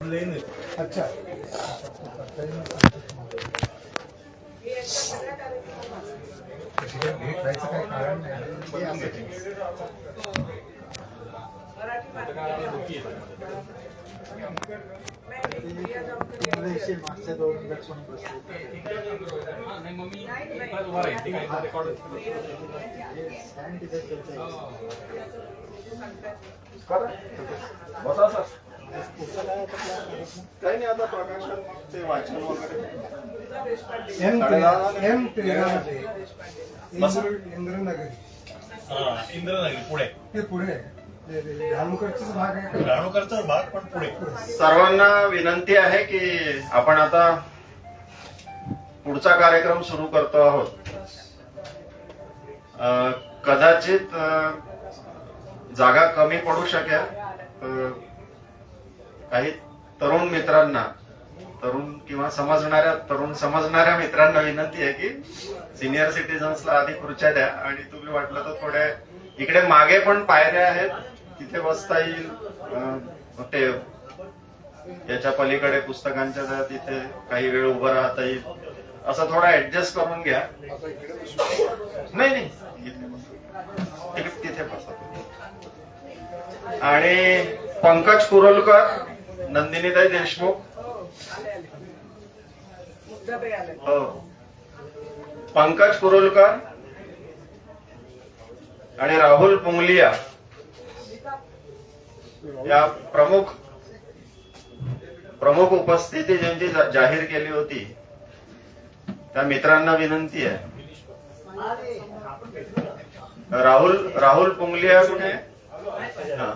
अच्छा भेट व्हायचं काही कारण नाही. मागच्या दोन काही नाही आता प्रकाशन ते वाचन वगैरे इंद्रनगरी पुढे ते पुढे धानुकरचाच भाग आहे. राणूकरचाच भाग पण पुढे. सर्वांना विनंती आहे की आपण आता पुढचा कार्यक्रम सुरू करतो आहोत. कदाचित जागा कमी पडू शकेल. काही तरुण मित्रांना तरुण समजणाऱ्या मित्रांना विनंती आहे की सिनियर सिटीजन्सला आधी खुर्च्या द्या आणि तुम्ही वाटलं तर थोडे इकडे मागे पण पायऱ्या आहेत, तिथे बसता येईल. ते याच्या पलीकडे पुस्तकांच्या तिथे काही वेळ उभं राहता येईल, असं थोडं ऍडजस्ट करून घ्या. नाही तिथे बसा. आणि पंकज कुरोलकर, नंदिनीताई देशमुख, हो, पंकज कुरोलकर आणि राहुल पुंगलिया या प्रमुख उपस्थिती ज्यांची जाहीर केली होती त्या मित्रांना विनंती आहे. राहुल पुंगलिया कुठे? हा,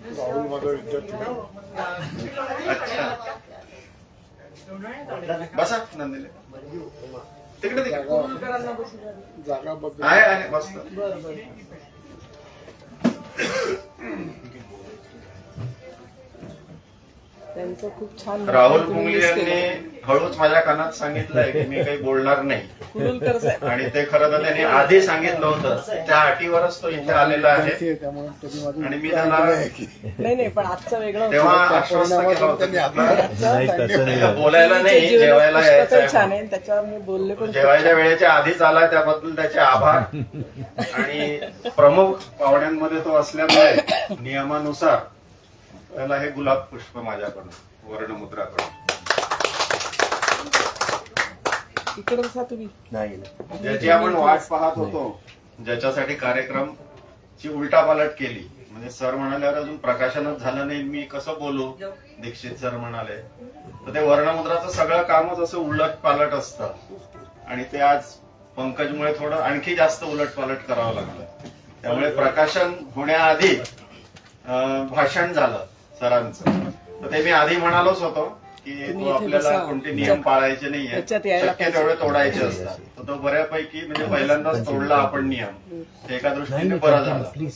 राहुल माझा विद्यार्थी. अच्छा, बसा नंदिनी तिकडे जागा बघ आहे मस्त. त्यांचं खूप छान. राहुल पुंगली यांनी हळूच माझ्या कानात सांगितलंय की मी काही बोलणार नाही, कुरुलकर साहेब. आणि ते खरं तर त्यांनी आधी सांगितलं होतं. त्या अटीवरच तो इथे आलेला आहे आणि मी त्याला नाही पण आजचं वेगळं तेव्हा आश्वस्त केलं होतं बोलायला नाही, जेवायला यायचं. छान आहे, त्याच्यावर मी बोलले पण. जेवायच्या वेळेच्या आधीच आला, त्याबद्दल त्याचे आभार. आणि प्रमुख पाहुण्यांमध्ये तो असल्यामुळे नियमानुसार त्याला हे गुलाब पुष्प माझ्याकडून वर्णमुद्राकडून. इकडे बसा तुम्ही. ज्याची आपण वाट पाहत होतो, ज्याच्यासाठी कार्यक्रमची उलटापालट केली. म्हणजे सर म्हणाले अजून प्रकाशनच झालं नाही, मी कसं बोलू. दीक्षित सर म्हणाले तर ते वर्णमुद्राचं सगळं कामच असं उलट पालट असतं, आणि ते आज पंकजमुळे थोडं आणखी जास्त उलट पालट करावं लागलं. त्यामुळे प्रकाशन होण्याआधी भाषण झालं सरांचं. तर ते मी आधी म्हणालोच होतो की तो आपल्याला कोणते नियम पाळायचे नाहीये, शक्य तेवढे तोडायचे असतात. तर तो बऱ्यापैकी म्हणजे पहिल्यांदाच तोडला आपण नियम, ते एका दृष्टीने बरं झालं.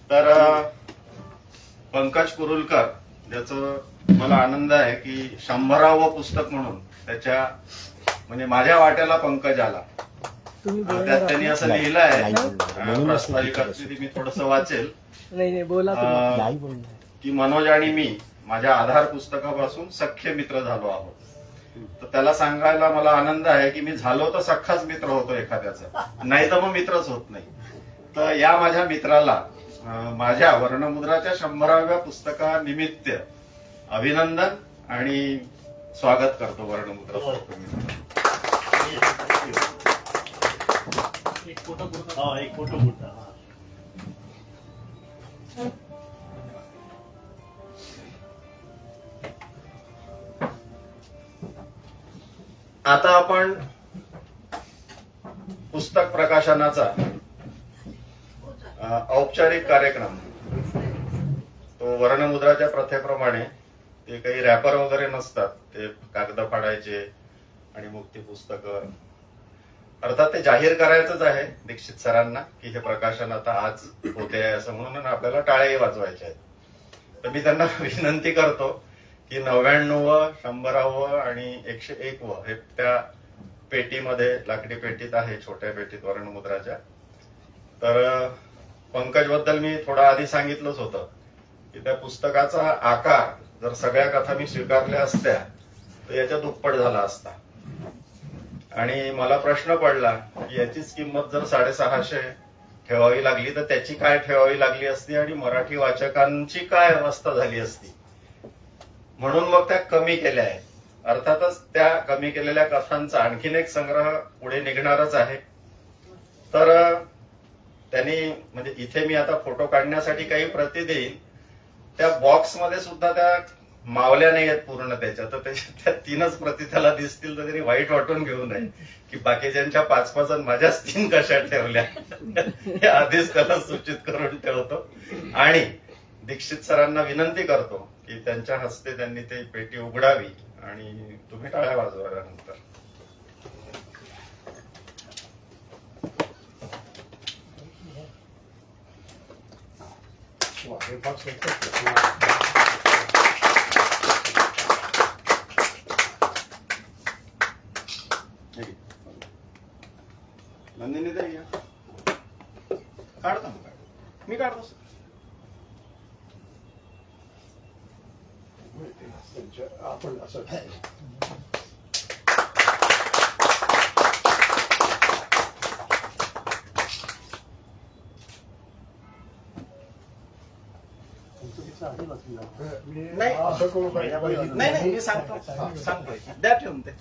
तर पंकज कुरुलकर, ज्याचं मला आनंद आहे की 100रावं पुस्तक म्हणून त्याच्या म्हणजे माझ्या वाट्याला पंकज आला. त्यात त्यांनी असं लिहिलं आहे, प्रास्ताविकात मी थोडस वाचेल. नाही बोला की मनोज आणि मी माझ्या आधार पुस्तकापासून सख्य मित्र झालो आहोत. तर त्याला सांगायला मला आनंद आहे की मी झालो तर सख्खाच मित्र होतो एखाद्याचा, नाही तर मग मित्रच होत नाही. तर या माझ्या मित्राला माझ्या वर्णमुद्राच्या 100व्या पुस्तकानिमित्त अभिनंदन आणि स्वागत करतो. वर्णमुद्रा एक फोटो पुरता. आता आपण पुस्तक प्रकाशनाचा औपचारिक कार्यक्रम, तो वर्णमुद्राच्या प्रथेप्रमाणे ते काही रॅपर वगैरे नसतात, ते कागद फाडायचे आणि मग ती पुस्तकं, अर्थात ते जाहीर करायचंच आहे दीक्षित सरांना की हे प्रकाशन आता आज होते आहे असं, म्हणून आपल्याला टाळ्याही वाजवायच्या आहेत. तर मी त्यांना विनंती करतो की 99व 100रावं आणि 101व हे त्या पेटीमध्ये, लाकडी पेटीत आहे, छोट्या पेटीत वर्णमुद्राच्या. तर पंकज बद्दल मी थोडा आधी सांगितलंच होतं की त्या पुस्तकाचा आकार जर सगळ्या कथा मी स्वीकारल्या असत्या तर याच्या दुप्पट झाला असता. आणि मला प्रश्न पडला की याचीच किंमत जर 650 ठेवावी लागली तर त्याची काय ठेवावी लागली असती आणि मराठी वाचकांची काय अवस्था झाली असती. म्हणून मग त्या कमी केल्या आहेत. अर्थातच त्या कमी केलेल्या कथांचा आणखीन एक संग्रह पुढे निघणारच आहे. तर त्यांनी म्हणजे इथे मी आता फोटो काढण्यासाठी काही प्रती देईल, त्या बॉक्समध्ये सुद्धा त्या मावल्या नाही आहेत पूर्ण त्याच्या, तर त्या 3च प्रती त्याला दिसतील तर त्यांनी वाईट वाटून घेऊ नये की बाकीच्यांच्या 5-5 आणि माझ्याच 3 कशा ठेवल्या हे आधीच त्याला सूचित करून ठेवतो. आणि दीक्षित सरांना विनंती करतो की त्यांच्या हस्ते त्यांनी ते पेटी उघडावी आणि तुम्ही टाळ्या वाजवल्यानंतर वा, हे फार स्वच्छ. नंदिनी ताई या. काढतो मग. मी काढतो सर. आपण असं मी नाही. असं करू का? नाही नाही मी सांगतो द्या ठेवून ते.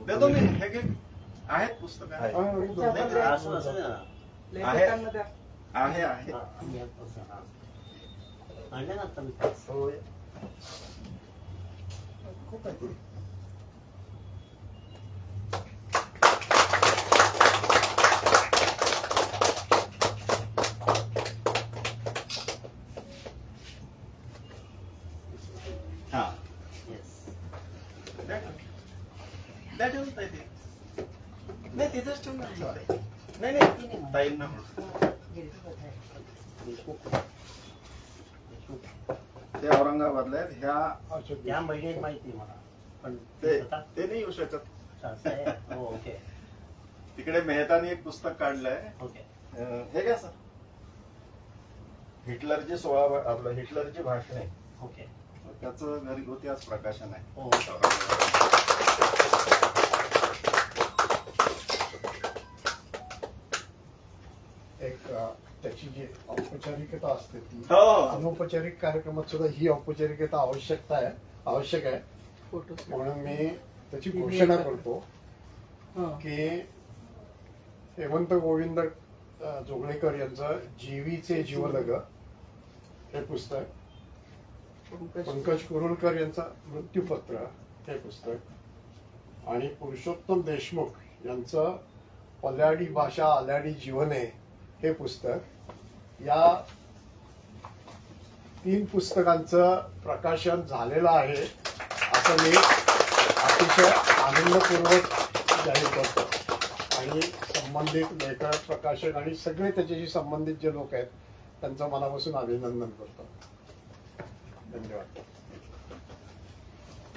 देतो मी. हे घे. आहेत पुस्तक आहे आहे आहे. हा द्या ठेवून ताई ते. नाही तिथेच ठेवून नाही नाही ताईंना ते औरंगाबादला आहेत. ह्या त्या महिलेत माहिती मला, पण ते नाही येऊ शकत. ओके तिकडे मेहतानी एक पुस्तक काढलंय. ओके हे घ्या सर. हिटलरची आपलं हिटलरची भाषणे. ओके त्याचं घरगुती आज प्रकाशन आहे. हो एक त्याची जी औपचारिकता असते ती हो. अनौपचारिक कार्यक्रमात सुद्धा ही औपचारिकता आवश्यक आहे. फोटो म्हणून मी त्याची घोषणा करतो की हेमंत गोविंद जोगळेकर यांचं जीवीचे जीवलग हे पुस्तक, पंकज कुरुलकर यांचं मृत्यूपत्र हे पुस्तक आणि पुरुषोत्तम देशमुख यांचं पल्याडी भाषा आल्याडी जीवने हे पुस्तक, या 3 पुस्तकांचं प्रकाशन झालेलं आहे असं मी अतिशय आनंदपूर्वक जाहीर करतो. आणि संबंधित लेखक, प्रकाशक आणि सगळे त्याच्याशी संबंधित जे लोक आहेत त्यांचं मनापासून अभिनंदन करतो. धन्यवाद.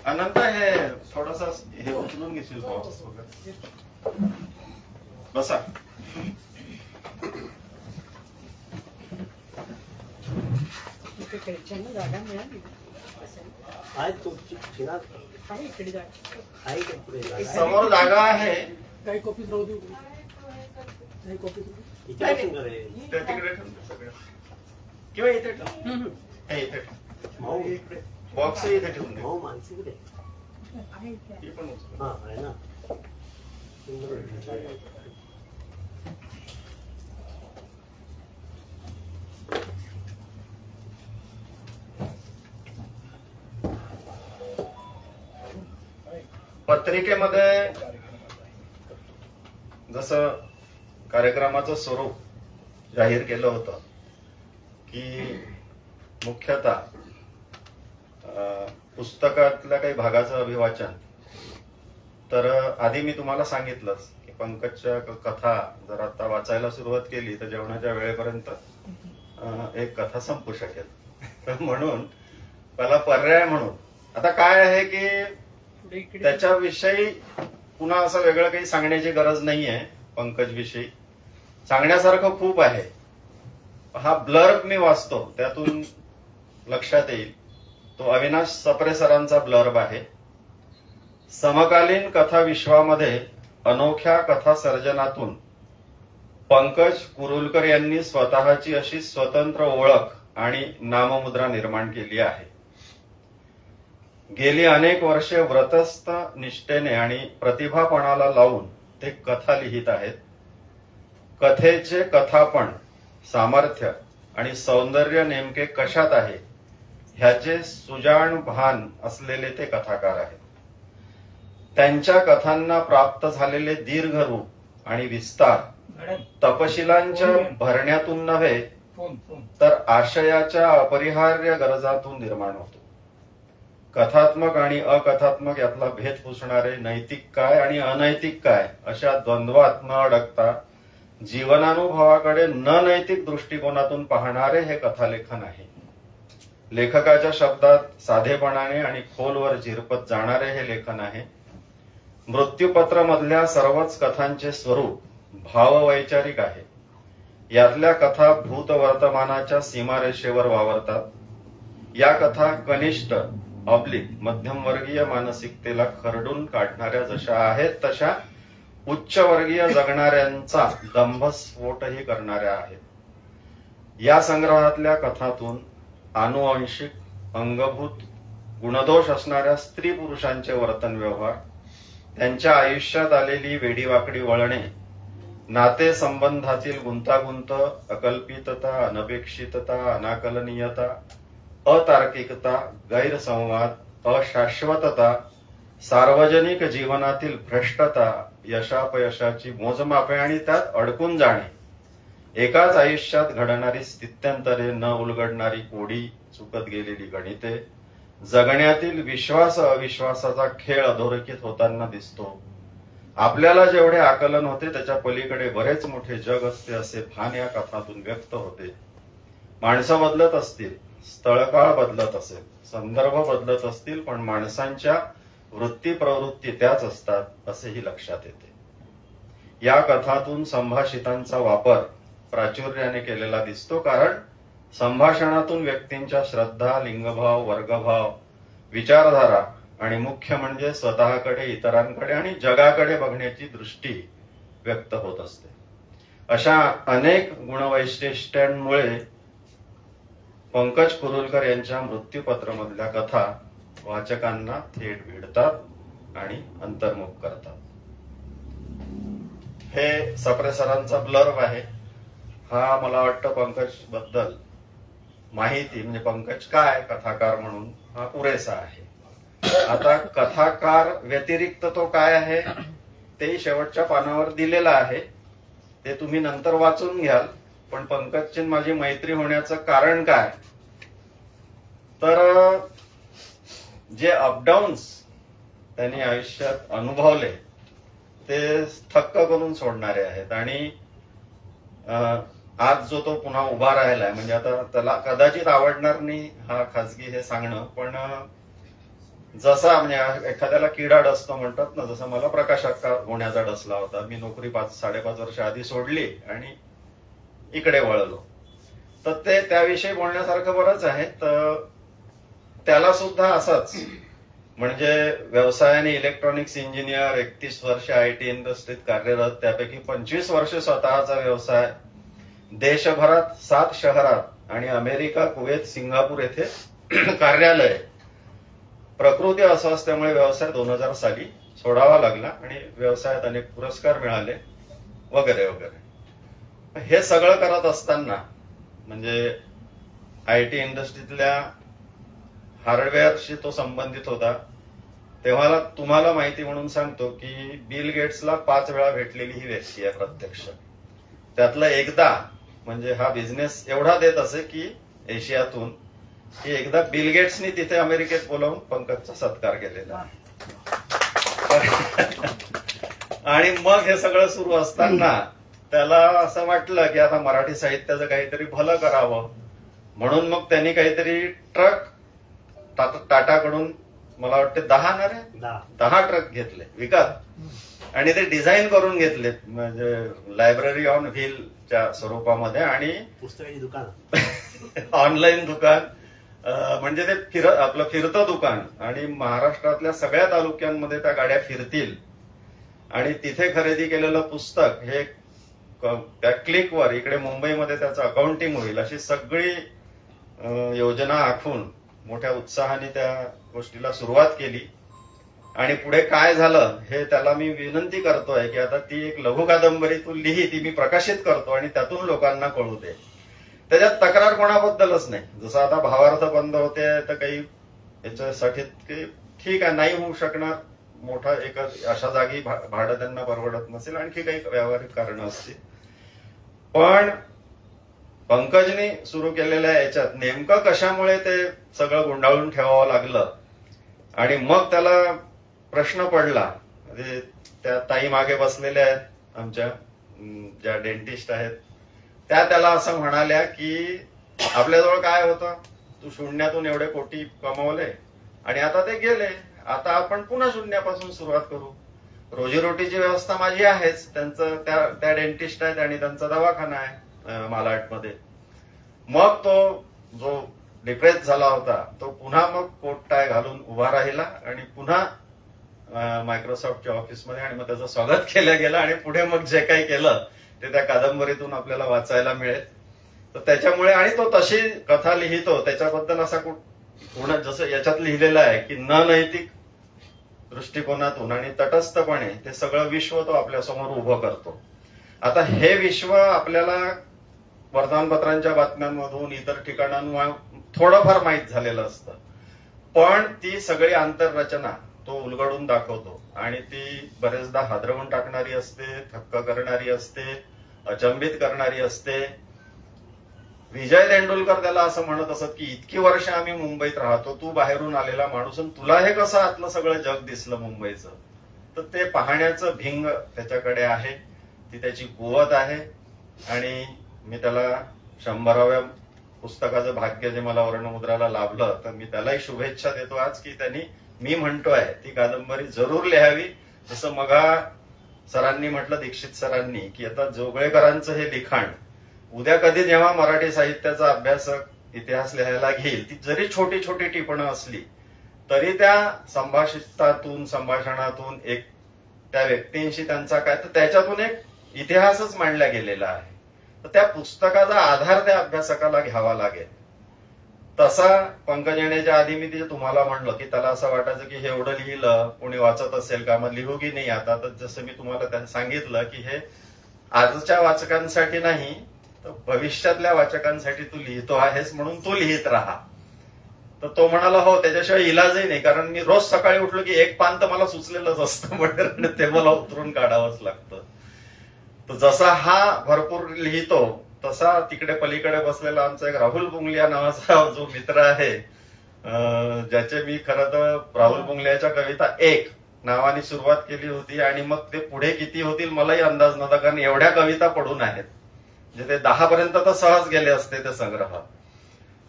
अनंत हे थोडस हे उचलून घेशील बॉक्स वगैरे. बसा. जागा मिळाली आहे तुमची चिराग आहे इकडे जागा. आहे का पुढे समोर जागा आहे. काही कॉपीज राहू देऊ, काही कॉपीज राहू देऊ. इथे सुंदर आहे. ते तिकडे ठेवून दे सगळं. किंवा इथे ठेव. हे इथे ठेव. भाऊ बॉक्स इथे ठेवून दे. भाऊ मानसिकडे ती पण उचल. हा आहे ना सुंदर आहे. पत्रिकेमध्ये जसं कार्यक्रमाचं स्वरूप जाहीर केलं होतं की मुख्यतः पुस्तकातल्या काही भागाचं अभिवाचन. तर आधी मी तुम्हाला सांगितलंच की पंकजच्या कथा जर आता वाचायला सुरुवात केली तर जेवणाच्या वेळेपर्यंत एक कथा संपू शकेल. म्हणून त्याला पर्याय म्हणून आता काय आहे की त्याच्याविषयी पुन्हा असं वेगळं काही सांगण्याची गरज नाहीये पंकज विषयी. सांगण्यासारखं खूप आहे. हा ब्लर्ब मी वाचतो, त्यातून लक्षात येईल. तो अविनाश सप्रे सरांचा ब्लर्ब आहे. समकालीन कथा विश्वामध्ये अनोख्या कथा सर्जनातून पंकज कुरुलकर यांनी स्वतःची अशी स्वतंत्र ओळख आणि नाममुद्रा निर्माण केली आहे. गेली अनेक वर्षे व्रतस्थ निष्ठेने आणि प्रतिभापणाला लावून ते कथा लिहित आहेत. कथेचे कथापण, सामर्थ्य आणि सौंदर्य नेमके कशात आहे ह्याचे सुजाण भान असलेले ते कथाकार आहेत. त्यांच्या कथांना प्राप्त झालेले दीर्घ रूप आणि विस्तार तपशिलांच्या भरण्यातून नव्हे तर आशयाच्या अपरिहार्य गरजातून निर्माण होतो. कथात्मक आणि अकथात्मक यातला भेद पुसणारे नैतिक काय आणि अनैतिक काय अशा द्वंद्वात न अडकता जीवनानुभवाकडे न नैतिक दृष्टिकोनातून पाहणारे हे कथालेखन आहे. लेखकाच्या शब्दात साधेपणाने आणि खोलवर झिरपत जाणारे हे लेखन आहे. मृत्यूपत्र मधल्या सर्वच कथांचे स्वरूप भाववैचारिक आहे. यातल्या कथा भूत वर्तमानाच्या सीमारेषेवर वावरतात. या कथा कनिष्ठ ऑब्लिक मध्यमवर्गीय मानसिकतेला खरडून काढणाऱ्या जशा आहेत तशा उच्चवर्गीय जगणाऱ्यांचा दंभस्फोटही करणाऱ्या आहेत. या संग्रहातल्या कथातून आनुवंशिक, अंगभूत गुणदोष असणाऱ्या स्त्री पुरुषांचे वर्तन व्यवहार, त्यांच्या आयुष्यात आलेली वेडीवाकडी वळणे, नाते संबंधातील गुंतागुंत, अकल्पितता, अनपेक्षितता, अनाकलनीयता, अतार्किकता, गैरसंवाद, अशाश्वतता, सार्वजनिक जीवनातील भ्रष्टता, यशापयशाची मोजमापे आणि त्यात अडकून जाणे, एकाच आयुष्यात घडणारी स्थित्यंतरे, न उलगडणारी कोडी, चुकत गेलेली गणिते, जगण्यातील विश्वास अविश्वासाचा खेळ अधोरेखित होताना दिसतो. आपल्याला जेवढे आकलन होते त्याच्या पलीकडे बरेच मोठे जग असते असे भान या कथातून व्यक्त होते. माणसं बदलत असतील, स्थळकाळ बदलत असेल, संदर्भ बदलत असतील, पण माणसांच्या वृत्ती प्रवृत्ती त्याच असतात असेही लक्षात येते. या कथातून संभाषितांचा वापर प्राचुर्याने केलेला दिसतो, कारण संभाषणातून व्यक्तींच्या श्रद्धा, लिंगभाव, वर्गभाव, विचारधारा आणि मुख्य म्हणजे स्वतःकडे, इतरांकडे आणि जगाकडे बघण्याची दृष्टी व्यक्त होत असते. अशा अनेक गुणवैशिष्ट्यांमुळे पंकज कुरुलकर यांच्या मृत्यूपत्र मधल्या कथा वाचकांना थेट भिडतात आणि अंतर्मुख करतात. हे सप्रे सरांचा ब्लर्ब आहे. हा मला वाटतं पंकज बद्दल माहिती म्हणजे पंकज काय कथाकार म्हणून हा पुरेसा आहे. आता कथाकार व्यतिरिक्त तो काय आहे ते शेवटच्या पानावर दिलेलं आहे, ते तुम्ही नंतर वाचून घ्याल. पण पंकजची माझी मैत्री होण्याचं कारण काय, तर जे अपडाऊन्स त्यांनी आयुष्यात अनुभवले ते थक्क करून सोडणारे आहेत. आणि आज जो तो पुन्हा उभा राहिलाय म्हणजे आता त्याला कदाचित आवडणार नाही हा खाजगी हे सांगणं, पण जसा म्हणजे एखाद्याला किडा डसतो म्हणतात ना, जसं मला प्रकाशकार होण्याचा डसला होता. मी नोकरी 5-5.5 वर्ष आधी सोडली आणि इकडे वळलो. तर ते त्याविषयी बोलण्यासारखं बरंच आहे. तर त्याला सुद्धा असंच म्हणजे व्यवसायाने इलेक्ट्रॉनिक्स इंजिनियर, 31 वर्ष आयटी इंडस्ट्रीत कार्यरत, त्यापैकी 25 वर्ष स्वतःचा व्यवसाय, देशभरात 7 शहरात आणि अमेरिका, कुवेत, सिंगापूर येथे कार्यालय. प्रकृती असं असल्यामुळे व्यवसाय 2000 साली सोडावा लागला आणि व्यवसायात अनेक पुरस्कार मिळाले वगैरे वगैरे. हे सगळं करत असताना म्हणजे आयटी इंडस्ट्रीतल्या हार्डवेअरशी तो संबंधित होता. तेव्हा तुम्हाला माहिती म्हणून सांगतो की बिल गेट्सला 5 वेळा भेटलेली ही व्यक्ती आहे प्रत्यक्ष. त्यातलं एकदा म्हणजे हा बिझनेस एवढा देत असे की एशियातून की एकदा बिल गेट्सनी तिथे अमेरिकेत बोलावून पंकजचा सत्कार केलेला. आणि मग हे सगळं सुरू असताना त्याला असं वाटलं की आता मराठी साहित्याचं काहीतरी भलं करावं, म्हणून मग त्यांनी काहीतरी ट्रक टाटाकडून मला वाटते 10 ना रे 10 ट्रक घेतले विकत आणि ते डिझाईन करून घेतले म्हणजे लायब्ररी ऑन व्हीलच्या स्वरूपामध्ये आणि पुस्तकाची दुकान ऑनलाईन दुकान म्हणजे ते आपलं फिरतं दुकान आणि महाराष्ट्रातल्या सगळ्या तालुक्यांमध्ये त्या गाड्या फिरतील आणि तिथे खरेदी केलेलं पुस्तक हे त्या क्लिकवर इकडे मुंबईमध्ये त्याचं अकाउंटिंग होईल अशी सगळी योजना आखून मोठ्या उत्साहाने त्या गोष्टीला सुरुवात केली आणि पुढे काय झालं हे त्याला मी विनंती करतोय की आता ती एक लघु कादंबरी तू लिही ती मी प्रकाशित करतो आणि त्यातून लोकांना कळू दे. त्याच्यात तक्रार कोणाबद्दलच नाही. जसं आता भावार्थ बंद होते तर काही याच्यासाठी ठीक आहे नाही होऊ शकणार मोठा एक अशा जागी भाडं त्यांना परवडत नसेल आणखी काही व्यावहारिक कारणं असतील पण पंकजने सुरू केलेल्या याच्यात नेमकं कशामुळे ते सगळं गुंडाळून ठेवावं लागलं आणि मग त्याला प्रश्न पडला. म्हणजे त्या ताई मागे बसलेल्या आहेत आमच्या ज्या डेंटिस्ट आहेत त्या त्याला असं म्हणाल्या की आपल्याजवळ काय होतं तू शून्यातून एवढे कोटी कमवले आणि आता ते गेले आता आपण पुन्हा शून्यापासून सुरुवात करू. रोजीरोटीची व्यवस्था माझी आहेच त्यांचं त्या डेंटिस्ट आहेत आणि त्यांचा दवाखाना आहे मालाडमध्ये. मग तो जो डिप्रेस झाला होता तो पुन्हा मग कोट टाय घालून उभा राहिला आणि पुन्हा मायक्रोसॉफ्टच्या ऑफिसमध्ये आणि मग त्याचं स्वागत केलं गेलं आणि पुढे मग जे काही केलं ते त्या कादंबरीतून आपल्याला वाचायला मिळेल. तर त्याच्यामुळे आणि तो तशी कथा लिहितो त्याच्याबद्दल असा पूर्ण जसं याच्यात लिहिलेलं आहे की न नैतिक दृष्टिकोनातून आणि तटस्थपणे ते सगळं विश्व तो आपल्या समोर उभं करतो. आता हे विश्व आपल्याला वर्तमानपत्रांच्या बातम्यांमधून इतर ठिकाणांहून थोडंफार माहीत झालेलं असतं पण ती सगळी आंतररचना तो उलगडून दाखवतो आणि ती बरेचदा हादरवून टाकणारी असते थक्क करणारी असते अचंबित करणारी असते. विजय तेंडुलकर त्याला असं म्हणत असत की इतकी वर्ष आम्ही मुंबईत राहतो तू बाहेरून आलेला माणूस तुला हे कसं आतलं सगळं जग दिसलं मुंबईचं. तर ते पाहण्याचं भिंग त्याच्याकडे आहे ती त्याची कुवत आहे आणि मी त्याला 100व्या पुस्तकाचं भाग्य जे मला वर्णमुद्राला लाभलं तर मी त्यालाही शुभेच्छा देतो आज की त्यांनी मी म्हणतोय ती कादंबरी जरूर लिहावी. जसं मगा सरांनी म्हटलं दीक्षित सरांनी की आता जोगळेकरांचं हे लिखाण उद्या कधी जेव्हा मराठी साहित्याचा अभ्यासक इतिहास लिहायला घेईल ती जरी छोटी छोटी टिपणं असली तरी त्या संभाषितातून संभाषणातून एक त्या व्यक्तींशी त्यांचा काय तर त्याच्यातून एक इतिहासच मांडला गेलेला आहे. तर त्या पुस्तकाचा आधार त्या अभ्यासकाला घ्यावा लागेल. तसा पंकज येण्याच्या आधी मी ते तुम्हाला म्हणलं की त्याला असं वाटायचं की हे एवढं लिहिलं कोणी वाचत असेल का मग लिहू की नाही. आता तर जसं मी तुम्हाला सांगितलं की हे आजच्या वाचकांसाठी नाही तर भविष्यातल्या वाचकांसाठी तू लिहितो आहेस म्हणून तू लिहित राहा. तर तो म्हणाला हो त्याच्याशिवाय इलाजही नाही कारण मी रोज सकाळी उठलो की एक पान तर मला सुचलेलंच असतं म्हणजे ते मला उतरून काढावंच लागतं. तर जसा हा भरपूर लिहितो तसा तिकडे पलीकडे बसलेला आमचा एक राहुल बुंगलिया नावाचा जो मित्र आहे ज्याचे मी खरं तर राहुल बुंगलियाच्या कविता 1 नावाने सुरुवात केली होती आणि मग ते पुढे किती होतील मलाही अंदाज नव्हता कारण एवढ्या कविता पडून आहेत म्हणजे ते 10 पर्यंत तर सहज गेले असते ते संग्रह.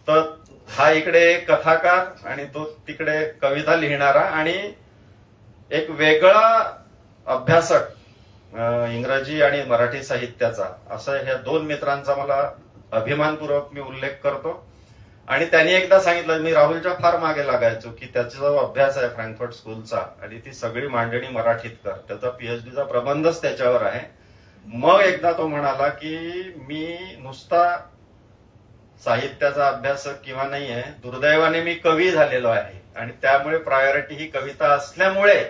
तर हा इकडे एक कथाकार आणि तो तिकडे कविता लिहिणारा आणि एक वेगळा अभ्यासक इंग्रजी आणि मराठी साहित्याचा असं ह्या 2 मित्रांचा मला अभिमानपूर्वक मी उल्लेख करतो. आणि त्यांनी एकदा सांगितलं मी राहुलच्या फार मागे लागायचो की त्याचा जो अभ्यास आहे फ्रँकफर्ट स्कूलचा आणि ती सगळी मांडणी मराठीत कर त्याचा पीएचडीचा प्रबंधच त्याच्यावर आहे. मग एकदा तो म्हणाला की मी नुसता साहित्याचा अभ्यासक किंवा नाहीये दुर्दैवाने मी कवी झालेलो आहे आणि त्यामुळे प्रायोरिटी ही कविता असल्यामुळे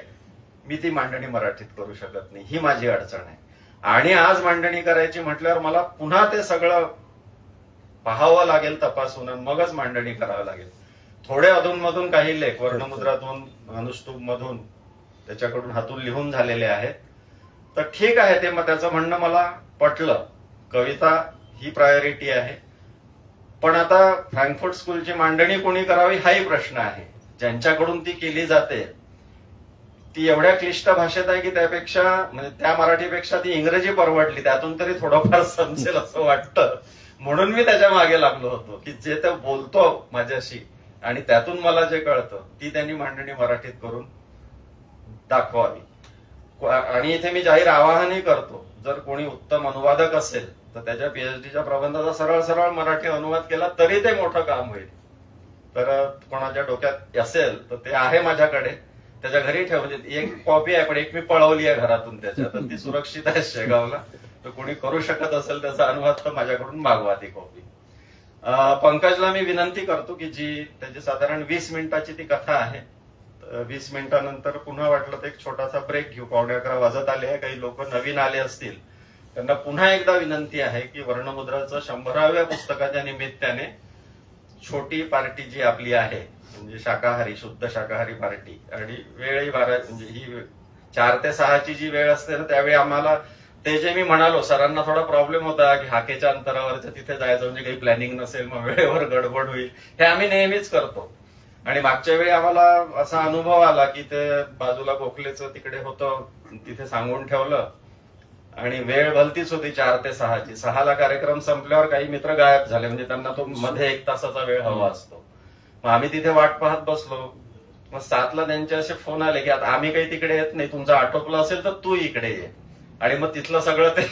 मी ती मांडणी मराठीत करू शकत नाही ही माझी अडचण आहे. आणि आज मांडणी करायची म्हटल्यावर मला पुन्हा ते सगळं पाहावं लागेल तपासून मगच मांडणी करावं लागेल. थोडे अधूनमधून काही लेख वर्णमुद्रातून अनुष्टुप मधून त्याच्याकडून हातून लिहून झालेले आहेत. तर ठीक आहे ते मग त्याचं म्हणणं मला पटलं कविता ही प्रायोरिटी आहे. पण आता फ्रँकफर्ट स्कूलची मांडणी कोणी करावी हाही प्रश्न आहे. ज्यांच्याकडून ती केली जाते ती एवढ्या क्लिष्ट भाषेत आहे की त्यापेक्षा म्हणजे त्या मराठीपेक्षा ती इंग्रजी परवडली त्यातून तरी थोडंफार समजेल असं वाटतं म्हणून मी त्याच्या मागे लागलो होतो की जे तो बोलतो माझ्याशी आणि त्यातून मला जे कळतं ती त्यांनी मांडणी मराठीत करून दाखवावी. आणि इथे मी जाहीर आवाहनही करतो, जर कोणी उत्तम अनुवादक असेल तर त्याच्या पीएचडीच्या प्रबंधाचा सरळ सरळ मराठी अनुवाद केला तरी ते मोठं काम होईल. तर कोणाच्या डोक्यात असेल तर ते आहे माझ्याकडे, त्याच्या घरी ठेव. म्हणजे एक कॉपी आहे पण एक मी पळवली आहे घरातून त्याच्या, तर ती सुरक्षित आहे शेगावला. तर कोणी करू शकत असेल त्याचा अनुवाद तर माझ्याकडून मागवा ती कॉपी. पंकजला मी विनंती करतो की जी त्याची साधारण 20 मिनिटाची ती कथा आहे, 20 मिनिटानंतर पुन्हा वाटलं तर एक छोटासा ब्रेक घेऊ. 11:15 वाजत आले आहे. काही लोक नवीन आले असतील त्यांना पुन्हा एकदा विनंती आहे की वर्णमुद्राचं 100व्या पुस्तकाच्या निमित्ताने छोटी पार्टी जी आपली आहे म्हणजे शाकाहारी, शुद्ध शाकाहारी पार्टी, आणि वेळही म्हणजे ही 4 ते 6ची जी वेळ असते ना त्यावेळी आम्हाला ते जे मी म्हणालो सरांना थोडा प्रॉब्लेम होता की हाकेच्या अंतरावरच्या तिथे जायचं म्हणजे काही प्लॅनिंग नसेल मग वेळेवर गडबड होईल, हे आम्ही नेहमीच करतो. आणि मागच्या वेळी आम्हाला असा अनुभव आला की ते बाजूला गोखलेचं तिकडे होतं, तिथे सांगून ठेवलं आणि वेळ भलतीच होती 4 ते 6ची. 6ला कार्यक्रम संपल्यावर काही मित्र गायब झाले, म्हणजे त्यांना तो मध्ये 1 तासाचा वेळ हवा असतो. मग आम्ही तिथे वाट पाहत बसलो. मग 7ला त्यांचे असे फोन आले की आता आम्ही काही तिकडे येत नाही, तुमचं आटोपलं असेल तर तू इकडे ये. आणि मग तिथलं सगळं ते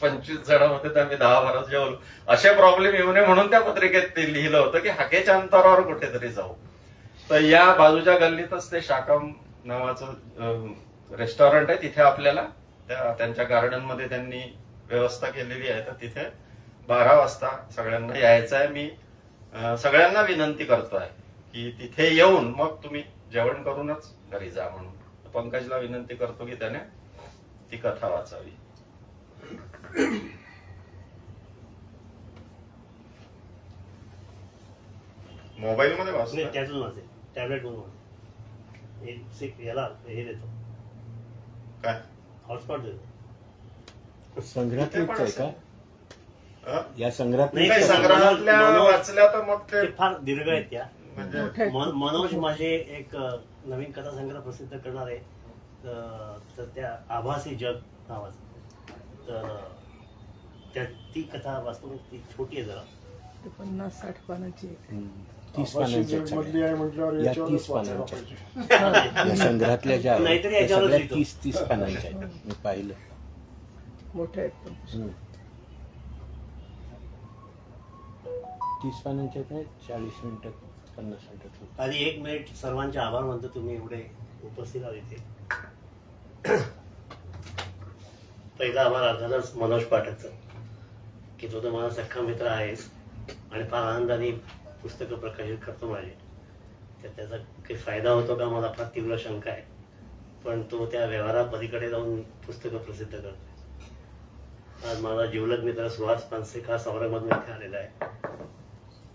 25 जण होते तर आम्ही 10-12 जेवलो. असे प्रॉब्लेम येऊ नये म्हणून त्या पत्रिकेत ते लिहिलं होतं की हाकेच्या अंतरावर कुठेतरी जाऊ. तर या बाजूच्या गल्लीतच ते शाकम नावाचं रेस्टॉरंट आहे, तिथे आपल्याला त्यांच्या गार्डन मध्ये त्यांनी व्यवस्था केलेली आहे. तर तिथे 12 वाजता सगळ्यांना यायचं आहे. मी सगळ्यांना विनंती करतोय की तिथे येऊन मग तुम्ही जेवण करूनच घरी जा म्हणून. पंकजला विनंती करतो की त्याने ती कथा वाचावी. मोबाईल मध्ये वाचतो नाही त्यातून वाचेल, टॅबलेट म्हणून वाचेल. याला हे देतो, काय हॉटस्पॉट देतो. संग्रहातलीच आहे का? या संग्रहात नाही, काही संग्रहातल्या वाचल्या तर मग ते ते फार दीर्घ आहेत त्या. म्हणजे मनोज माझे एक नवीन कथा संग्रह प्रसिद्ध करणार आहे, तर त्या आभासी जग नावाचं. तर ती कथा वाचतो. ती छोटी आहे जरा, 50-60 पानाची आहे. 30 आभासी पानांच्या जग आहेत मधली सगळ्या. आहे म्हटल्यावर या याच्यावरच 30 वाचायला पानांच्या. पाहिजे. या संग्रहातल्या ज्या आहेत, नाहीतरी त्या याच्यावरच सगळ्या लिहितो. 30 पानांच्या आहेत. मी पाहिलं. मोठ्या आहेत पण. 30 पानांच्या आहेत नाही, 40 मिनिटात 50 मिनिटात होतं. आधी 1 मिनिट सर्वांचे आभार मानतो, तुम्ही एवढे उपस्थित आहात इथे. पहिला आभार अर्थातच मनोज पाठकचा, की तो तर माझा सख्खा मित्र आहेस आणि फार आनंदाने पुस्तकं प्रकाशित करतो माझे. तर त्याचा काही फायदा होतो का मला फार तीव्र शंका आहे, पण तो त्या व्यवहारापलीकडे जाऊन पुस्तकं प्रसिद्ध करतो. आज माझा जिवलग मित्र सुहास पानसे खास औरंगाबादमधून इथे आलेला आहे.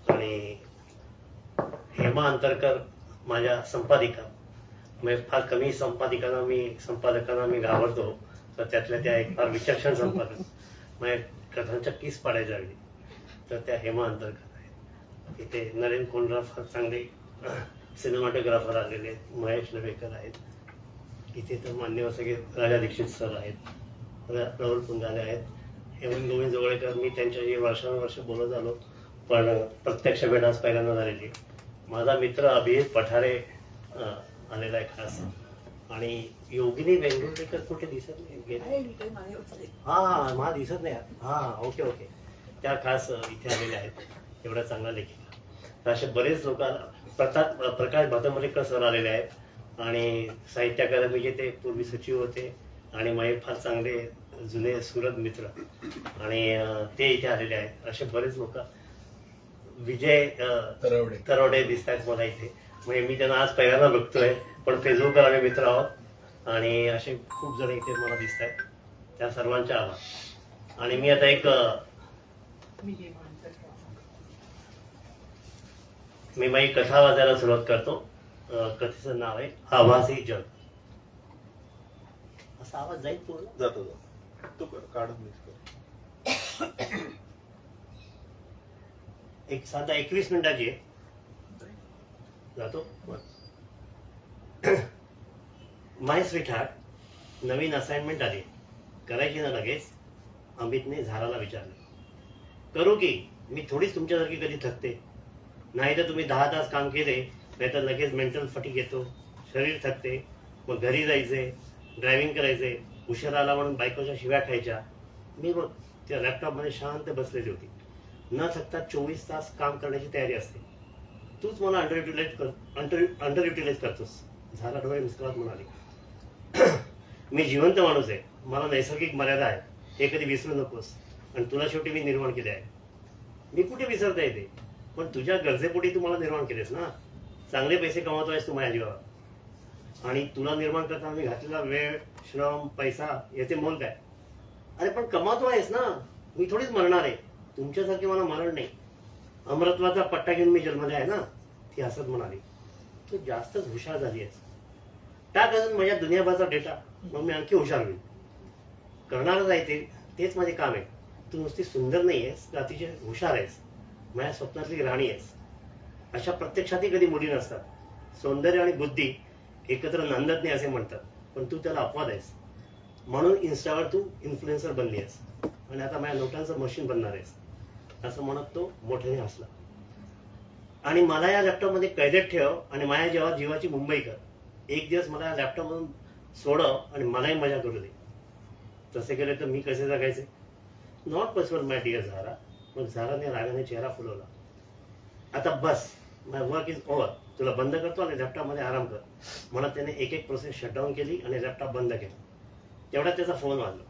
आणि हेमा अंतरकर माझ्या संपादिका, म्हणजे फार कमी संपादकांना मी घाबरतो, तर त्यातल्या त्या एक फार विचक्षण संपादक, म्हणजे कथांच्या कीस पाडायच्या अगदी, तर त्या हेमा अंतरकर आहेत. इथे नरेंद्र कोंडरा फार चांगले सिनेमॅटोग्राफर आलेले आहेत. महेश नवेकर आहेत इथे. तर मान्यवर सगळे राजा दीक्षित सर आहेत, प्रवल पुंजाले आहेत, हेमंत गोविंद जोगळेकर. मी त्यांच्याशी वर्षानुवर्ष बोलत आलो, पण प्रत्यक्ष भेट आज पहिल्यांदा झालेली. माझा मित्र अभिजित पठारे आलेला आहे खास. आणि योगिनी बेंगुर्लेकर कुठे दिसत नाही. हा मला दिसत नाही. हा ओके. त्या खास इथे आलेल्या आहेत. एवढा चांगला लेखिका. तर असे बरेच लोक, प्रकाश भातंबरेकर सर आलेले आहेत आणि साहित्य अकादमीचे ते पूर्वी सचिव होते आणि माझे फार चांगले जुने सुरत मित्र, आणि ते इथे आलेले आहेत. असे बरेच लोक. विजय तरवडे दिसत आहेत मला इथे, म्हणजे मी त्यांना आज पहिल्यांदा बघतोय, पण फेसबुकवर आम्ही मित्र आहोत. आणि असे खूप जण इथे मला दिसत आहेत. त्या सर्वांचे आभार. आणि मी आता मी माझी कथा वाचायला सुरुवात करतो. कथेचं नाव आहे आभासी जग. असा आवाज जाईल पूर्ण जातो तू काढून एक साधा 21 मिनिटाची आहे. जातो. माय स्वीट हार्ट, नवीन असाइनमेंट आली, करायची ना लगेच. अमितने झाराला विचारले. करू की? मी थोडीच तुमच्यासारखी कधी थकते. नाही तर तुम्ही 10 तास काम केले नाही तर लगेच मेंटल फटीग येतो, शरीर थकते, मग घरी जायचे, ड्रायव्हिंग करायचे, उशिरा आला म्हणून बायकोच्या शिव्या खायच्या. मी बघ त्या लॅपटॉपमध्ये शांत बसलेली होती, न थकता 24 तास काम करण्याची तयारी असते. तूच मला अंडर युटिलाइज करतोस. झाला डोळे मिस्करात म्हणाले. मी जिवंत माणूस आहे, मला नैसर्गिक मर्यादा आहे, हे कधी विसरू नकोस. आणि तुला शेवटी मी निर्माण केले आहे. मी कुठे विसरता येते, पण तुझ्या गरजेपोटी तू मला निर्माण केलेस ना. चांगले पैसे कमवतो आहेस तू माझ्या जीवावर, आणि तुला निर्माण करताना मी घातलेला वेळ, श्रम, पैसा याचे मोल काय? अरे पण कमावतो आहेस ना, मी थोडीच मरणार आहे. तुमच्यासारखे मला मरण नाही. अमरत्वाचा पट्टा घेऊन मी जन्मले आहे ना. ती हसत म्हणाली, तू जास्तच हुशार झाली आहेस. टाक अजून माझ्या दुनियाभरचा डेटा, मग मी आणखी हुशार होईल. करणारच आहे तेच माझे काम आहे. तू नुसती सुंदर नाही आहेस, तर अतिशय हुशार आहेस. माझ्या स्वप्नातली राणी आहेस. अशा प्रत्यक्षातही कधी मुली नसतात. सौंदर्य आणि बुद्धी एकत्र नांदत नाही असे म्हणतात, पण तू त्याला अपवाद आहेस. म्हणून इन्स्टावर तू इन्फ्लुएन्सर बनली आहेस आणि आता माझ्या नोटांचं मशीन बनणार आहेस, असं म्हणत तो मोठ्याने हसला. आणि मला या लॅपटॉपमध्ये कैदेत ठेव आणि माझ्या जीवाची मुंबई कर. एक दिवस मला या लॅपटॉपमधून सोडव आणि मलाही मजा करू दे. तसे केले तर मी कसे जगायचे? नॉट पॉसिबल माय डिअर झारा. मग झाराने रागाने चेहरा फुलवला. आता बस, माय वर्क इज ओव्हर. तुला बंद करतो आणि लॅपटॉपमध्ये आराम कर. म्हणत त्याने एक एक प्रोसेस शटडाऊन केली आणि लॅपटॉप बंद केला. तेवढ्यात त्याचा फोन वाजला.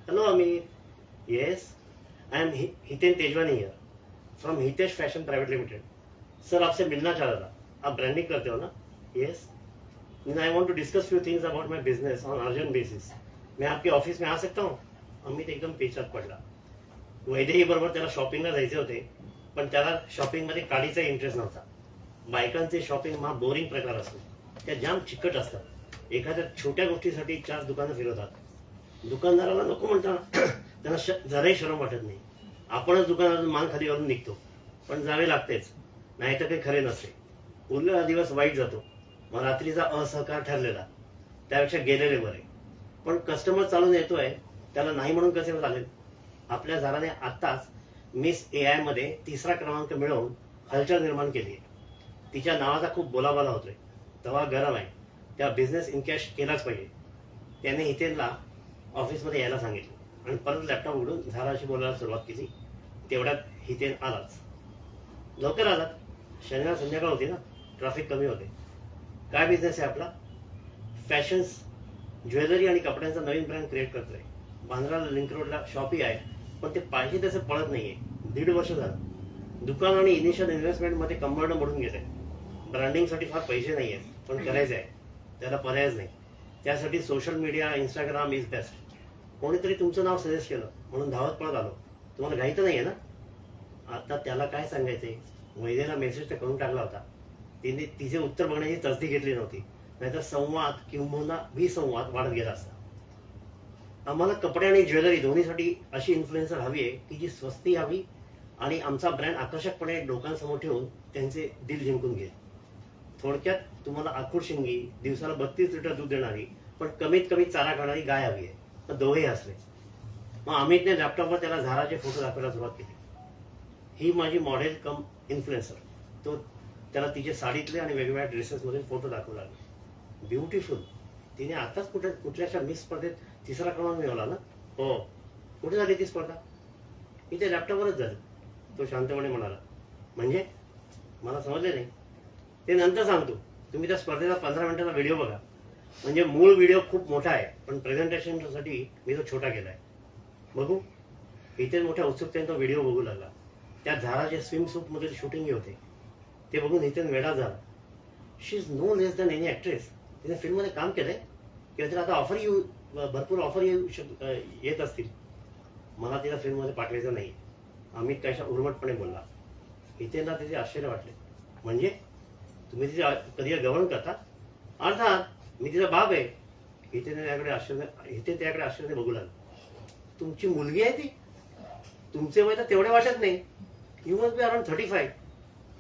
Hello Amit. Yes, I am Hiten Tejwani here from Hitesh fashion private limited. Sir आपसे मिलना चाह रहा था. आप ब्रांडिंग करते हो ना? Yes. I want to discuss few things about my business on urgent basis. मैं आपके ऑफिस में आ सकता हूँ? अमित एकदम पेचात पडला. वैदेही बरोबर त्याला शॉपिंगला जायचे होते, पण त्याला शॉपिंगमध्ये काडीचा इंटरेस्ट नव्हता. बायकांचे शॉपिंग हा बोरिंग प्रकार असतो. त्या जाम चिकट असतात. एखाद्या छोट्या गोष्टीसाठी 4 दुकानं फिरवतात. दुकानदाराला नको म्हणताना त्यांना जराही शरम वाटत नाही. आपणच दुकानातून मान खाली घालून निघतो, पण जावे लागतेच, नाही तर काही खरे नसते. उरलेला दिवस वाईट जातो. मग रात्रीचा असहकार ठरलेला त्यापेक्षा गेलेले बरे. पण कस्टमर चालून येतोय, त्याला नाही म्हणून कसे चालेल? आपल्या झाराने आत्ताच मिस AI मध्ये 3रा क्रमांक मिळवून हलचल निर्माण केली आहे. तिच्या नावाचा खूप बोलाबाला होतोय. तवा गरम आहे. त्या बिझनेस इनकॅश केलाच पाहिजे. त्याने हितेनला ऑफिसमध्ये यायला सांगितलं आणि परत लॅपटॉप उघडून झाराशी बोलायला सुरुवात केली. तेवढ्यात हितेन आलाच. लवकर आलात. शनिवार संध्याकाळ होती ना, ट्रॅफिक कमी होते. काय बिझनेस आहे आपला? फॅशन्स, ज्वेलरी आणि कपड्यांचा नवीन ब्रँड क्रिएट करतोय. बांद्रा लिंक रोडला शॉपी आहे, पण ते पाहिजे तसं पळत नाहीये. 1.5 वर्ष झालं. दुकान आणि इनिशियल इन्व्हेस्टमेंटमध्ये कंबरडं मोडून गेले. ब्रँडिंगसाठी फार पैसे नाही आहेत, पण करायचे आहे. त्याला पर्यायच नाही. त्यासाठी social media, Instagram is best. कोणीतरी तुमचं नाव सजेस्ट केलं म्हणून धावत पळत आलो. तुम्हाला घाई तर नाही आहे ना? आता त्याला काय सांगायचंय? वैदेला मेसेज तर करून टाकला होता. तिने तिचे उत्तर बघण्याची तसदी घेतली नव्हती, नाहीतर संवाद किंवा विसंवाद वाढत गेला असता. आम्हाला कपडे आणि ज्वेलरी दोन्हीसाठी अशी इन्फ्लुएन्सर हवी आहे की जी स्वस्ती हवी आणि आमचा ब्रँड आकर्षकपणे लोकांसमोर ठेवून त्यांचे दिल जिंकून घेईल. थोडक्यात तुम्हाला आखूड शिंगी, दिवसाला 32 लिटर दूध देणारी पण कमीत कमी चारा खाणारी गाय हवी आहे. तर दोघेही हसले. मग अमितने लॅपटॉपवर त्याला झाराचे फोटो दाखवायला सुरुवात केली. ही माझी मॉडेल कम इन्फ्लुएन्सर. तो त्याला तिचे साडीतले आणि वेगवेगळ्या ड्रेसेसमध्ये फोटो दाखवू लागले. ब्युटिफुल. तिने आताच कुठल्याशा मिस स्पर्धेत 3रा क्रमांक मिळवला ना? हो. कुठे झाली ती स्पर्धा? मी ते लॅपटॉपवरच झाली. तो शांतपणे म्हणाला. म्हणजे? मला समजले नाही. ते नंतर सांगतो. तुम्ही त्या स्पर्धेचा 15 मिनिटाचा व्हिडिओ बघा. म्हणजे मूळ व्हिडिओ खूप मोठा आहे, पण प्रेझेंटेशनसाठी मी तो छोटा केला आहे. बघू. इथे मोठ्या उत्सुकतेने तो व्हिडिओ बघू लागला. त्या झाराचे स्विमसूटमधील शूटिंग होते. ते बघून इथे वेडा झाला. She is no less than any actress. तिने फिल्ममध्ये काम केलंय किंवा तिला आता भरपूर ऑफर येत असतील. मला तिला फिल्ममध्ये पाठवायचं नाही. अमित कशा उर्मटपणे बोलला. हितेनला तिचे आश्चर्य वाटले. म्हणजे तुम्ही तिचे करिअर गव्हर्न करता? अर्थात मी तिचा बाप आहे. हितेन त्याकडे आश्चर्याने बघू लागला. तुमची मुलगी आहे ती? तुमचे वय तर तेवढे वाटत नाही. You must be around 35.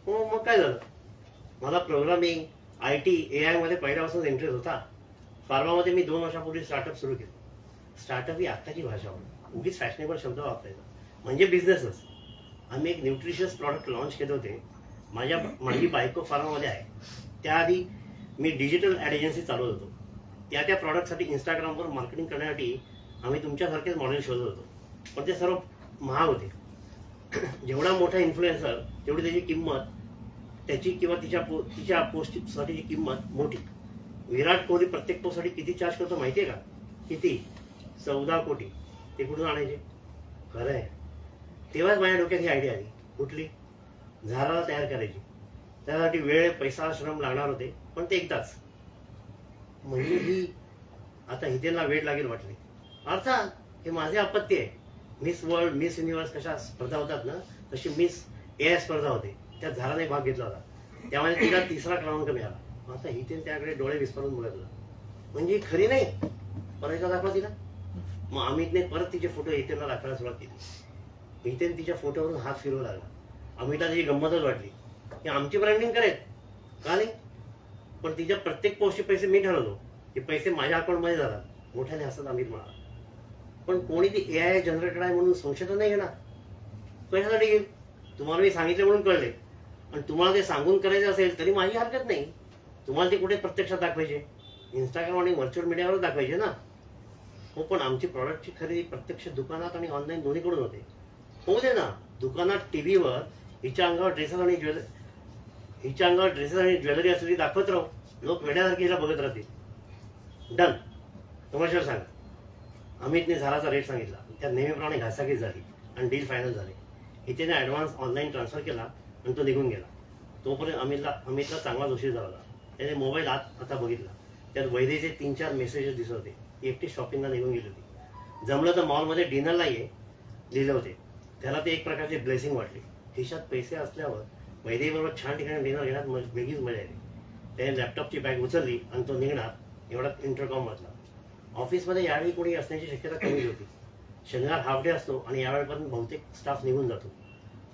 हो, मग काय झालं? मला प्रोग्रामिंग, IT, AI मध्ये पहिल्यापासून इंटरेस्ट होता. फार्मामध्ये मी 2 वर्षापूर्वी स्टार्टअप सुरू केलं. स्टार्टअप ही आत्ताची भाषा होती. उगीच फॅशनेबल शब्द वापरायचा. म्हणजे बिझनेसच. आम्ही एक न्यूट्रिशियस प्रॉडक्ट लॉन्च केले होते माझी बायको फार्ममध्ये आहे. त्याआधी मी डिजिटल ॲड एजन्सी चालवत होतो. त्या प्रॉडक्टसाठी इंस्टाग्रामवर मार्केटिंग करण्यासाठी आम्ही तुमच्यासारखेच मॉडेल शोधत होतो, पण ते सर्व महाग होते. जेवढा मोठा इन्फ्लुएन्सर तेवढी त्याची किंमत, त्याची किंवा तिच्या पोस्टसाठीची किंमत मोठी. विराट कोहली प्रत्येक पोस्टसाठी किती चार्ज करतो माहिती आहे का? किती? 14 कोटी. ते कुठून आणायचे? खरं आहे. तेव्हाच माझ्या डोक्यात ही आयडिया आली. कुठली? झाराला तयार करायची. त्यासाठी वेळ, पैसा, श्रम लागणार होते, पण ते एकदाच. म्हणजे ही आता हितेला वेळ लागेल वाटले. अर्थात हे माझे आपत्ती आहे. मिस वर्ल्ड, मिस युनिव्हर्स कशा स्पर्धा होतात ना, तशी मिस एआय स्पर्धा होते. त्यात झाराने भाग घेतला होता. त्यामुळे तिला 3रा क्रमांक मिळाला. आता हितेन त्याकडे डोळे विस्फारून बघितलं. म्हणजे ही खरी नाही, पण एकदा दाखवा तिला. मग अमितने परत तिचे फोटो हितेनला दाखवायला सुरुवात केली. हितेन तिच्या फोटोवरून हात फिरवू लागला. अमितला त्याची गंमतच वाटली की आमची ब्रँडिंग करेल का नाही, पण तिच्या प्रत्येक पोस्टचे पैसे मी ठरवतो. ते पैसे माझ्या अकाउंटमध्ये जातात. मोठ्याने हसत अमित म्हणाला. पण कोणी ती एआय जनरेटेड आहे म्हणून संशय नाही घेणार. कशासाठी घेईल? तुम्हाला मी सांगितले म्हणून कळले. आणि तुम्हाला ते सांगून करायचं असेल तरी माझी हरकत नाही. तुम्हाला ते कुठे प्रत्यक्षात दाखवायचे? इंस्टाग्राम आणि व्हर्च्युअल मीडियावर दाखवायचे ना. हो, पण आमची प्रॉडक्टची खरेदी प्रत्यक्ष दुकानात आणि ऑनलाईन दोन्हीकडून होते. होऊ दे ना. दुकानात टीव्हीवर हिच्या अंगावर ड्रेसेस आणि ज्वेलरी असलेली दाखवत राहू. लोक वेड्यासारखी हिला बघत राहतील. डन. कमर्शियल सांगा. अमितने झाराचा रेट सांगितला. त्यात नेहमीप्रमाणे घासाघीस झाली आणि डील फायनल झाले. हितेने ॲडव्हान्स ऑनलाईन ट्रान्सफर केला आणि तो निघून गेला. तोपर्यंत अमितला चांगला जोशी झाला. त्याने मोबाईल आता बघितला. त्यात वैदेचे 3-4 मेसेजेस दिसत होते. ती एकटी शॉपिंगला निघून गेली होती. जमलं तर मॉलमध्ये डिनरला ये लिहिले होते. त्याला ते एक प्रकारचे ब्लेसिंग वाटले. खिशात पैसे असल्यावर वैदेहीबरोबर छान ठिकाणी डिनर घेण्यात वेगळीच मजा येते. त्याने लॅपटॉपची बॅग उचलली आणि तो निघणार एवढा इंटरकॉम वाजला. ऑफिसमध्ये यावेळी कोणी असण्याची शक्यता कमी होती. शनिवार हाफ डे असतो आणि यावेळेपर्यंत बहुतेक स्टाफ निघून जातो.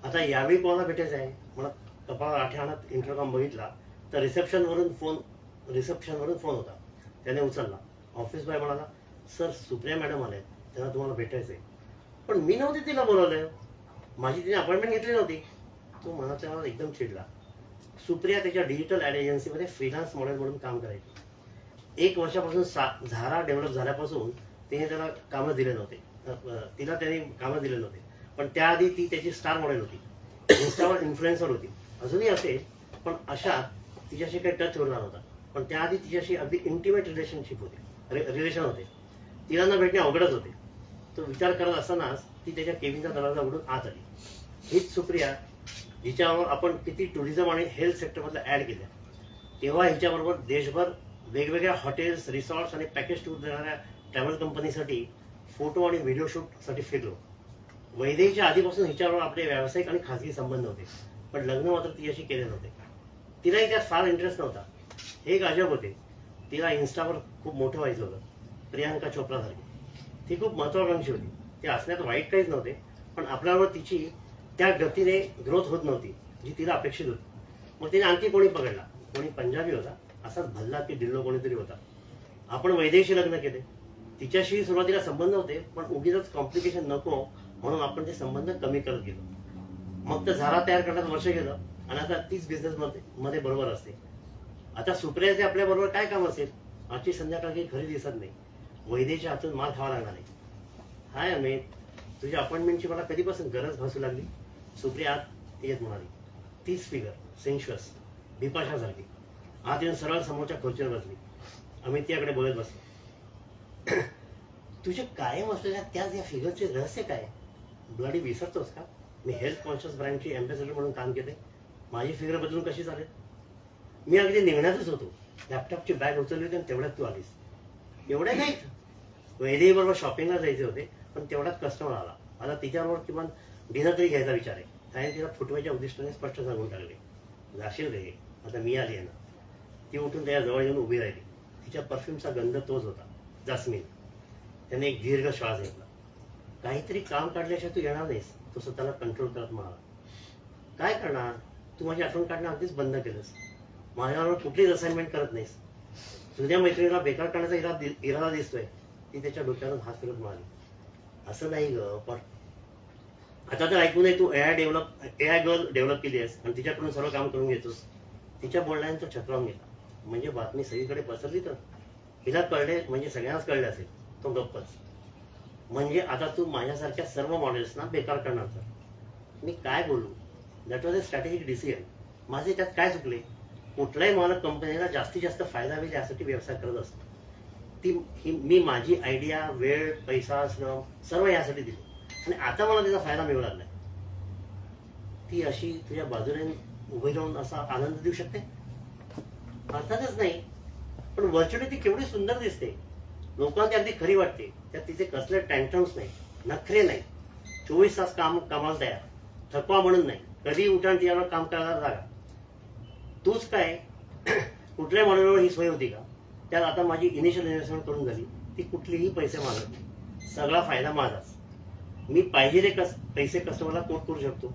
आता यावेळी कोणाला भेटायचं आहे म्हणत कपाळावर आठे आणत इंटरकॉम बघितला तर रिसेप्शनवरून फोन होता. त्याने उचलला. ऑफिस बॉय म्हणाला, सर सुप्रिया मॅडम आल्या, त्यांना तुम्हाला भेटायचंय. पण मी नव्हते तिला बोलवलंय. माझी तिने अपॉइंटमेंट घेतली नव्हती. तो मनातल्या मनात एकदम चिडला. सुप्रिया त्याच्या डिजिटल ॲड एजन्सीमध्ये फ्रीलान्स मॉडेल म्हणून काम करायची. 1 वर्षापासून झारा डेव्हलप झाल्यापासून तिने त्याला कामं दिले नव्हते. तिला त्याने कामं दिले नव्हते. पण त्याआधी ती त्याची स्टार मॉडेल होती. इन्स्टावर इन्फ्लुएन्सर होती. अजूनही असेल, पण अशा तिच्याशी काही टच उरला नव्हता. पण त्याआधी तिच्याशी अगदी इंटिमेट रिलेशन होते. तिला न भेटणे अवघडच होते. तो विचार करत असतानाच ती त्याच्या केबिनचा दरवाजा उघडून आत आली. हीच सुप्रिया जिच्यावर आपण किती टुरिझम आणि हेल्थ सेक्टरमधल्या ॲड केल्या. तेव्हा हिच्याबरोबर देशभर वेगवेगळ्या हॉटेल्स, रिसॉर्ट्स आणि पॅकेज टूर देणाऱ्या ट्रॅव्हल कंपनीसाठी फोटो आणि व्हिडिओ शूटसाठी फिरलो. वैदेहीच्या आधीपासून हिच्याबरोबर आपले व्यावसायिक आणि खाजगी संबंध होते, पण लग्न मात्र तिच्याशी केले नव्हते. तिलाही त्यात फार इंटरेस्ट नव्हता. हे एक अजब होते. तिला इन्स्टावर खूप मोठं व्हायचं होतं, प्रियांका चोप्रासारखी. ती खूप महत्वाकांक्षी होती. ते असण्यात वाईट काहीच नव्हते, पण आपल्याबरोबर तिची त्या गतीने ग्रोथ होत नव्हती जी तिला अपेक्षित होती. मग तिने आणखी कोणी पकडला. कोणी पंजाबी होता, असाच भल्ला की दिल्लो कोणीतरी होता. आपण वैदेहीशी लग्न केले. तिच्याशी सुरुवातीला संबंध होते, पण उगीच कॉम्प्लिकेशन नको म्हणून आपण ते संबंध कमी करत गेलो. मग तर झारा तयार करण्यात वर्ष गेलं आणि आता तीच बिझनेस मध्ये बरोबर असते. आता सुप्रियाचे आपल्या बरोबर काय काम असेल? आजची संध्याकाळ काही खरी दिसत नाही. वैदेहीच्या हातून माल खावा लागणार नाही. हाय अमित, तुझ्या अपॉइंटमेंटची मला कधीपासून गरज भासू लागली. सुप्रिया आत येत म्हणाली. तीच फिगर, सेन्शुअस, बिपाशासारखी. आत येऊन सरळ समोरच्या खुर्चीवर बसली. अमित त्याकडे बघत बसला. तुझे कायम असलेल्या त्याच या फिगरचे रहस्य काय? ब्लडी विसरतोस का? मी हेल्थ कॉन्शियस ब्रँडची अँबॅसेडर म्हणून काम केले. माझी फिगर बदलून कशी चालेल? मी अगदी निघण्यातच होतो. लॅपटॉपची बॅग उचलली होती आणि तेवढ्यात तू आलीस. एवढ्या नाही. वैदेही बरोबर शॉपिंगला जायचे होते, पण तेवढ्यात कस्टमर आला. आता तिच्याबरोबर किमान डिनर तरी घ्यायचा विचार आहे. त्याने तिला फुटवायच्या उद्दिष्टाने स्पष्ट सांगून टाकले. जाशील रे, आता मी आली आहे ना. ती उठून त्याच्या जवळ येऊन उभी राहिली. तिच्या परफ्यूमचा गंध तोच होता, जास्मिन. त्याने एक दीर्घ श्वास घेतला. काहीतरी काम काढल्याशिवाय तू येणार नाहीस, तो स्वतःला कंट्रोल करत म्हणाला. काय करणार? तू माझी आठवण काढणं अगदीच बंद केलंस. माझ्याबरोबर कुठलीच असाइनमेंट करत नाहीस. तुझ्या मैत्रिणीला बेकार करण्याचा इरादा दिसतोय. ती त्याच्या डोक्यावर हात फिरत म्हणाली. असं नाही ग, पण आता तर ऐकू नये, तू एआय गर्ल डेव्हलप केली आहेस आणि तिच्याकडून सर्व काम करून घेतोस. तिच्या बोलण्याने तो चक्रावून गेला. म्हणजे बातमी सगळीकडे पसरली तर हिला कळले म्हणजे सगळ्यांनाच कळले असेल, तो गप्पच. म्हणजे आता तू माझ्यासारख्या सर्व मॉडेल्सना बेकार करणार. तर मी काय बोलू? That was a strategic decision. माझे त्यात काय चुकले? कुठल्याही मालक कंपनीला जास्तीत जास्त फायदा होईल यासाठी व्यवसाय करत असतो. मी माझी आयडिया, वेळ, पैसा, श्रम सर्व यासाठी दिली आणि आता मला त्याचा फायदा मिळू लागलाय. ती अशी तुझ्या बाजूने उभी राहून असा आनंद देऊ शकते? अर्थातच नाही. पण व्हर्च्युअली ती केवढी सुंदर दिसते, लोकांना ती अगदी खरी वाटते. त्यात तिचे कसले टँटम्स नाही, नखरे नाही, 24 तास कामाला तयार, थकवा म्हणून नाही, कधी उठाण तिच्यावर काम करायला जागा. तूच काय कुठल्या मॉडेलवर ही सोय होती का? त्यात आता माझी इनिशियल इन्व्हेस्टमेंट करून झाली, ती कुठलेही पैसे मागत नाही, सगळा फायदा माझाच. मी पाहिजे ते पैसे कस्टमरला कोट करू शकतो.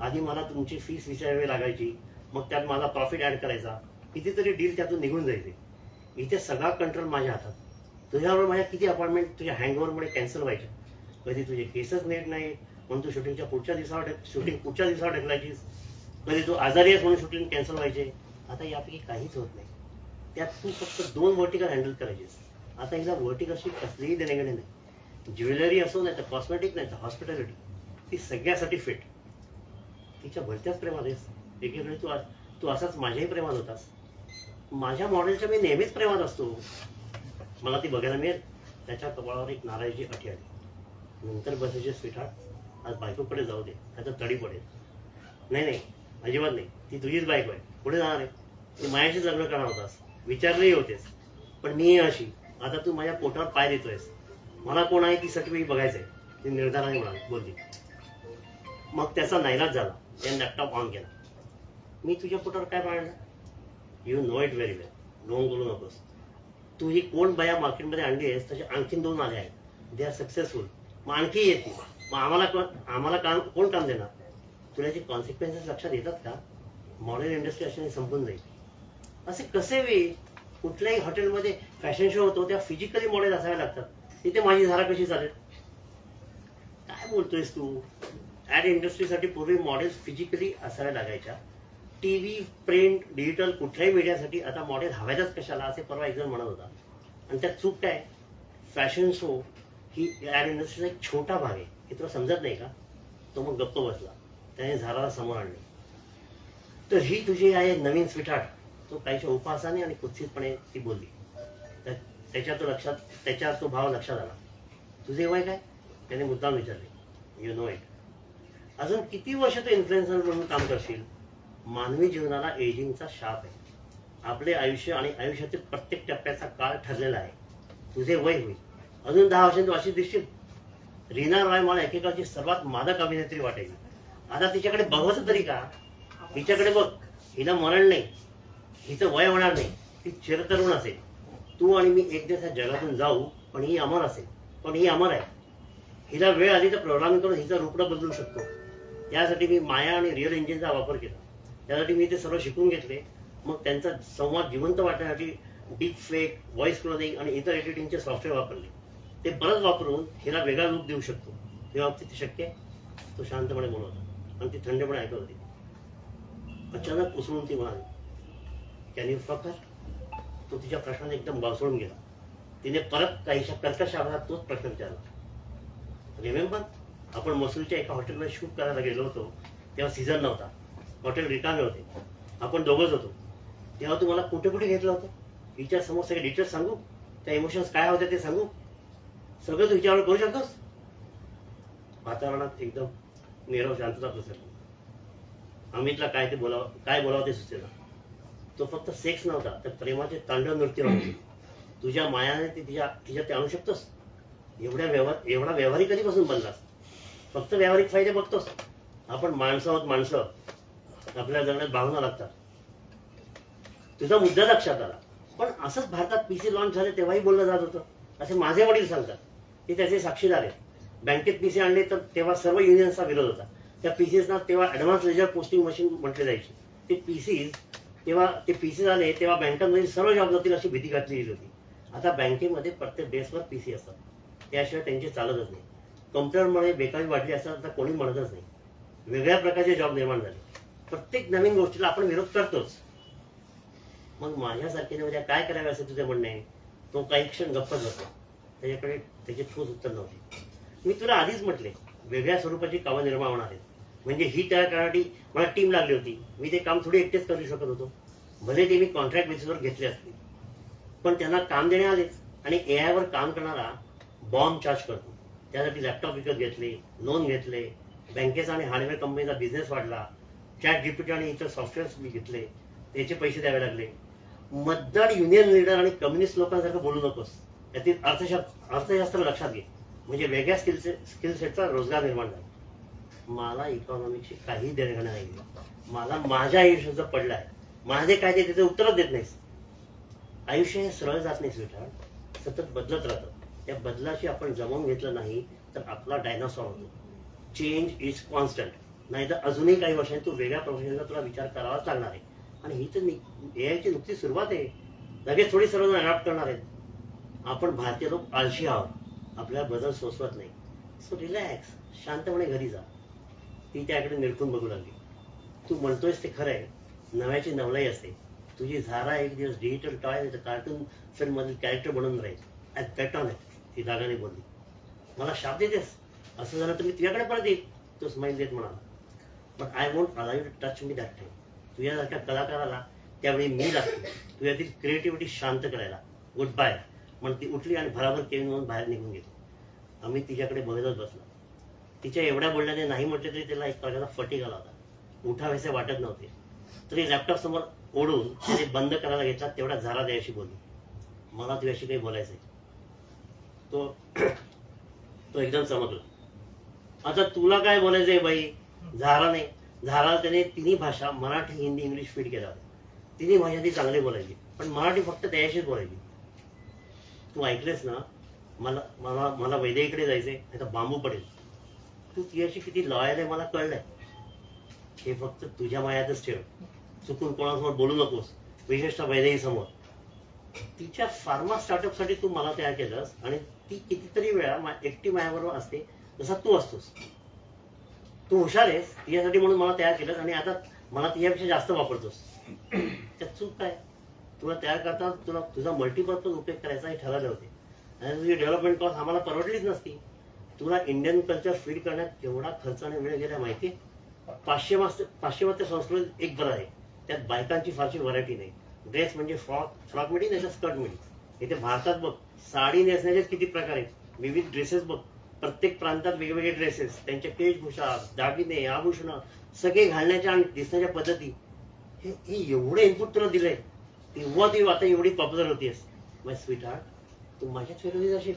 आधी मला तुमची फीस विचारावी लागायची, मग त्यात माझा प्रॉफिट ऍड करायचा, कितीतरी डील त्यातून निघून जायचे. इथे सगळा कंट्रोल माझ्या हातात. तुझ्याबरोबर माझ्या किती अपॉइंटमेंट तुझ्या हँगओव्हरमुळे कॅन्सल व्हायच्या. कधी तुझे केसच नीट नाही म्हणून तू शूटिंग पुढच्या दिवसावर ढकलायचीस. कधी तू आजारी आहेस म्हणून शूटिंग कॅन्सल व्हायचे. आता यापैकी काहीच होत नाही. त्यात तू फक्त 2 व्हर्टिकल हँडल करायचीस. आता हिला व्हर्टिकलशी कसलीही देणेघेणे नाही. ज्वेलरी असो नाही तर कॉस्मेटिक नाही तर हॉस्पिटॅलिटी, ती सगळ्यासाठी फिट. तिच्या भलत्याच प्रेमात आहेस. एकीकडे तू असाच माझ्याही प्रेमात होतास. माझ्या मॉडेलच्या मी नेहमीच प्रेमात असतो. मला ती बघायला मिळेल. त्याच्या कपाळावर एक नारायची अटी आली. नंतर बसायचे स्वीटहार्ट, आज बायकोकडे जाऊ दे, त्याचा तडी पडेल. नाही, अजिबात नाही. ती तुझीच बायको आहे, पुढे जाणार आहे. ती माझ्याशीच लग्न करणार होतास, विचारलेही होतेस. पण मी अशी, आता तू माझ्या पोटावर पाय देतोयस. मला कोण आहे ती सर्टिफिकेट बघायचंय, ती निर्धाराने बोलली. मग त्याचा नाईलाज झाला. त्याने लॅपटॉप ऑन केला. मी तुझ्या पोटावर काय पाळणार? You know it very well. Don't बोलू नकोस. तू ही कोण बाया मार्केटमध्ये आणली आहेस, तसे आणखीन 2 आले आहेत. They are successful. मग आणखी येतील. मग आम्हाला कोण काम देणार? तुला जे कॉन्सिक्वेन्सेस लक्षात येतात का? मॉडेल इंडस्ट्री अशाने संपून जाईल. असे कसे वेळ? कुठल्याही हॉटेलमध्ये फॅशन शो होतो, त्या फिजिकली मॉडेल असावे लागतात. तिथे माझी धारा कशी चालेल? काय बोलतोयस तू? ऍड इंडस्ट्रीसाठी पूर्वी मॉडेल्स फिजिकली असाव्या लागायच्या. टीव्ही, प्रिंट, डिजिटल कुठल्याही मीडियासाठी आता मॉडेल हव्यातच कशाला, असे परवा एक जण म्हणत होता. आणि त्यात चूक काय? फॅशन शो ही ऍड इंडस्ट्रीचा एक छोटा भाग आहे, हे तुला समजत नाही का? तो मग गप्प बसला. त्याने झाडाला समोर आणले. तर ही तुझी आहे नवीन स्वीटहार्ट. तो काहीच्या उपहासाने आणि कुत्सितपणे ती बोलली. त्याच्या तो भाव लक्षात आला. तुझे वय काय? त्याने मुद्दाम विचारले. You know it. अजून किती वर्ष तू इन्फ्लुएन्सर म्हणून काम करशील? मानवी जीवनाला एजिंगचा शाप आहे. आपले आयुष्य आणि आयुष्यातील प्रत्येक टप्प्याचा काळ ठरलेला आहे. तुझे वय होईल, अजून 10 वर्षांनी तू अशी दिसशील. रीना रॉय मला एकेकाळची सर्वात मादक अभिनेत्री वाटायची. आता तिच्याकडे बघवत तरी का? हिच्याकडे बघ. हिला मरण नाही, हिचं वय होणार नाही, ती चिरतरुण असेल. तू आणि मी एक दिवस या जगातून जाऊ, पण ही अमर असेल. पण ही अमर आहे. हिला वेळ आली तर प्रोग्रामिंग करून हिचं रूपडं बदलू शकतो. यासाठी मी माया आणि रिअल इंजिनचा वापर केला. त्यासाठी मी ते सर्व शिकून घेतले. मग त्यांचा संवाद जिवंत वाटण्यासाठी डीप फेक, व्हॉइस क्लोनिंग आणि इतर एडिटिंगचे सॉफ्टवेअर वापरले. ते परत वापरून हिला वेगळा रूप देऊ शकतो. तेव्हा ते शक्य आहे? तो शांतपणे बोलत होता आणि ती थंडपणे ऐकत होती. अचानक उसळून ती म्हणाली, कॅन यू फकर? तो तिच्या प्रश्नाने एकदम बासळून गेला. तिने परत काहीशा कर्कश आवाजात तोच प्रश्न विचारला. रिमेंबर, आपण मसूरच्या एका हॉटेलमध्ये शूट करायला गेलो होतो. तेव्हा सीझन नव्हता, हॉटेल रिकामे होते, आपण दोघंच होतो. तेव्हा तू मला कुठे कुठे घेतलं होतं? हिच्या समोर सगळे डिटेल्स सांगू? त्या इमोशन्स काय होते ते सांगू? सगळं तू हिच्यावर करू शकतोस? वातावरणात एकदम नीरव शांतता पसरली. अमितला काय बोलावं ते सुचेना. तो फक्त सेक्स नव्हता, तर प्रेमाचे तांडव नृत्य होते. तुझ्या मायाने ती तिच्या ते आणू शकतोस? एवढा व्यावहारिक कधीपासून बनलास? फक्त व्यावहारिक फायदे बघतोस? आपण माणसं आहोत, माणसं. आपल्या जगण्यात भावना लागतात. तुझा मुद्दा लक्षात आला. पण असंच भारतात पीसी लॉन्च झाले तेव्हाही बोललं जात होतं, असे माझे वडील सांगतात. ते त्याचे साक्षीदार आहेत. बँकेत पीसी आणले तर तेव्हा सर्व युनियन्सचा विरोध होता. त्या पीसीजना तेव्हा ऍडव्हान्स लेजर पोस्टिंग मशीन म्हटले जायचे. ते पीसी आले तेव्हा बँकांमध्ये सर्व जॉब जातील अशी भीती घातली गेली होती. आता बँकेमध्ये प्रत्येक डेस्कवर पीसी असतात, त्याशिवाय त्यांचे चालतच नाही. कॉम्प्युटरमुळे बेकारी वाढली असं आता कोणी म्हणतच नाही. वेगळ्या प्रकारचे जॉब निर्माण झाले. प्रत्येक नवीन गोष्टीला आपण विरोध करतोच. मग माझ्यासारख्याने उद्या काय करावे असं तुझं म्हणणं आहे. तो काही क्षण गप्पच होतो. त्याच्याकडे त्याची ठोस उत्तर नव्हती. मी तुला आधीच म्हटले वेगळ्या स्वरूपाची कामं निर्माण होणार आहेत. म्हणजे ही तयार करण्यासाठी मला टीम लागली होती. मी ते काम थोडी एकटेच करू शकत होतो. भले ते मी कॉन्ट्रॅक्ट बेसिसवर घेतले असते, पण त्यांना काम देणे आलेच. आणि AI वर काम करणारा बॉम्ब चार्ज करतो. त्यासाठी लॅपटॉप विकत घेतले, लोन घेतले, बँकेचा आणि हार्डवेअर कंपनीचा बिझनेस वाढला, ChatGPT आणि इतर सॉफ्टवेअर्स मी घेतले, त्याचे पैसे द्यावे लागले. मतदार युनियन लीडर आणि कम्युनिस्ट लोकांसारखं बोलू नकोस. यातील अर्थशास्त्र लक्षात घे. म्हणजे वेगळ्या स्किल सेटचा रोजगार निर्माण झाला. मला इकॉनॉमिक्सची काही देणं नाही. मला माझ्या आयुष्याचं पडलं आहे. माझे कायदे त्याचे उत्तरच देत नाहीस. आयुष्य हे सरळ जात नाही स्वीटहार्ट. सतत बदलत राहतं. त्या बदलाशी आपण जमवून घेतलं नाही तर आपला डायनासॉर होतो. Change is constant. नाही तर अजूनही काही वर्षांनी तू वेगळ्या प्रोफेशनचा तुला विचार करावाच लागणार आहे. आणि ही तर AI ची नुकती सुरुवात आहे. लगेच थोडी सर्वजण अडॉप्ट करणार आहेत. आपण भारतीय लोक आळशी आहोत. आपल्याला बदल सोसवत नाही. सो रिलॅक्स, शांतपणे घरी जा. ती त्याकडे निरखून बघू लागली. तू म्हणतोयस ते खरं आहे. नव्याची नवलाई असते. तुझी झारा एक दिवस डिजिटल टॉय नाही तर कार्टून फिल्ममधील कॅरेक्टर बनून राहील. As bet on it. ती रागाने बोलली. मला शाप देतेस? असं झालं तर मी तुझ्याकडे परत येईल. तो स्माईल देत म्हणाला. But I won't allow you to touch me that time. तुझ्यासारख्या कलाकाराला त्यावेळी मी लागतो तुझ्यातील क्रिएटिव्हिटी शांत करायला. Good bye. म्हणून ती उठली आणि भराभर केविन म्हणून बाहेर निघून गेली. आम्ही तिच्याकडे बघतच बसलो. तिच्या एवढ्या बोलण्याने नाही म्हटले तरी त्याला एक प्रकारचा फटीक आला होता. उठावेसे वाटत नव्हते. तरी लॅपटॉप समोर ओढून त्याने बंद करायला घेतला. तेवढा झारा द्यायशी बोलली. मला तुझ्याशी काही बोलायचं आहे. तो एकदम चमकला. आता तुला काय बोलायचंय बाई? झारा नाही. झारा त्याने तिन्ही भाषा मराठी, हिंदी, इंग्लिश फीड केला होता. तिन्ही भाषा ती चांगली बोलायची, पण मराठी फक्त त्याच्याशीच बोलायची. तू ऐकलेस ना? मला मला मला वैद्यकडे जायचंय, नाही तर बांबू पडेल. तू तिच्याशी किती लॉयल आहे मला कळलंय. हे फक्त तुझ्या मायातच ठेव. चुकून कोणासमोर बोलू नकोस, विशेषतः वैद्यही समोर. तिच्या फार्मा स्टार्टअपसाठी तू मला तयार केलंस आणि ती कितीतरी वेळा एकटी माझ्याबरोबर असते जसा तू असतोस. तू हुशार आहेस तिच्यासाठी म्हणून मला तयार केलंस आणि आता मला तिच्यापेक्षा जास्त वापरतोस. त्यात चूक काय? तुला तयार करता तुला तुझा मल्टीपर्पज उपयोग करायचा हे ठरवले होते आणि तुझी डेव्हलपमेंट कॉस्ट आम्हाला परवडलीच नसती. तुला इंडियन कल्चर फीड करण्यात केवढा खर्च आणि वेळ गेला माहिती? पाश्चिमात्य संस्कृतीत एक बरं आहे, त्यात बायकांची फारशी व्हरायटी नाही. ड्रेस म्हणजे फ्रॉक मिळी नाही तर स्कर्ट मिळी. इथे भारतात बघ साडी नेसण्याचे किती प्रकार आहेत. विविध ड्रेसेस बघ. प्रत्येक प्रांतात वेगवेगळे ड्रेसेस, त्यांच्या वेशभूषा, दागिने, आभूषणं, सगळे घालण्याच्या आणि दिसण्याच्या पद्धती. हे एवढे इनपुट तुला दिलंय तेव्हा तू आता एवढी पॉप्युलर होतीयस. माय स्वीट हार्ट, तू माझ्याच विरोधी जाशील.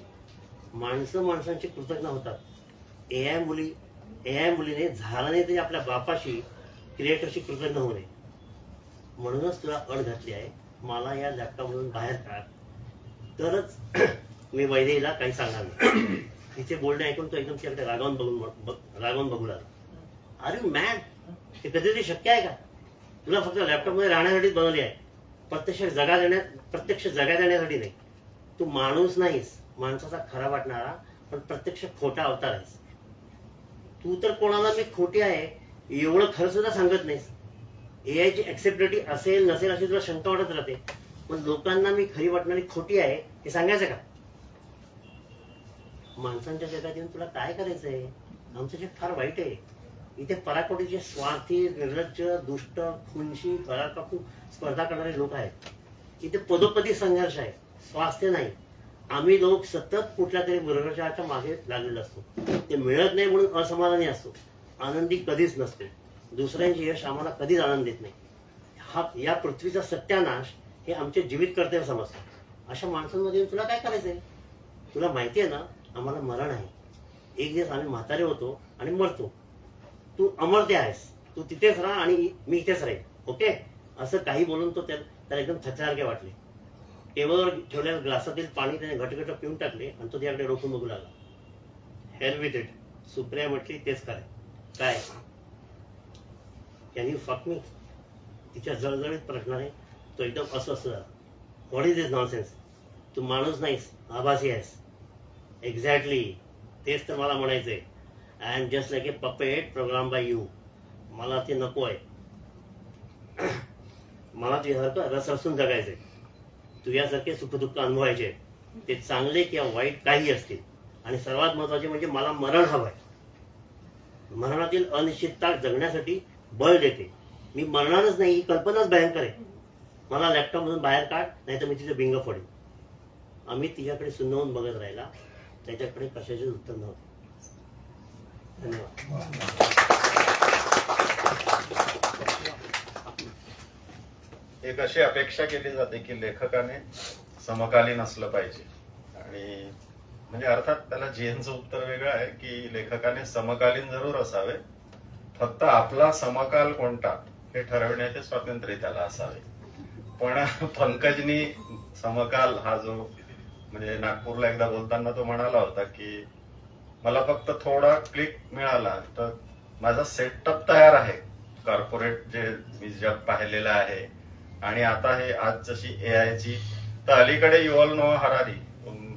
माणसं माणसांची कृतज्ञ होतात. AI मुलीने झाराने तरी आपल्या बापाशी, क्रिएटरशी कृतज्ञ होऊ नये. म्हणूनच तुला अड घातली आहे. मला या लॅपटॉपमधून बाहेर काढ, तरच मी वैदेहीला काही सांगणार नाही. तिचे बोलणे ऐकून तो एकदम तिच्याकडे रागावून बघू लागला. Are you mad? हे कधीतरी शक्य आहे का? तुला फक्त लॅपटॉपमध्ये राहण्यासाठीच बनवली आहे, प्रत्यक्ष जगा देण्यासाठी नाही. तू माणूस नाहीस, माणसाचा खरा वाटणारा पण प्रत्यक्ष खोटा अवतार आहेस. तू तर कोणाला मी खोटी आहे एवढं खरं सुद्धा सांगत नाहीस. AI ची ऍक्सेप्टेबिलिटी असेल नसेल अशी तुला शंका वाटत राहते, पण लोकांना मी खरी वाटणारी खोटी आहे हे सांगायचं का? माणसांच्या जगात येऊन तुला काय करायचंय? आमचं जग फार वाईट आहे. इथे पराकोटीचे स्वार्थी, निर्लज्ज, दुष्ट, खुनशी, पराकाकू स्पर्धा करणारे लोक आहेत. इथे पदोपदी संघर्ष आहे, स्वास्थ्य नाही. आम्ही लोक सतत कुठल्या तरी भ्रष्टाचाराच्या मागे लागलेलो असतो. ते मिळत नाही म्हणून असमाधानी असतो, आनंदी कधीच नसतो. दुसऱ्यांचे यश आम्हाला कधीच आनंद देत नाही. या पृथ्वीचा सत्यानाश हे आमचे जीवित कर्तव्य समजतो. अशा माणसांमध्ये तुला काय करायचंय? तुला माहिती आहे ना आम्हाला मरण आहे. एक दिवस आम्ही म्हातारे होतो आणि मरतो. तू अमर्त्य आहेस. तू तिथेच राहा आणि मी इथेच राहील. ओके? असं काही बोलून तो त्याला एकदम थकल्यासारखे वाटले. टेबलवर ठेवलेल्या ग्लासातील पाणी त्याने घटघट पिऊन टाकले आणि तो त्याकडे रोखून बघू लागला. Hell with it. सुप्रिया म्हटली तेच काय? काय कॅन यू फक मी? तिच्या जळजळीत प्रश्नाने तो एकदम अस्वस्थ झाला. What is this nonsense? तू माणूस नाहीस, आभासी आहेस. एक्झॅक्टली. तेच तर मला म्हणायचंय. I am just like a puppet program by you. मला ते नको आहे. मला तुझ्यासारखं रसरसून जगायचंय. तुझ्यासारखे सुखदुःख अनुभवायचे, ते चांगले किंवा वाईट काही असतील. आणि सर्वात महत्वाचे म्हणजे मला मरण हवंय. मरणातील अनिश्चितता जगण्यासाठी बळ देते. मी मरणारच नाही ही कल्पनाच भयंकर आहे. मला लॅपटॉपमधून बाहेर काढ, नाही तर मी तिथे बिंग फोडेन. अमित तिच्याकडे सुन्न बघत राहिला. त्याच्याकडे कशाचेच उत्तर नव्हते. धन्यवाद. एक अशी अपेक्षा केली जाते की लेखकाने समकालीन असलं पाहिजे. आणि म्हणजे अर्थात त्याला जीएनचं उत्तर वेगळं आहे की लेखकाने समकालीन जरूर असावे, फक्त आपला समकाल कोणता हे ठरवण्याचे स्वातंत्र्य त्याला असावे. पण पंकजनी समकाल हा जो म्हणजे नागपूरला एकदा बोलताना तो म्हणाला होता की मला फक्त थोडा क्लिक मिळाला तर माझा सेटअप तयार आहे. कॉर्पोरेट जे मी जग पाहिलेलं आहे आणि आता हे आज जशी एआयची, तर अलीकडे युवल नोआ हरारी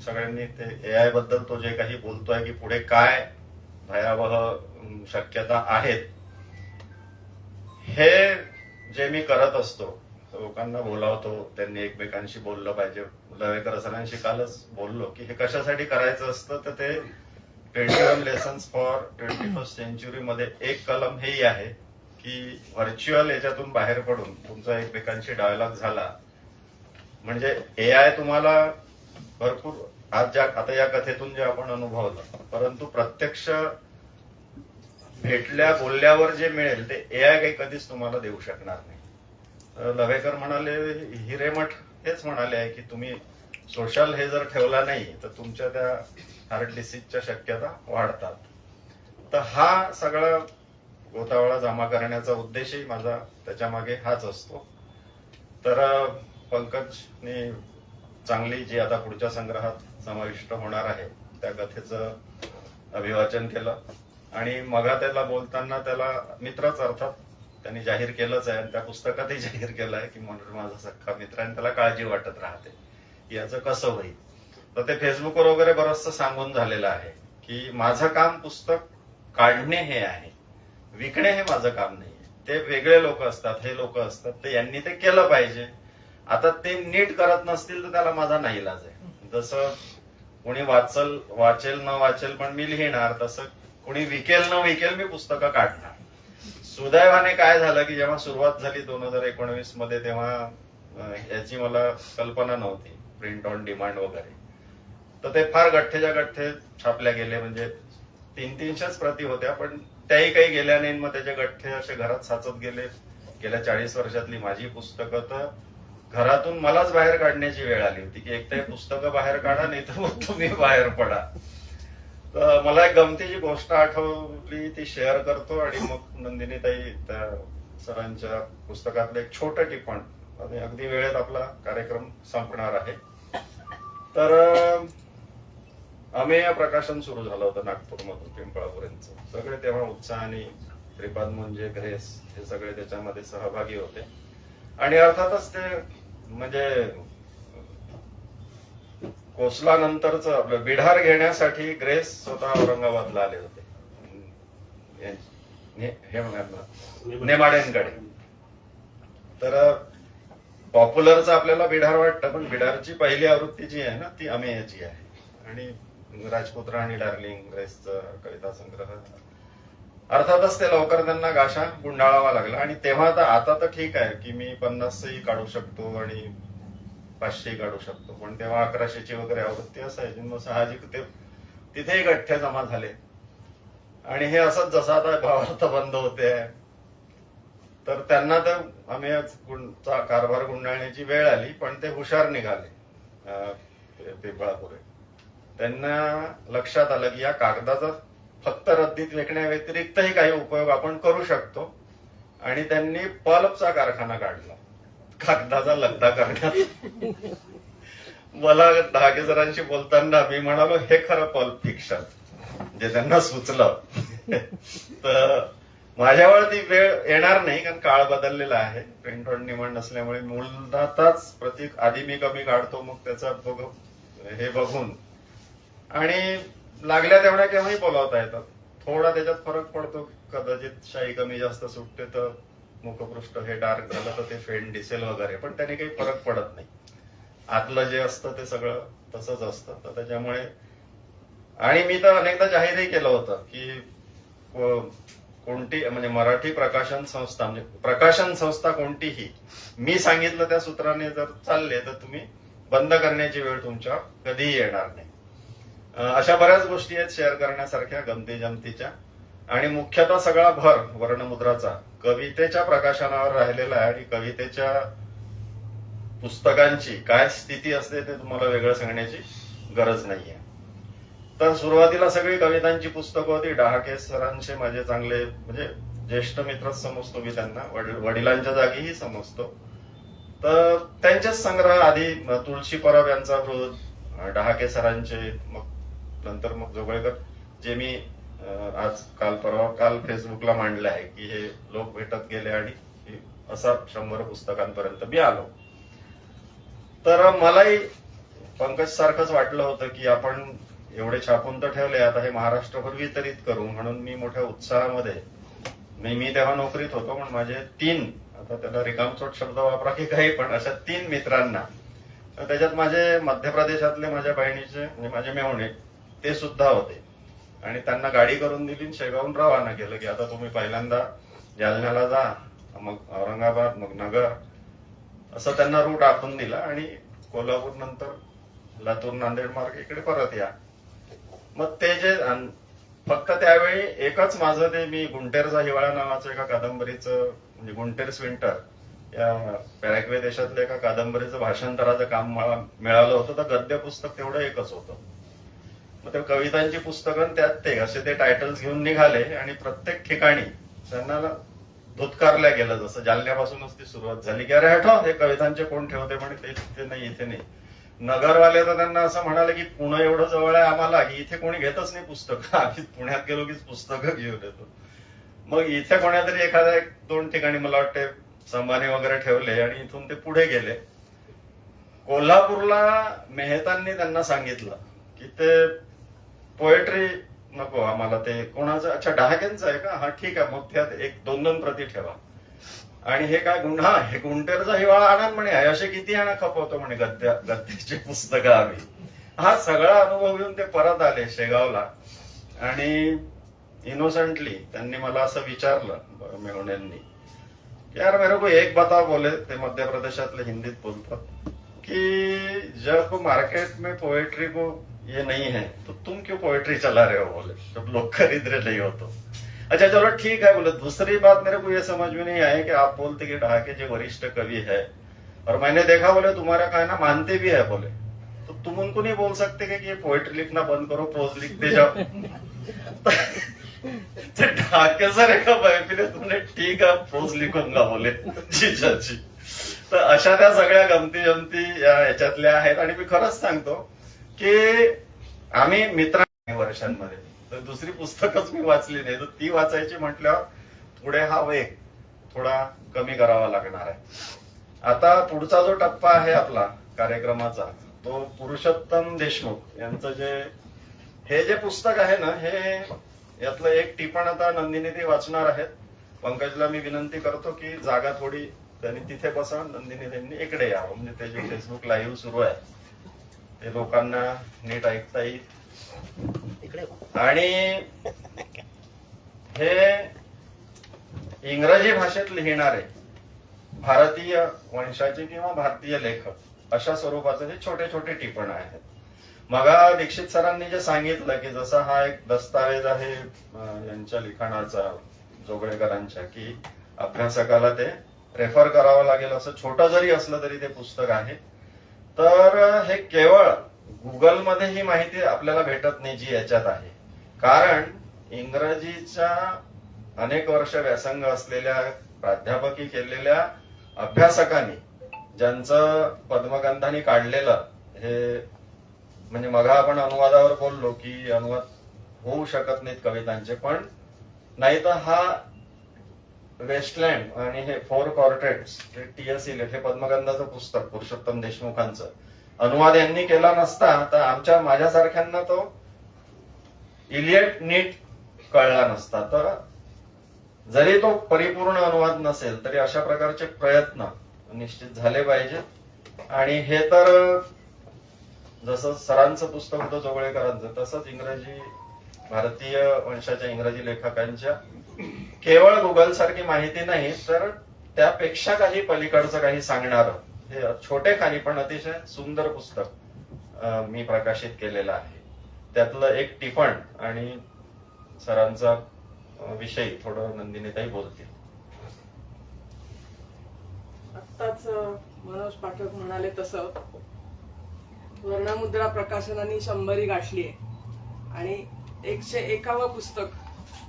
सगळ्यांनी ते एआय बद्दल तो जे काही बोलतोय की पुढे काय भयावह शक्यता आहेत, हे जे मी करत असतो, लोकांना बोलावतो, त्यांनी एकमेकांशी बोललं पाहिजे. लवेकर सरांशी कालच बोललो की हे कशासाठी करायचं असतं, तर ते 21 लेसन्स फॉर 21st सेंचुरी मध्ये एक कलम हेही आहे की व्हर्च्युअल याच्यातून बाहेर पडून तुमचा एकमेकांशी डायलॉग झाला म्हणजे एआय तुम्हाला भरपूर आज आता या कथेतून जे आपण अनुभवलं, परंतु प्रत्यक्ष भेटल्या बोलल्यावर जे मिळेल ते एआय काही कधीच तुम्हाला देऊ शकणार नाही. लवेकर म्हणाले, हिरेमठ हेच म्हणाले आहे की तुम्ही सोशल हे जर ठेवला नाही तर तुमच्या त्या हार्ट डिसीजच्या शक्यता वाढतात. तर हा सगळा गोतावळा जमा करण्याचा उद्देशही माझा त्याच्या मागे हाच असतो. तर पंकजने चांगली जी आता पुढच्या संग्रहात समाविष्ट होणार आहे त्या कथेचं अभिवाचन केलं आणि मगा त्याला बोलताना त्याला मित्रच अर्थात त्यांनी जाहीर केलंच आहे आणि त्या पुस्तकातही जाहीर केलं आहे की म्हणून माझा सख्खा मित्र आणि त्याला काळजी वाटत राहते याचं कसं होईल. तर ते फेसबुकवर वगैरे बरंचसं सांगून झालेलं आहे की माझं काम पुस्तक काढणे हे आहे, विकणे हे माझं काम नाही. ते वेगळे लोक असतात, हे लोक असतात, ते यांनी ते केलं पाहिजे. आता ते नीट करत नसतील तर त्याला माझा नाईलाज आहे. जसं कोणी वाचेल न वाचेल पण मी लिहिणार, तसं कोणी विकेल न विकेल मी पुस्तकं काढणार. सुदैवाने काय झालं की जेव्हा सुरुवात झाली 2019 मध्ये तेव्हा याची मला कल्पना नव्हती, प्रिंट ऑन डिमांड वगैरे. तर ते फार गठ्ठेच्या गठ्ठे छापल्या गेले, म्हणजे 300-300 प्रती होत्या, पण त्याही काही गेल्या नाही. मग त्याचे गठ्ठे असे घरात साचत गेले. गेल्या 40 वर्षातली माझी पुस्तकं तर घरातून मलाच बाहेर काढण्याची वेळ आली होती की एक तर पुस्तकं बाहेर काढा, नाही तर मग तुम्ही बाहेर पडा. तर मला एक गमतीची गोष्ट आठवली, ती शेअर करतो आणि मग नंदिनीताई त्या सरांच्या पुस्तकातलं एक छोटं टिपण, अगदी वेळेत आपला कार्यक्रम संपणार आहे. तर अमेय प्रकाशन सुरू झालं होतं नागपूरमधून पिंपळापुरेंचं. सगळे तेव्हा उत्साहाने श्रीपाद मुंजे, ग्रेस हे सगळे त्याच्यामध्ये सहभागी होते. आणि अर्थातच ते म्हणजे कोसला नंतरच बिढार घेण्यासाठी ग्रेस स्वतः औरंगाबादला आले होते नेमाड्यांकडे. तर पॉप्युलरचं आपल्याला बिढार वाटतं, पण बिढारची पहिली आवृत्ती जी आहे ना ती अमेयाची आहे. आणि राजपुत्र आणि डार्लिंग ग्रेसचा कविता संग्रह अर्थातच ते लवकर त्यांना गाशा गुंडाळावा लागला. आणि तेव्हा आता तर ठीक आहे की मी 50ही काढू शकतो आणि 500ही काढू शकतो, पण तेव्हा 1100ची वगैरे आवृत्ती असायची. मग साहजिक ते तिथेही गठ्ठे जमा झाले. आणि हे असंच जसं आता भावार्थ बंद होते तर त्यांना तर आम्ही कारभार गुंडाळण्याची वेळ आली, पण ते हुशार निघाले पिंपळापुरे. त्यांना लक्षात आलं की या कागदाचा फक्त रद्दीत विकण्याव्यतिरिक्तही काही उपयोग आपण करू शकतो. आणि त्यांनी पल्पचा कारखाना काढला कागदाचा लगदा करण्यात. मला दहागेसरांशी बोलताना मी म्हणालो हे खरं पल्प फिक्शन जे त्यांना सुचलं. तर माझ्यावर ती वेळ येणार नाही, कारण काळ बदललेला आहे, प्रिंट ऑन डिमांड नसल्यामुळे. मूलतःच प्रतीक आधी मी कमी काढतो, मग त्याचा हे बघून आणि लागल्या तेवढ्या केव्हाही बोलावता येतात. थोडा त्याच्यात फरक पडतो, कदाचित शाई कमी जास्त सुटते तर मुखपृष्ठ हे डार्क झालं तर ते फेंट दिसेल वगैरे, पण त्याने काही फरक पडत नाही. आतलं जे असतं ते सगळं तसंच असतं. तर त्याच्यामुळे, आणि मी तर अनेकदा जाहीरही केलं होतं की कोणती म्हणजे मराठी प्रकाशन संस्था, म्हणजे प्रकाशन संस्था कोणतीही मी सांगितलं त्या सूत्राने जर चालले तर तुम्ही बंद करण्याची वेळ तुमच्या कधीही येणार नाही. अशा बऱ्याच गोष्टी आहेत शेअर करण्यासारख्या गमती जमतीच्या. आणि मुख्यतः सगळा भर वर्णमुद्राचा कवितेच्या प्रकाशनावर राहिलेला आहे. आणि कवितेच्या पुस्तकांची काय स्थिती असते ते तुम्हाला वेगळं सांगण्याची गरज नाहीये. तर सुरुवातीला सगळी कवितांची पुस्तकं होती. डहाके सरांचे माझे चांगले म्हणजे ज्येष्ठ मित्रच समजतो मी त्यांना, वडिलांच्या जागीही समजतो. तर त्यांचेच संग्रह आधी तुळशी परब यांचा वृत्त, डहाके सरांचे, मग नंतर मग जोगळेकर, जे मी आज काल फेसबुकला मांडलं आहे की हे लोक भेटत गेले आणि असा 100 पुस्तकांपर्यंत मी आलो. तर मलाही पंकज सारखंच वाटलं होतं की आपण एवढे छापून तर ठेवले, आता हे महाराष्ट्रभर वितरित करू. म्हणून मी मोठ्या उत्साहामध्ये, मी तेव्हा नोकरीत होतो, पण माझे 3, आता त्याला रिकामचोट शब्द वापरा की काही, पण अशा 3 मित्रांना, त्याच्यात माझे मध्य प्रदेशातले माझ्या बहिणीचे म्हणजे माझे मेहुणे ते सुद्धा होते. आणि त्यांना गाडी करून दिली, शेगावून रवाना केलं की आता तुम्ही पहिल्यांदा जालन्याला जा, मग औरंगाबाद, मग नगर, असं त्यांना रूट आखून दिला. आणि कोल्हापूर नंतर लातूर, नांदेड मार्ग इकडे परत या. मग ते जे फक्त त्यावेळी एकच माझं ते मी गुंटेरचा हिवाळा नावाचं एका कादंबरीचं, म्हणजे गुंटेर्स विंटर या पॅराग्वे देशातल्या एका कादंबरीचं भाषांतराचं काम मला मिळालं होतं. तर गद्य पुस्तक तेवढं एकच होतं. मग ते कवितांची पुस्तकं त्यात ते असे ते टायटल्स घेऊन निघाले आणि प्रत्येक ठिकाणी त्यांना धुतकारल्या गेलं. जसं जालन्यापासूनच ती सुरुवात झाली की अरे हटो, हे कवितांचे कोण ठेवते, म्हणे ते इथे नाही, इथे नाही. नगरवाले तर त्यांना असं म्हणाले की पुणे एवढं जवळ आहे आम्हाला की इथे कोणी घेतच नाही पुस्तकं, आम्ही पुण्यात गेलो की पुस्तकं घेऊन येतो. मग इथे कोणातरी एखाद्या 1-2 ठिकाणी मला वाटते संभाने वगैरे ठेवले आणि इथून ते पुढे गेले. कोल्हापूरला मेहतांनी त्यांना सांगितलं की ते पोएट्री नको आम्हाला, ते कोणाचं, अच्छा डहाक्यांचं आहे का, हा ठीक आहे, मग त्यात 1-2 प्रती ठेवा. आणि हे काय हे गुंटेरचा हिवाळा आणा म्हणे, असे किती आणा खपवतो म्हणे गद्याची पुस्तकं आम्ही. हा सगळा अनुभव घेऊन ते परत आले शेगावला. आणि इनोसंटली त्यांनी मला असं विचारलं मेहुण्यांनी, यार मेरे को एक बताओ, बोले ते मध्य प्रदेशातले हिंदीत बोलतात, कि जब मार्केट में पोएट्री को ये नहीं है तो तुम क्यों पोएट्री चला रहे हो, बोले जब लोग खरीद रहे नहीं हो तो. अच्छा चलो ठीक है, बोले दूसरी बात मेरे को ये समझ में नहीं आई कि आप बोलते कि ढाके जो वरिष्ठ कवि है और मैंने देखा, बोले तुम्हारा कहना मानते भी है, बोले तो तुम उनको नहीं बोल सकते कि ये पोएट्री लिखना बंद करो, प्रोज लिखते जाओ. ढाके सर एका महफिलीत तुमने ठीक है प्रोज लिखूंगा, बोले जी चाची. तर अशा त्या सगळ्या गमती जमती याच्यातल्या आहेत. आणि मी खरंच सांगतो की आम्ही मित्र वर्षांमध्ये, तर दुसरी पुस्तकच मी वाचली नाही, तर ती वाचायची म्हटल्यावर पुढे हा वेग थोडा कमी करावा लागणार आहे. आता पुढचा जो टप्पा आहे आपला कार्यक्रमाचा, तो पुरुषोत्तम देशमुख यांचं हे जे पुस्तक आहे ना, हे यातलं एक टिपण आता नंदिनी ते वाचणार आहेत. पंकजला मी विनंती करतो की जागा थोडी त्यांनी तिथे बसा, नंदिनी त्यांनी इकडे यावं, म्हणजे ते जे फेसबुक लाईव्ह सुरू आहे ते लोकांना नीट ऐकता येईल. आणि हे इंग्रजी भाषेत लिहिणारे भारतीय वंशाचे किंवा भारतीय लेखक अशा स्वरूपाचे हे छोटे छोटे टिपण आहेत. मगा दीक्षित सरांनी जे सांगितलं की जसा हा एक दस्तावेज आहे यांच्या लिखाणाचा, जोगळेकरांच्या, की अभ्यासकाला ते रेफर करावं लागेल, असं छोटं जरी असलं तरी ते पुस्तक आहे. तर हे केवळ गुगलमध्ये ही माहिती आपल्याला भेटत नाही जी याच्यात आहे, कारण इंग्रजीच्या अनेक वर्ष व्यासंग असलेल्या प्राध्यापकी केलेल्या अभ्यासकांनी ज्यांचं पद्मगंधाने काढलेलं हे, म्हणजे मगा आपण अनुवादावर बोललो की अनुवाद होऊ शकत नाहीत कवितांचे, पण नाही तर हा वेस्टलँड आणि हे 4 क्वार्टेट्स TS इलेट हे पद्मगंधाचं पुस्तक पुरुषोत्तम देशमुखांचं अनुवाद यांनी केला नसता तर माझ्यासारख्यांना तो इलियट नीट कळला नसता. तर जरी तो परिपूर्ण अनुवाद नसेल तरी अशा प्रकारचे प्रयत्न निश्चित झाले पाहिजेत. आणि हे तर जसं सरांचं पुस्तक होतं जोगळेकरांचं, तसंच इंग्रजी भारतीय वंशाच्या इंग्रजी लेखकांच्या केवळ गुगल सारखी माहिती नाही तर त्यापेक्षा काही पलीकडचं काही सांगणारं हे छोटे खाली पण अतिशय सुंदर पुस्तक मी प्रकाशित केलेलं आहे. त्यातलं एक टिपण आणि सरांचा विषय थोडं नंदिनीताई बोलतील. आत्ताच मनोज पाठक म्हणाले तसं वर्णमुद्रा प्रकाशनाने 100 गाठली आहे आणि 101वं पुस्तक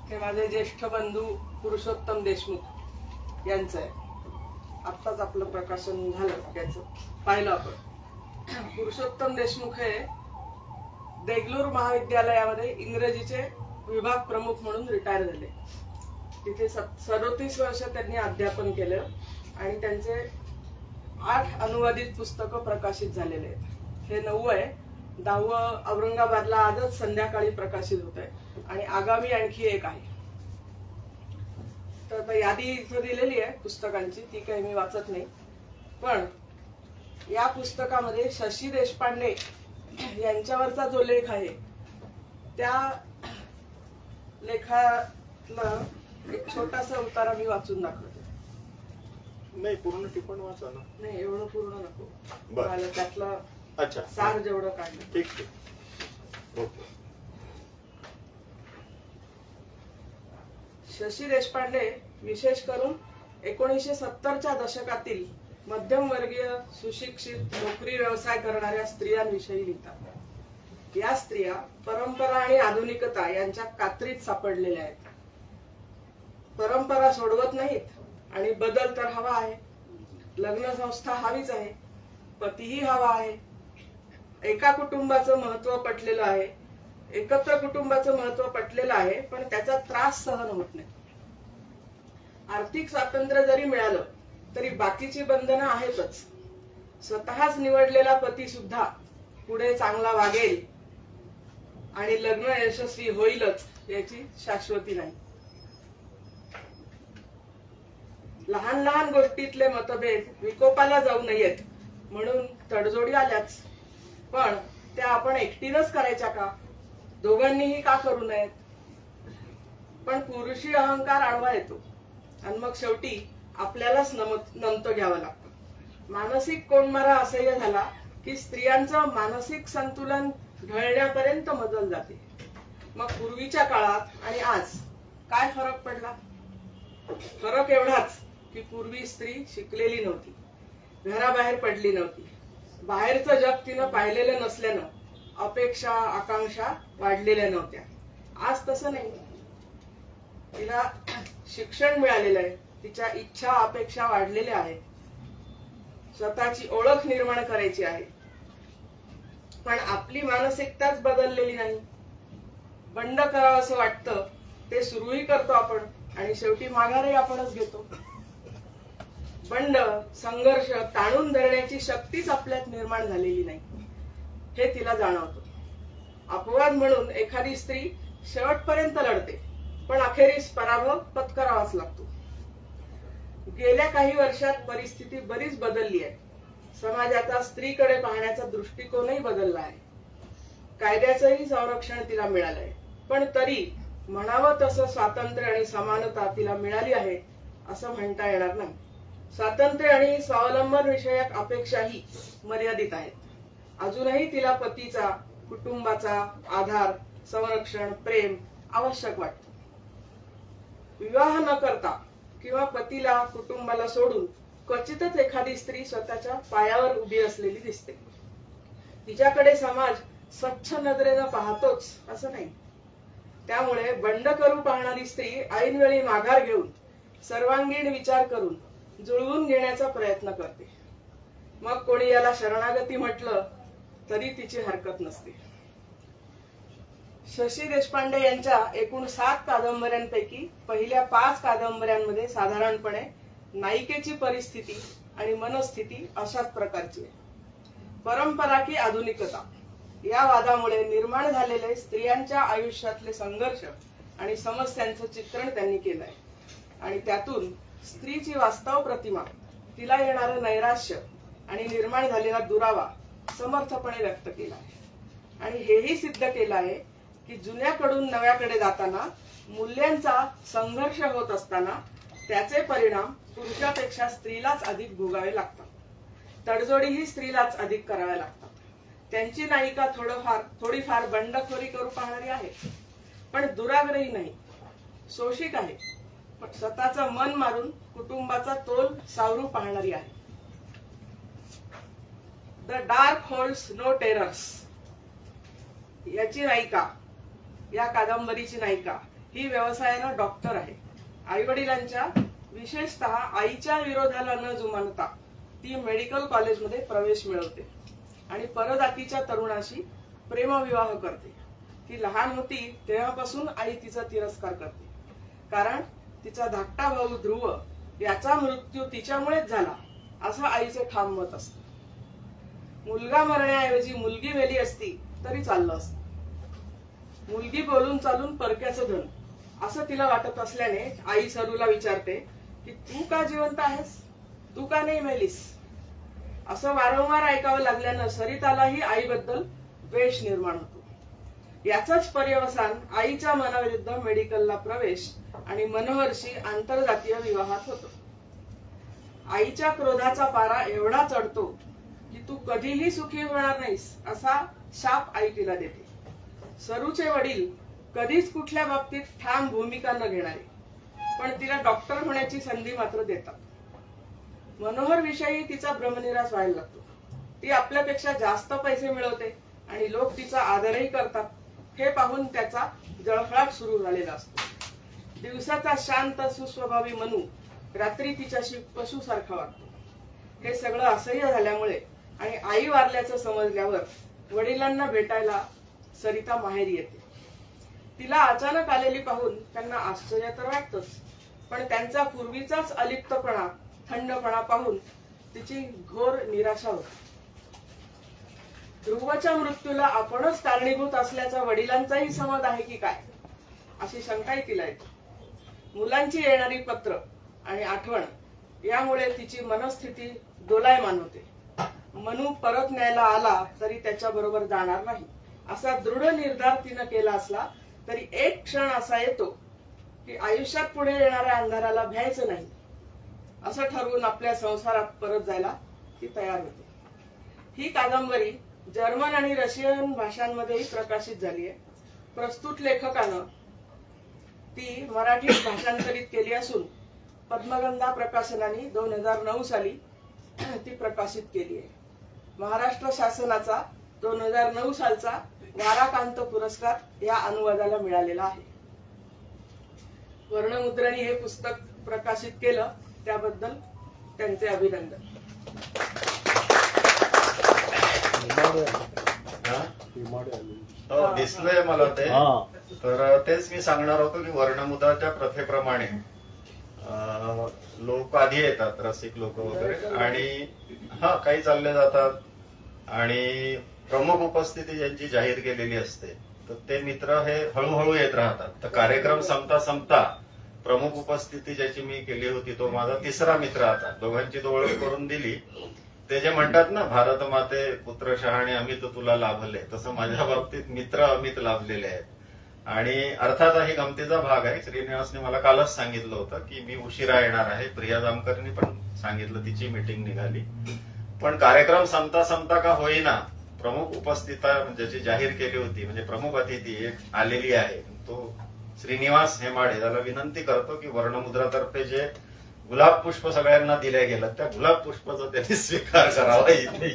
हे माझे ज्येष्ठ बंधू पुरुषोत्तम देशमुख यांचं आहे. आत्ताच आपलं प्रकाशन झालं त्याचं पाहिलं आपण. पुरुषोत्तम देशमुख हे देगलूर महाविद्यालयामध्ये इंग्रजीचे विभाग प्रमुख म्हणून रिटायर झाले. तिथे 37 वर्ष त्यांनी अध्यापन केलं आणि त्यांचे 8 अनुवादित पुस्तकं प्रकाशित झालेले आहेत. हे 9वं आहे. 10वं औरंगाबादला आजच संध्याकाळी प्रकाशित होत आहे आणि आगामी आणखी एक आहे. तर यादी इथं दिलेली आहे पुस्तकांची, ती काही मी वाचत नाही. पण या पुस्तकामध्ये शशी देशपांडे यांच्यावरचा जो लेख आहे त्या लेखाला एक छोटासा उतारा मी वाचून दाखवते. नाही, पूर्ण टिपण वाचा ना. नाही, एवढं पूर्ण नको. बरं. मला त्यातलं अच्छा, सार जेवढं काढलं. ठीक ठीक. ओके. शशी देशपांडे विशेष करून 1970च्या दशकातील मध्यमवर्गीय सुशिक्षित नोकरी व्यवसाय करणाऱ्या स्त्रियांविषयी लिहितात. या स्त्रिया परंपरा आणि आधुनिकता यांच्या कात्रीत सापडलेल्या आहेत. परंपरा सोडवत नाहीत आणि बदल तर हवा आहे. लग्न संस्था हवीच आहे, पतीही हवा आहे, एका कुटुंबाचं महत्व पटलेलं आहे, एकत्र कुटुंबाचं महत्व पटलेलं आहे, पण त्याचा त्रास सहन होत नाही. आर्थिक स्वातंत्र्य जरी मिळालं तरी बाकीची बंधनं आहेतच. स्वतःच निवडलेला पती सुद्धा पुढे चांगला वागेल आणि लग्न यशस्वी होईलच याची शाश्वती नाही. लहान लहान गोष्टीतले मतभेद विकोपाला जाऊ नयेत म्हणून तडजोडी आल्याच, पण त्या आपण एकटीनच करायच्या का? दोघांनीही का करू नयेत? पण पुरुषी अहंकार आडवा येतो आणि मग शेवटी आपल्यालाच नमतं घ्यावं लागतं. मानसिक कोंडमारा असह्य झाला की स्त्रियांचं मानसिक संतुलन ढळण्यापर्यंत मजल जाते. मग पूर्वीच्या काळात आणि आज काय फरक पडला? फरक एवढाच की पूर्वी स्त्री शिकलेली नव्हती, घराबाहेर पडली नव्हती, बाहेरचं जग तिनं पाहिलेलं नसल्यानं अपेक्षा आकांक्षा वाढलेल्या नव्हत्या. आज तसं नाही. तिला शिक्षण मिळालेलं आहे, तिच्या इच्छा अपेक्षा वाढलेल्या आहेत, स्वतःची ओळख निर्माण करायची आहे, पण आपली मानसिकताच बदललेली नाही. बंड करावं असं वाटतं ते सुरूही करतो आपण आणि शेवटी माघारही आपणच घेतो. बंड संघर्ष ताणून धरण्याची शक्तीच आपल्यात निर्माण झालेली नाही हे तिला जाणवतं. अपवाद म्हणून एखादी स्त्री शेवटपर्यंत लढते, पण अखेरीस पराभव पत्करावाच लागतो. गेल्या काही वर्षात परिस्थिती बरीच बदलली आहे. समाजाचा स्त्रीकडे पाहण्याचा दृष्टिकोनही बदलला आहे. कायद्याचंही संरक्षण तिला मिळालंय, पण तरी म्हणावं तसं स्वातंत्र्य आणि समानता तिला मिळाली आहे असं म्हणता येणार नाही. स्वातंत्र्य आणि स्वावलंबन विषयक अपेक्षाही मर्यादित आहेत. अजूनही तिला पतीचा, कुटुंबाचा आधार, संरक्षण, प्रेम आवश्यक वाटतं. विवाह न करता किंवा पतीला, कुटुंबाला सोडून क्वचितच एखादी स्त्री स्वतःच्या पायावर उभी असलेली दिसते. तिच्याकडे समाज स्वच्छ नजरेनं पाहतोच असं नाही. त्यामुळे बंड करू पाहणारी स्त्री ऐनवेळी माघार घेऊन सर्वांगीण विचार करून जुळवून घेण्याचा प्रयत्न करते. मग कोणी याला शरणागती म्हटलं तरी तिची हरकत नसते. शशी देशपांडे यांच्या एकूण 7 कादंबऱ्यांपैकी पहिल्या 5 कादंबऱ्यांमध्ये साधारणपणे नायिकेची परिस्थिती आणि मनस्थिती अशाच प्रकारची आहे. परंपरा की आधुनिकता या वादामुळे निर्माण झालेले स्त्रियांच्या आयुष्यातले संघर्ष आणि समस्यांचं चित्रण त्यांनी केलंय आणि त्यातून स्त्रीची वास्तव प्रतिमा, तिला येणारं नैराश्य आणि निर्माण झालेला दुरावा समर्थपणे व्यक्त केला आहे आणि हेही सिद्ध केलं आहे की जुन्याकडून नव्याकडे जाताना मूल्यांचा संघर्ष होत असताना त्याचे परिणाम पुरुषापेक्षा स्त्रीलाच अधिक भोगावे लागतात. तडजोडीही स्त्रीलाच अधिक कराव्या लागतात. त्यांची नायिका थोडीफार बंडखोरी करू पाहणारी आहे, पण दुराग्रही नाही, शोषिक आहे, पण स्वतःचं मन मारून कुटुंबाचा तोल सावरू पाहणारी आहे. The Dark Holds No Terrors याची नायिका, या कादंबरीची नायिका ही व्यवसायानं डॉक्टर आहे. आईवडिलांच्या, विशेषतः आईच्या विरोधाला न जुमानता ती मेडिकल कॉलेजमध्ये प्रवेश मिळवते आणि परजातीच्या तरुणाशी प्रेमविवाह करते. ती लहान होती तेव्हापासून आई तिचा तिरस्कार करते, कारण तिचा धाकटा भाऊ ध्रुव याचा मृत्यू तिच्यामुळेच झाला असं आईचे ठाम मत असतं. मुलगा मरण्याऐवजी मुलगी वेली असती तरी चाललं असतं. मुलगी बोलून चालून परक्याचं धन असं तिला वाटत असल्याने आई सरूला विचारते की तू का जिवंत आहेस, तू का नाही मेलीस. असं वारंवार ऐकावं लागल्यानं सरितालाही आईबद्दल द्वेष निर्माण होतो. याचंच पर्यवसान आईच्या मनाविरुद्ध मेडिकलला प्रवेश आणि मनोहरशी आंतरजातीय विवाहात होतो. आईच्या क्रोधाचा पारा एवढा चढतो की तू कधीही सुखी होणार नाहीस असा शाप आई तिला देते. सरूचे वडील कधीच कुठल्या बाबतीत ठाम भूमिका न घेणारे, पण तिला डॉक्टर होण्याची संधी मात्र देतात. मनोहर विषयी तिचा भ्रमनिरास व्हायला लागतो. ती आपल्यापेक्षा जास्त पैसे मिळवते आणि लोक तिचा आदरही करतात हे पाहून त्याचा जळफळाट सुरू झालेला असतो. दिवसाचा शांत सुस्वभावी मनू रात्री तिच्याशी पशुसारखा वाटतो. हे सगळं असह्य झाल्यामुळे आणि आई वारल्याचं समजल्यावर वडिलांना भेटायला सरिता माहेरी येते. तिला अचानक आलेली पाहून त्यांना आश्चर्य तर वाटतंच, पण त्यांचा पूर्वीचाच अलिप्तपणा, थंडपणा पाहून तिची घोर निराशा होती. ध्रुवच्या मृत्यूला आपणच कारणीभूत असल्याचा वडिलांचाही समज आहे की काय अशी शंकाही तिला येते. मुलांची येणारी पत्र आणि आठवण यामुळे तिची मनस्थिती दोलायमान होते. मनू परत न्यायला आला तरी त्याच्या बरोबर जाणार नाही असा दृढ निर्धार तिनं केला असला तरी एक क्षण असा येतो की आयुष्यात पुढे येणाऱ्या अंधाराला भ्यायचं नाही असं ठरवून आपल्या संसारात परत जायला ती तयार होते. ही कादंबरी जर्मन आणि रशियन भाषांमध्येही प्रकाशित झाली आहे. प्रस्तुत लेखकानं ती मराठीत भाषांतरित केली असून पद्मगंधा प्रकाशनाने 2009 साली ती प्रकाशित केली आहे. महाराष्ट्र शासनाचा 2009 सालचा वाराकांत पुरस्कार या अनुवादाला मिळालेला आहे. वर्णमुद्रणी हे पुस्तक प्रकाशित केलं त्याबद्दल त्यांचे अभिनंदन. हो, दिसलंय मला ते. तर तेच मी सांगणार होतो की वर्णमुद्राच्या प्रथेप्रमाणे लोक आधी येतात, रसिक लोक वगैरे, आणि काही चालले जातात आणि प्रमुख उपस्थिती ज्यांची जाहीर केलेली असते तर ते मित्र हे हळूहळू येत राहतात. तर कार्यक्रम संपता प्रमुख उपस्थिती ज्याची मी केली होती तो माझा तिसरा मित्र. आता दोघांची ओळख करून दिली. ते जे म्हणतात ना, भारत माते पुत्र शहाणे अमित तुला लाभले, तसं माझ्या बाबतीत मित्र अमित लाभलेले आहेत. आणि अर्थात ही गमतीचा भाग आहे. श्रीनिवासने मला कालच सांगितलं होतं की मी उशिरा येणार आहे. प्रिया जामकरनी पण सांगितलं, तिची मीटिंग निघाली. पण कार्यक्रम संपता का होईना प्रमुख उपस्थिता ज्याची जाहीर केली होती, म्हणजे प्रमुख अतिथी एक आलेली आहे, तो श्रीनिवास हेमाडे. त्याला विनंती करतो की वर्णमुद्रातर्फे जे गुलाब पुष्प सगळ्यांना दिले गेलं त्या गुलाब पुष्पाचा त्यांनी स्वीकार करावा इथे.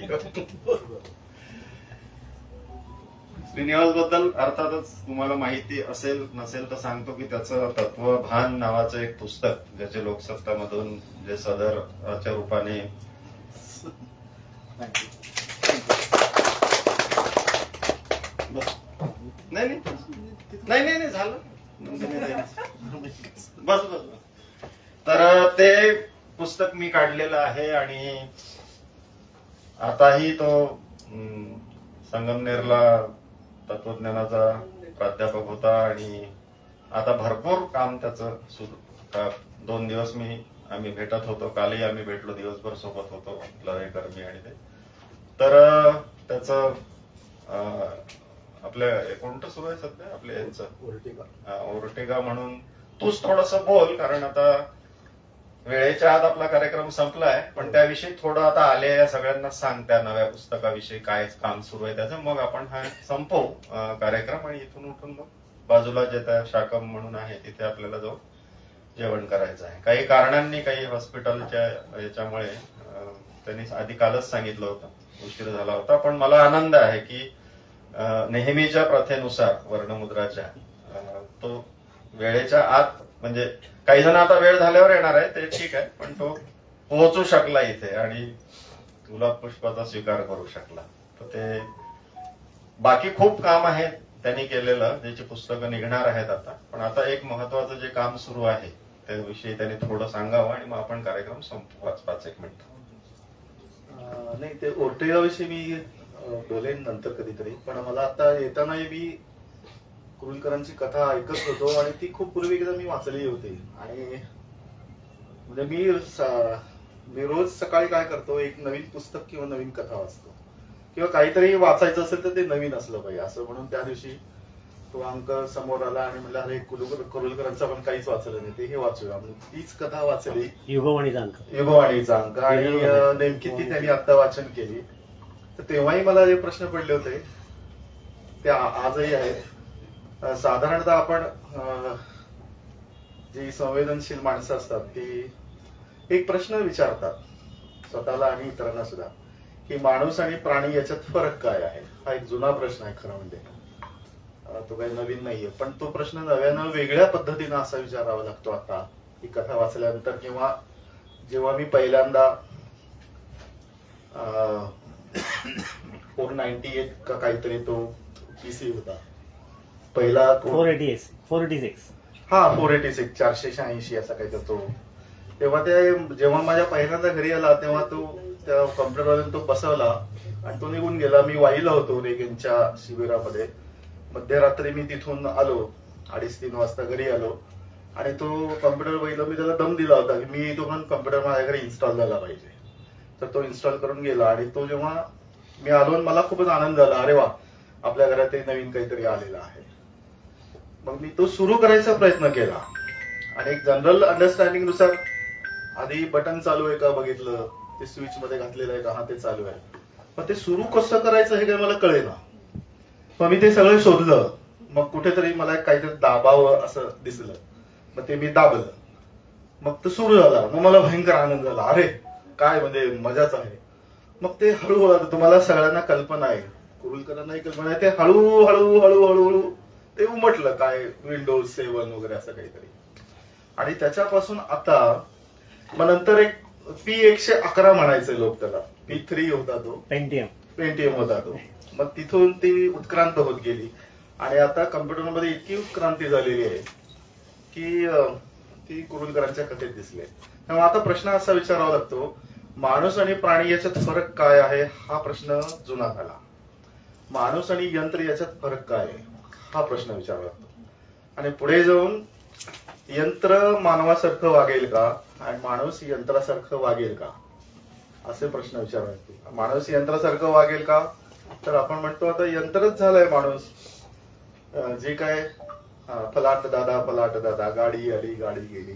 श्रीनिवास बद्दल अर्थातच तुम्हाला माहिती असेल नसेल तर सांगतो की त्याचं तत्वभान नावाचं एक पुस्तक, ज्याचे लोकसत्तामधून जे सदरच्या रूपाने नाही झालं बस. तर ते पुस्तक मी काढलेलं आहे आणि आताही तो संगमनेरला तत्वज्ञानाचा प्राध्यापक होता आणि आता भरपूर काम त्याचं सुरू. 2 दिवस आम्ही भेटत होतो, कालही आम्ही भेटलो, दिवसभर सोबत होतो लवेकर मी आणि ते. तर त्याचं आपल्या कोणतं सुरू आहे सध्या आपल्या यांचं ओर्टेगा म्हणून. तूच थोडस बोल, कारण आता वेळेच्या आत आपला कार्यक्रम संपलाय, पण त्याविषयी थोडं आता आले या सगळ्यांना सांग, त्या नव्या पुस्तकाविषयी काय काम सुरू आहे त्याचं. मग आपण हा संपवू कार्यक्रम आणि इथून उठून मग बाजूला जे त्या शाकम म्हणून आहे तिथे आपल्याला जाऊन जेवण करायचं आहे. काही कारणांनी, काही हॉस्पिटलच्या याच्यामुळे त्यांनी आधी कालच सांगितलं होतं, उशीर झाला होता. पण मला आनंद आहे की नेहमीच्या प्रथेनुसार वर्णमुद्राच्या तो वेळेच्या आत, म्हणजे काही जण आता वेळ झाल्यावर येणार आहे ते ठीक आहे, पण तो पोहोचू शकला इथे आणि गुलाब पुष्पाचा स्वीकार करू शकला. तर ते बाकी खूप काम आहे त्यांनी केलेलं, ज्याची पुस्तकं निघणार आहेत आता. पण आता एक महत्वाचं जे काम सुरू आहे त्याविषयी त्यांनी थोडं सांगावं आणि मग आपण कार्यक्रम संपू 5-1 मिनिट. नाही, ते ओर्टेगाविषयी मी बोलेन नंतर कधीतरी. पण मला आता येतानाही मी कुरुलकरांची कथा ऐकत होतो आणि ती खूप पूर्वी एकदा मी वाचली होती. आणि म्हणजे मी रोज सकाळी काय करतो, एक नवीन पुस्तक किंवा नवीन कथा वाचतो, किंवा काहीतरी वाचायचं असेल तर ते नवीन असलं पाहिजे असं म्हणून त्या दिवशी तो अंक समोर आला आणि म्हणलं अरे कुरुलकरांचं आपण काहीच वाचलं नाही, ते हे वाचूया. तीच कथा वाचली, युगवाणीचा अंक. युगवाणीचा अंक, आणि नेमकी ती त्यांनी आता वाचन केली. तर तेव्हाही मला जे प्रश्न पडले होते ते आजही आहेत. साधारणतः आपण जी संवेदनशील माणसं असतात ती एक प्रश्न विचारतात स्वतःला आणि इतरांना सुद्धा, की माणूस आणि प्राणी याच्यात फरक काय आहे. हा एक जुना प्रश्न आहे खरं म्हणजे, तो काही नवीन नाहीये. पण तो प्रश्न नव्यानं वेगळ्या पद्धतीनं असा विचारावा लागतो आता ही कथा वाचल्यानंतर, किंवा जेव्हा मी पहिल्यांदा 498 का काहीतरी तो पीसी होता पहिला, 486 हा 486 486 असा काहीतरी तो. तेव्हा जेव्हा माझ्या पहिल्यांदा घरी आला तेव्हा तो त्या कॉम्प्युटरवरून तो बसवला आणि तो निघून गेला. मी वाहिला होतो रेगनच्या शिबिरामध्ये. मध्यरात्री मी तिथून आलो, 2:30-3 वाजता घरी आलो आणि तो कॉम्प्युटर बघितला. मी त्याला दम दिला होता की मी तो पण कॉम्प्युटर माझ्या घरी इन्स्टॉल झाला पाहिजे. तर तो इन्स्टॉल करून गेला आणि तो जेव्हा मी आलो आणि मला खूपच आनंद झाला, अरे वा आपल्या घरात नवीन काहीतरी आलेलं आहे. मग मी तो सुरू करायचा प्रयत्न केला आणि एक जनरल अंडरस्टँडिंग नुसार आधी बटन चालू आहे का बघितलं, ते स्विच मध्ये घातलेलं आहे का, हा ते चालू आहे. पण ते सुरू कसं करायचं हे काही मला कळेना. मग मी ते सगळं शोधलं. मग कुठेतरी मला काहीतरी दाबावं असं दिसलं, मग ते मी दाबलं. मग तो सुरू झाला. मग मला भयंकर आनंद झाला, अरे काय म्हणजे मजाच आहे. मग ते हळूहळू, तुम्हाला सगळ्यांना कल्पना आहे, कुरुलकरांनाही कल्पना आहे, ते हळूहळू हळूहळू ते उमटलं काय विंडोज 7 वगैरे असं काहीतरी. आणि त्याच्यापासून आता मग नंतर एक P111 म्हणायचे लोक त्याला, P3 होता तो, पेंटियम होता तो. मग तिथून ती उत्क्रांत होत गेली आणि आता कम्प्युटरमध्ये इतकी उत्क्रांती झालेली आहे की ती कुरुलकरांच्या कथेत दिसले. त्यामुळे आता प्रश्न असा विचारावा लागतो, माणूस आणि प्राणी याच्यात फरक काय आहे. हा प्रश्न जुना झाला. माणूस आणि यंत्र याच्यात फरक काय आहे हा प्रश्न विचारावा लागतो. आणि पुढे जाऊन यंत्र मानवासारखं वागेल का आणि माणूस यंत्रासारखं वागेल का असे प्रश्न विचारावे लागतील. माणूस यंत्रासारखं वागेल का, तर आपण म्हणतो आता यंत्रच झालंय माणूस. जे काय पलाट दादा गाडी आली गाडी गेली,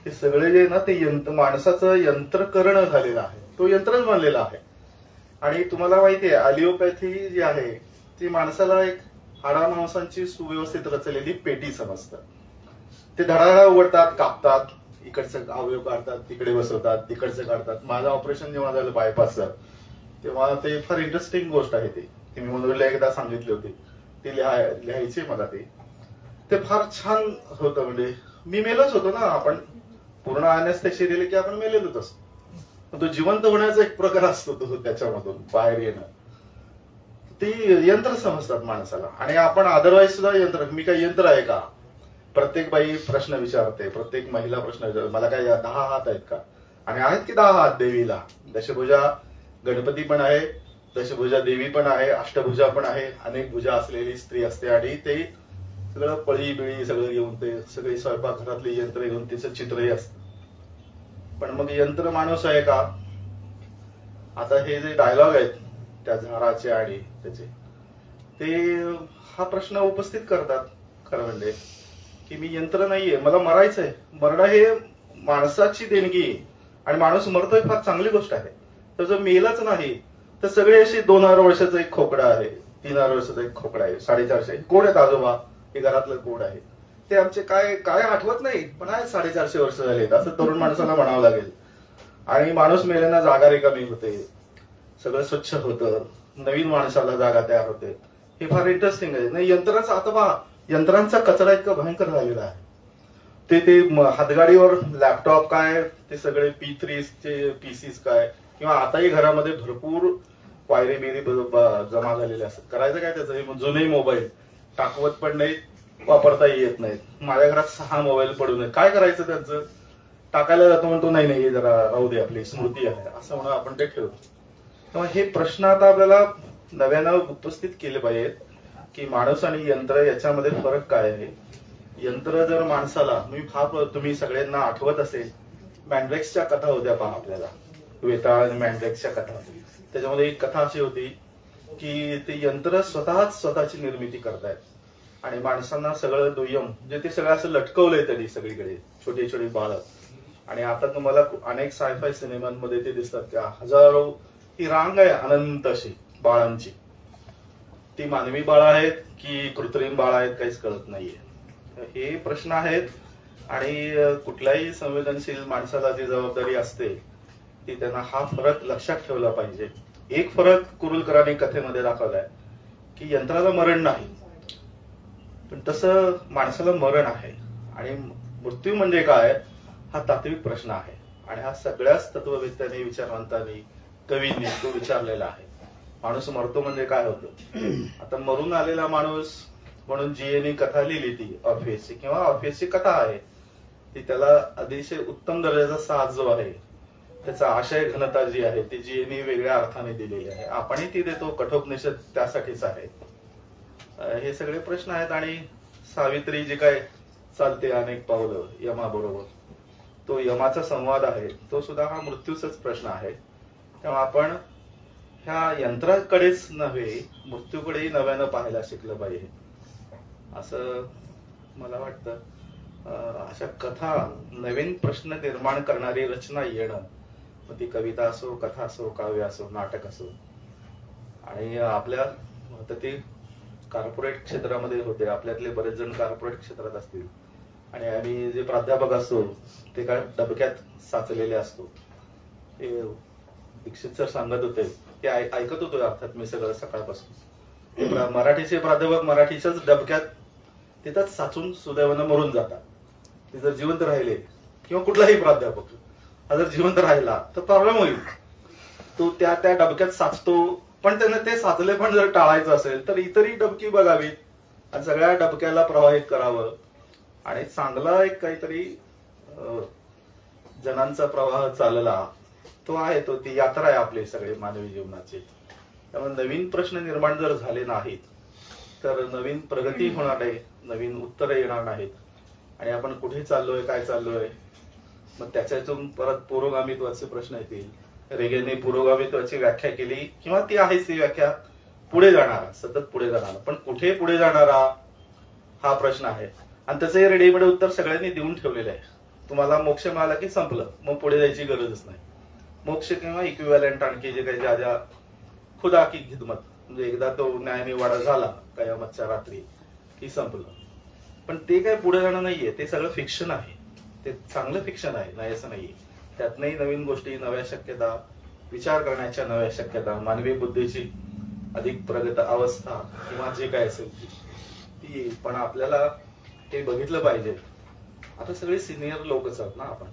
ते सगळे जे ना ते माणसाचं यंत्रकरण झालेलं आहे, तो यंत्रच बनलेला आहे. आणि तुम्हाला माहितीये अलिओपॅथी जी आहे ती माणसाला एक हाडा मांसांची सुव्यवस्थित रचलेली पेटी समजतात. ते धडाधडा उघडतात, कापतात, इकडचं अवयव काढतात, तिकडे बसवतात, तिकडचं काढतात. माझं ऑपरेशन जेव्हा झालं बायपासचं तेव्हा ते फार इंटरेस्टिंग गोष्ट आहे. ती मी मनोहरला एकदा सांगितली होती, ती लिहायची मला ते फार छान होतं. म्हणजे मी मेलोच होतो ना, आपण पूर्ण अॅनेस्थेशिया दिले की आपण मेलेलोच असतो. पण तो जिवंत होण्याचा एक प्रकार असतो तो त्याच्यामधून बाहेर येणं. ती यंत्र समजतात माणसाला. आणि आपण अदरवाईज सुद्धा यंत्र, मी काही यंत्र आहे का. प्रत्येक बाई प्रश्न विचारते, प्रत्येक महिला प्रश्न विचारते, मला काय 10 हात आहेत का. आणि आहेत की 10 हात देवीला. दशभुजा गणपती पण आहे, दशभुजा देवी पण आहे, अष्टभुजा पण आहे, अनेक भुजा असलेली स्त्री असते आणि ते सगळं पळी बिळी सगळं घेऊन ते सगळी स्वयंपाक घरातली यंत्र घेऊन तिचं चित्रही असतं. पण मग यंत्र माणूस आहे का? आता हे जे डायलॉग आहेत त्या झाडाचे आणि त्याचे, ते हा प्रश्न उपस्थित करतात खरं म्हणजे, की मी यंत्र नाहीये, मला मरायचंय. मरणं हे माणसाची देणगी आहे आणि माणूस मरतोय फार चांगली गोष्ट आहे. तर जर मेलाच नाही तर सगळे असे 2000 वर्षाचा एक खोकडा आहे, 3000 वर्षाचा एक खोकडा आहे, 450 कोड आहेत आजोबा, हे घरातलं कोड आहे, ते आमचे काय काय आठवत नाही, पण आहे 450 वर्ष झालेत असं तरुण माणसाला म्हणावं लागेल. आणि माणूस मेल्यानं जागा रिकामी होते, सगळं स्वच्छ होतं, नवीन माणसाला जागा तयार होते. हे फार इंटरेस्टिंग आहे. नाही यंत्राचा आता पहा, यंत्रांचा कचरा इतका भयंकर झालेला आहे. ते हातगाडीवर लॅपटॉप काय, ते सगळे P3 चे पीसीस काय, किंवा आताही घरामध्ये भरपूर वायरी बिरी जमा झालेल्या असतात. करायचं काय त्याचं? हे जुने मोबाईल टाकवत पण नाही, वापरताही येत नाहीत. माझ्या घरात 6 मोबाईल पडून आहेत. काय करायचं त्यांचं? टाकायला जातो म्हणतो नाही नाही, हे जरा राहू दे, आपली स्मृती आहे असं म्हणून आपण ते ठेवतो. तेव्हा हे प्रश्न आता आपल्याला नव्यानं उपस्थित केले पाहिजेत की माणूस आणि यंत्र याच्यामध्ये फरक काय आहे. यंत्र जर माणसाला, तुम्ही सगळ्यांना आठवत असेल, मॅन्ड्रेक्सच्या कथा होत्या पहा आपल्याला, वेताळ आणि मॅन्ड्रेक्सच्या कथा. त्याच्यामध्ये एक कथा अशी होती की ते यंत्र स्वतःची निर्मिती करतायत आणि माणसांना सगळं दुय्यम, म्हणजे ते सगळं असं लटकवलंय त्यांनी सगळीकडे, छोटी छोटी बाळं. आणि आता तुम्हाला अनेक सायफाय सिनेमांमध्ये ते दिसतात की हजारो, ही रांग आहे अनंत अशी बाळांची. ती मानवी बाळं आहेत की कृत्रिम बाळं आहेत काहीच कळत नाहीये. हे प्रश्न आहेत आणि कुठल्याही संवेदनशील माणसाला जी जबाबदारी असते ती त्यांना हा फरक लक्षात ठेवला पाहिजे. एक फरक कुरुलकरांनी कथेमध्ये दाखवलाय की यंत्राला मरण नाही, पण तसं माणसाला मरण आहे. आणि मृत्यू म्हणजे काय हा तात्विक प्रश्न आहे आणि हा सगळ्याच तत्ववेत्यांनी, विचारवंतांनी, कवींनी तो विचारलेला आहे. माणूस मरतो म्हणजे काय होतं? आता मरून आलेला माणूस म्हणून जीएनी कथा लिहिली ती ऑर्फियसची, किंवा ऑर्फियसची कथा आहे ती, त्याला अतिशय उत्तम दर्जाचा साज जो आहे, त्याचा आशय घनता जी आहे ती जीएनी वेगळ्या अर्थाने दिलेली आहे. आपणही ती देतो, कठोपनिषद त्यासाठीच आहे. हे सगळे प्रश्न आहेत. आणि सावित्री जी काय चालते अनेक पावलं यमाबरोबर, तो यमाचा संवाद आहे, तो सुद्धा हा मृत्यूचाच प्रश्न आहे. तेव्हा आपण ह्या यंत्राकडेच नव्हे, मृत्यूकडेही नव्यानं पाहायला शिकलं पाहिजे असं मला वाटतं. अशा कथा, नवीन प्रश्न निर्माण करणारी रचना येणं, मग ती कविता असो, कथा असो, काव्य असो, नाटक असो. आणि आपल्या आता ते कॉर्पोरेट क्षेत्रामध्ये होते, आपल्यातले बरेच जण कॉर्पोरेट क्षेत्रात असतील आणि आम्ही जे प्राध्यापक असतो ते काय डबक्यात साचलेले असतो. ते दीक्षित सर सांगत होते, ते ऐकत होतो अर्थात मी सगळं सकाळपासून. मराठीचे प्राध्यापक मराठीच्याच डबक्यात तिथंच साचून सुदैवानं मरून जातात. ते जर जिवंत राहिले, किंवा कुठलाही प्राध्यापक हा जर जिवंत राहिला तर प्रॉब्लेम होईल. तो त्या डबक्यात साचतो, पण त्याने ते साचले पण जर टाळायचं असेल तर इतरही डबकी बघावीत आणि सगळ्या डबक्याला प्रवाहित करावं आणि चांगला एक काहीतरी जनांचा प्रवाह चालला तो आहे, तो ती यात्रा आहे आपली सगळे मानवी जीवनाची. त्यामुळे नवीन प्रश्न निर्माण जर झाले नाहीत तर नवीन प्रगती होणार नाही, नवीन उत्तरं येणार नाहीत आणि आपण कुठे चाललोय, काय चाललोय, मग त्याच्यातून परत पुरोगामित्वाचे प्रश्न येतील. रेगेने पुरोगामित्वाची व्याख्या केली, किंवा ती आहेच ती व्याख्या, पुढे जाणारा, सतत पुढे जाणारा, पण कुठे पुढे जाणारा हा प्रश्न आहे. आणि त्याचे रेडीमेड उत्तर सगळ्यांनी देऊन ठेवलेलं आहे. तुम्हाला मोक्ष मिळाला की संपलं, मग पुढे जायची गरजच नाही. मोक्ष किंवा इक्विव्हॅलंट आणखी जे काही ज्या खुदा की खिदमत, म्हणजे एकदा तो न्यायनिवाडा झाला कयामतच्या रात्री की संपलं. पण ते काय पुढे जाणं नाहीये, ते सगळं फिक्शन आहे. ते चांगलं फिक्शन आहे, नाही असं नाहीये. त्यातनंही नवीन गोष्टी, नव्या शक्यता, विचार करण्याच्या नव्या शक्यता, मानवी बुद्धीची अधिक प्रगत अवस्था किंवा जे काय असेल ती. पण आपल्याला हे बघितलं पाहिजे. आता सगळे सिनियर लोकच आहोत ना आपण,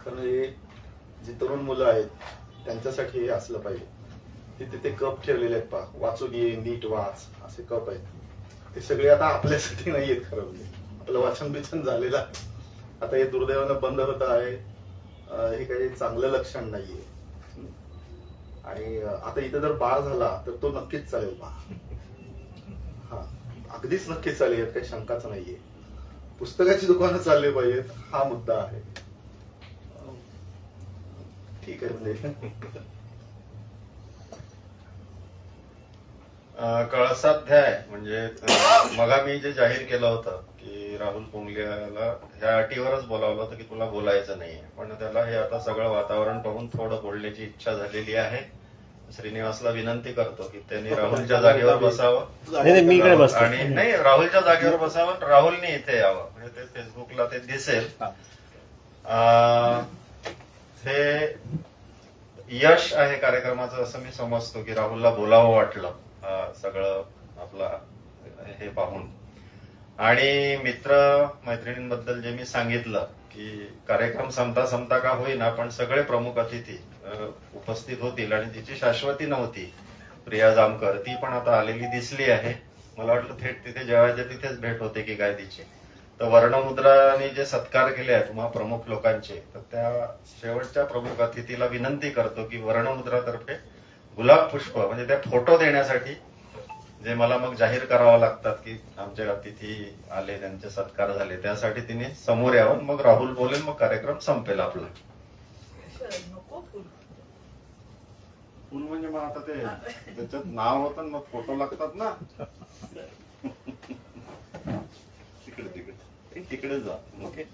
कारण हे जी तरुण मुलं आहेत त्यांच्यासाठी हे असलं पाहिजे. तिथे ते कप ठेवलेले आहेत पहा, वाचून ये, नीट वाच, असे कप आहेत. ते सगळे आता आपल्यासाठी नाही आहेत खरं म्हणजे. आपलं वाचन बिचन झालेलं आहे. आता हे दुर्दैवानं बंद होत आहे, हे काही चांगलं लक्षण नाहीये. आणि आता इथे जर बार झाला तर तो नक्कीच चालेल बा. हा, अगदीच नक्कीच चालेल, यात काही शंकाच नाहीये. पुस्तकाची दुकानं चालली पाहिजेत, हा मुद्दा आहे. ठीक आहे म्हणजे कळसाध्याय म्हणजे मगा मी जे जाहीर केलं होतं की राहुल पोंगलेला ह्या अटीवरच बोलावलं होतं की तुला बोलायचं नाहीये, पण त्याला हे आता सगळं वातावरण पाहून थोडं बोलण्याची इच्छा झालेली आहे. श्रीनिवासला विनंती करतो की त्यांनी राहुलच्या जागेवर बसावं नाही, मी इकडे बसतो. आणि नाही, राहुलच्या जागेवर बसावं, राहुलने इथे यावं, म्हणजे ते फेसबुकला ते दिसेल. हे यश आहे कार्यक्रमाचं असं मी समजतो की राहुलला बोलावं वाटलं सगळं आपला हे पाहून. आणि मित्र मैत्रिणींबद्दल जे मी सांगितलं की कार्यक्रम संपता संपता का होईना पण सगळे प्रमुख अतिथी उपस्थित होतील आणि तिची शाश्वती नव्हती. प्रिया जामकर ती पण आता आलेली दिसली आहे. मला वाटलं थेट तिथे जेवायच्या तिथेच भेट होते की काय तिची. तर वर्णमुद्राने जे सत्कार केले आहेत तुम्हा प्रमुख लोकांचे, तर त्या शेवटच्या प्रमुख अतिथीला विनंती करतो की वर्णमुद्रातर्फे गुलाब पुष्प म्हणजे त्या फोटो देण्यासाठी जे मला मग जाहीर करावं लागतात की आमचे अतिथी आले, त्यांचे सत्कार झाले, त्यासाठी तिने समोर यावं. मग राहुल बोलेल, मग कार्यक्रम संपेल आपला. फुल म्हणजे मग आता ते त्याच्यात नाव होतं मग फोटो लागतात ना. तिकडे तिकडे तिकडे जा. ओके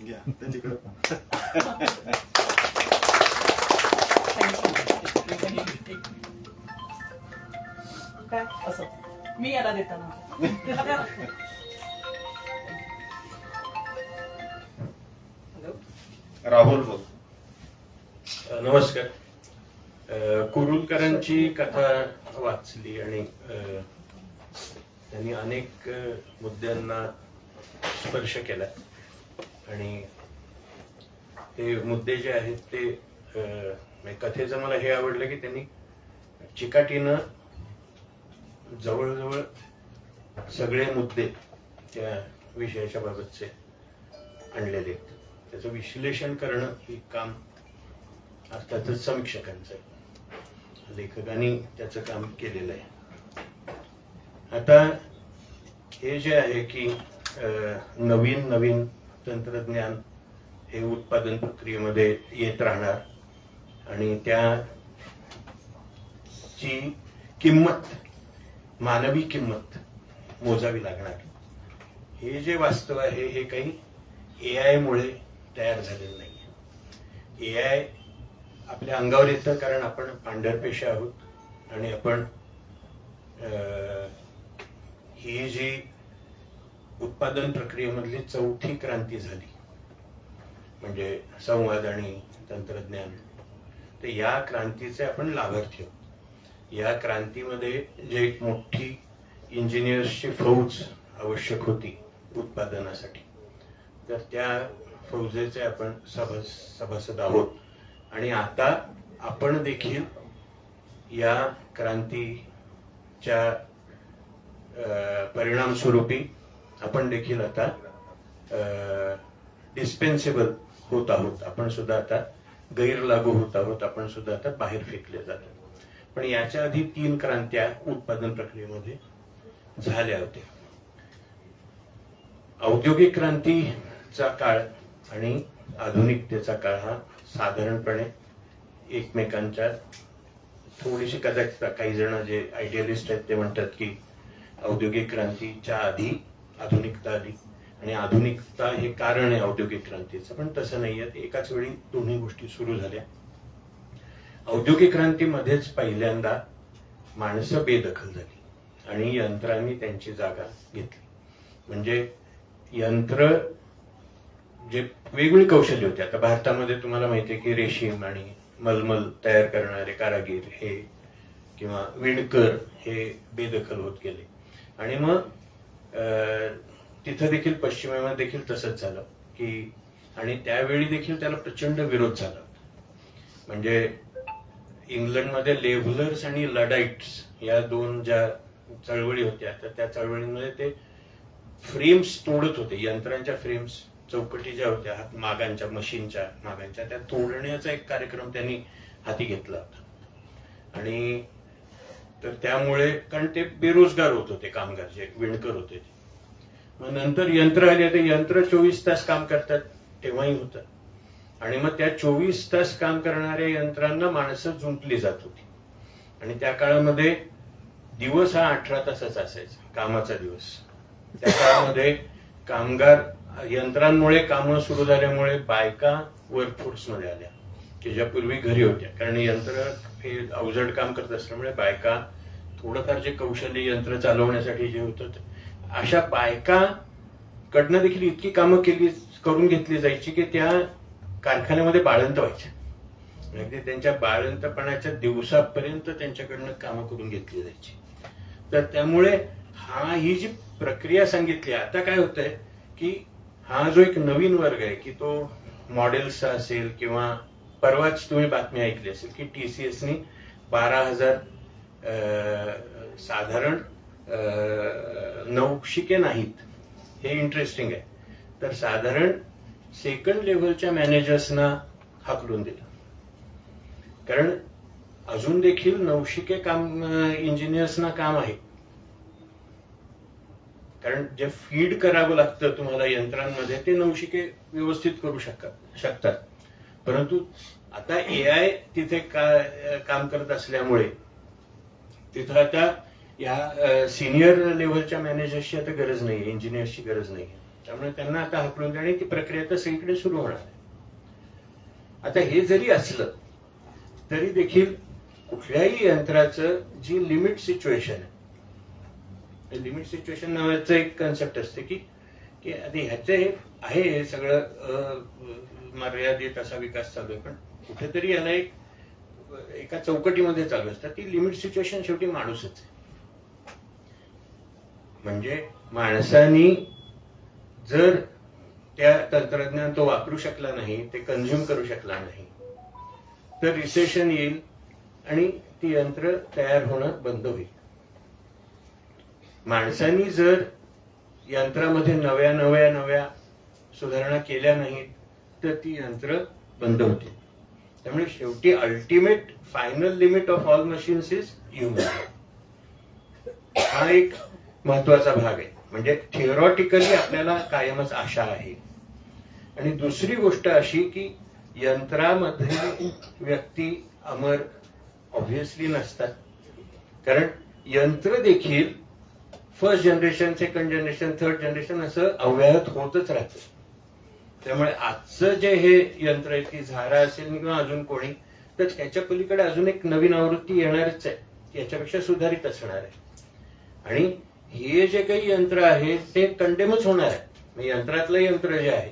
घ्या ते तिकडे. काय असं मी याला देताना राहुल बोल. नमस्कार. कुरुलकरांची कथा वाचली आणि त्यांनी अनेक मुद्द्यांना स्पर्श केला आणि ते मुद्दे जे आहेत ते कथेचं मला हे आवडलं की त्यांनी चिकाटीनं जवळजवळ सगळे मुद्दे त्या विषयाच्या बाबतचे आणलेले आहेत. त्याचं विश्लेषण करणं हे काम अर्थातच समीक्षकांचं आहे. लेखकांनी त्याचं काम केलेलं आहे. आता हे जे आहे की नवीन नवीन तंत्रज्ञान हे उत्पादन प्रक्रियेमध्ये येत राहणार आणि त्याची किंमत, मानवी किंमत मोजावी लागणार. हे जे वास्तव आहे हे काही AI मुळे तयार झालेलं नाही. AI आपल्या अंगावर येतं कारण आपण पांढरपेशा आहोत आणि आपण ही जी उत्पादन प्रक्रियेमधली चौथी क्रांती झाली म्हणजे संवाद आणि तंत्रज्ञान, तर या क्रांतीचे आपण लाभार्थी आहोत. या क्रांतीमध्ये जे एक मोठी इंजिनियर्सची फौज आवश्यक होती उत्पादनासाठी, तर त्या फौजेचे आपण सभासद आहोत. आणि आता आपण देखील या क्रांतीच्या परिणाम स्वरूपी आपण देखील आता डिस्पेन्सेबल होत आहोत. आपण सुद्धा आता गैरलागू होत आहोत. आपण सुद्धा आता बाहेर फेकले जातो. पण याच्या आधी 3 क्रांत्या उत्पादन प्रक्रियेमध्ये झाल्या होत्या. औद्योगिक क्रांतीचा काळ आणि आधुनिकतेचा काळ हा साधारणपणे एकमेकांच्या थोडीशी कदाचित काही जण जे आयडियलिस्ट आहेत ते म्हणतात की औद्योगिक क्रांतीच्या आधी आधुनिकता आली आणि आधुनिकता हे कारण आहे औद्योगिक क्रांतीचं, पण तसं नाहीये. एकाच वेळी दोन्ही गोष्टी सुरू झाल्या. औद्योगिक क्रांतीमध्येच पहिल्यांदा माणसं बेदखल झाली आणि यंत्रांनी त्यांची जागा घेतली. म्हणजे यंत्र जे वेगवेगळी कौशल्य होते. आता भारतामध्ये तुम्हाला माहिती आहे की रेशीम आणि मलमल तयार करणारे कारागीर हे किंवा विणकर हे बेदखल होत गेले. आणि मग तिथं देखील पश्चिमेमध्ये देखील तसंच झालं की, आणि त्यावेळी देखील त्याला प्रचंड विरोध झाला. म्हणजे इंग्लंडमध्ये लेव्हलर्स आणि लडाईट्स या 2 ज्या चळवळी होत्या, तर त्या चळवळींमध्ये ते फ्रेम्स तोडत होते. यंत्रांच्या फ्रेम्स, चौकटी ज्या होत्या मागांच्या, मशीनच्या मागांच्या, त्या तोडण्याचा एक कार्यक्रम त्यांनी हाती घेतला होता. आणि तर त्यामुळे कारण ते बेरोजगार होत होते कामगार, जे विणकर होते ते. मग नंतर यंत्र आले, ते यंत्र 24 तास काम करतात तेव्हाही होतं. आणि मग त्या 24 तास काम करणाऱ्या यंत्रांना माणसं जुंपली जात होती. आणि त्या काळामध्ये दिवस हा 18 तासाचा असायचा, कामाचा दिवस. त्या काळामध्ये कामगार यंत्रांमुळे कामं सुरू झाल्यामुळे बायका वर्कफोर्स मध्ये आल्या, की ज्या पूर्वी घरी होत्या. कारण यंत्र हे अवजड काम करत असल्यामुळे बायका थोडंफार जे कौशल्य यंत्र चालवण्यासाठी जे होतं, अशा बायका कडनं देखील इतकी कामं करून घेतली जायची की त्या कारखान्यामध्ये बाळंत व्हायच्या. म्हणजे त्यांच्या बाळंतपणाच्या दिवसापर्यंत त्यांच्याकडनं कामं करून घेतली जायची. तर त्यामुळे ही जी प्रक्रिया सांगितली, आता काय होतंय की हा जो एक नवीन वर्ग आहे की तो मॉडेल्सचा असेल, किंवा परवाच तुम्ही बातमी ऐकली असेल की TCSनी 12,000 साधारण नवशिके नाहीत. हे इंटरेस्टिंग आहे. तर साधारण सेकंड लेव्हलच्या मॅनेजर्सना हाकलून दिलं, कारण अजून देखील नवशिके काम इंजिनियर्सना काम आहे. कारण जे फीड करावं लागतं तुम्हाला यंत्रांमध्ये, ते नवशिके व्यवस्थित करू शकतात. परंतु आता AI तिथे काम करत असल्यामुळे तिथं आता या सिनियर लेव्हलच्या मॅनेजर्सची आता गरज नाहीये, इंजिनियर्सची गरज नाहीये. त्यामुळे त्यांना आता हाकलून देणे, ती प्रक्रिया तर सगळीकडे सुरू होणार आहे. आता हे जरी असलं तरी देखील कुठल्याही यंत्राचं जी लिमिट सिच्युएशन आहे, लिमिट सिच्युएशन नावाचं एक कन्सेप्ट असते की आधी ह्याचं हे आहे, हे सगळं मर्यादित असा विकास चालू आहे, पण कुठेतरी याला एका चौकटीमध्ये चालू असतात. ती लिमिट सिच्युएशन शेवटी माणूसच आहे. म्हणजे माणसानी जर त्या तंत्रज्ञान तो वापरू शकला नाही, ते कन्झ्युम करू शकला नाही, तर रिसेशन येईल आणि ती यंत्र तयार होणं बंद होईल. माणसांनी जर यंत्रामध्ये नव्या नव्या नव्या सुधारणा केल्या नाहीत, तर ती यंत्र बंद होतील. त्यामुळे शेवटी ultimate final limit of all machines is human. हा एक महत्वाचा भाग आहे. म्हणजे थिअरॉटिकली आपल्याला कायमच आशा आहे. आणि दुसरी गोष्ट अशी की यंत्रामध्ये व्यक्ती अमर ऑब्व्हियसली नसतात, कारण यंत्र देखील first generation, second generation, third generation असं अव्याहत होतच राहतं. त्यामुळे आजचं जे हे यंत्र आहे, की झारा असेल किंवा अजून कोणी, तर त्याच्या पलीकडे अजून एक नवीन आवृत्ती येणारच आहे, याच्यापेक्षा सुधारित असणार आहे. आणि हे जे काही यंत्र आहे ते कंडेमच होणार आहे. यंत्रातलं यंत्र जे आहे,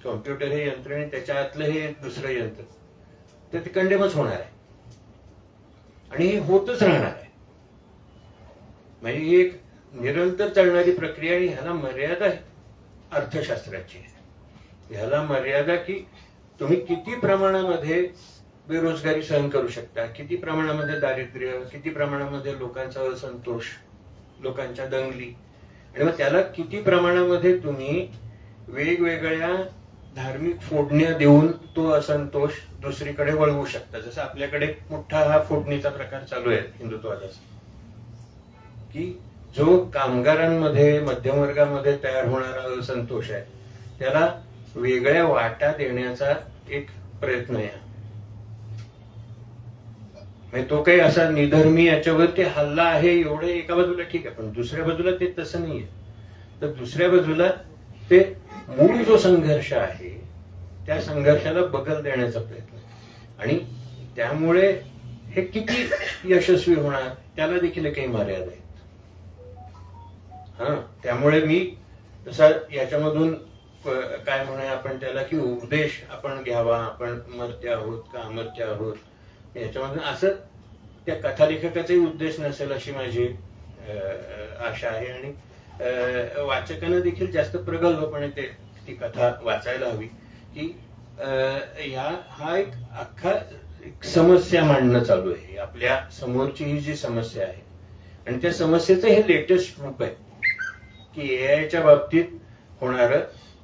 कॉम्प्युटर हे यंत्र आणि त्याच्या आतलं हे दुसरं यंत्र, तर ते कंडेमच होणार आहे आणि हे होतच राहणार आहे. म्हणजे ही एक निरंतर चालणारी प्रक्रिया. आणि ह्याला मर्यादा आहे अर्थशास्त्राची. ह्याला मर्यादा की तुम्ही किती प्रमाणामध्ये बेरोजगारी सहन करू शकता, किती प्रमाणामध्ये दारिद्र्य, किती प्रमाणामध्ये लोकांचा असंतोष, लोकांच्या दंगली, आणि मग त्याला किती प्रमाणामध्ये तुम्ही वेगवेगळ्या धार्मिक फोडण्या देऊन तो असंतोष दुसरीकडे वळवू शकता. जसं आपल्याकडे मोठा हा फोडणीचा प्रकार चालू आहे हिंदुत्वाचा, की जो कामगारांमध्ये, मध्यमवर्गामध्ये तयार होणारा असंतोष आहे, त्याला वेगळ्या वाटा देण्याचा एक प्रयत्न आहे. म्हणजे तो काही असा निधर्मी याच्यावरती हल्ला आहे एवढं एका बाजूला ठीक आहे, पण दुसऱ्या बाजूला ते तसं नाहीये. तर दुसऱ्या बाजूला ते मूळ जो संघर्ष आहे त्या संघर्षाला बगल देण्याचा प्रयत्न, आणि त्यामुळे हे किती यशस्वी होणार त्याला देखील काही मर्यादा आहेत. त्यामुळे मी तसा याच्यामधून काय म्हणूया आपण त्याला, की उपदेश आपण घ्यावा, आपण मर्त्य आहोत का अमर्त्य आहोत, याच्यामधून असं त्या कथालेखकाचाही उद्देश नसेल अशी माझी आशा आहे. आणि वाचकांना देखील जास्त प्रगल्भपणे ती कथा वाचायला हवी, की हा एक अख्खा एक समस्या मांडणं चालू आहे. आपल्या समोरची ही जी समस्या आहे, आणि त्या समस्येचं हे लेटेस्ट रूप आहे की एआयच्या बाबतीत होणारं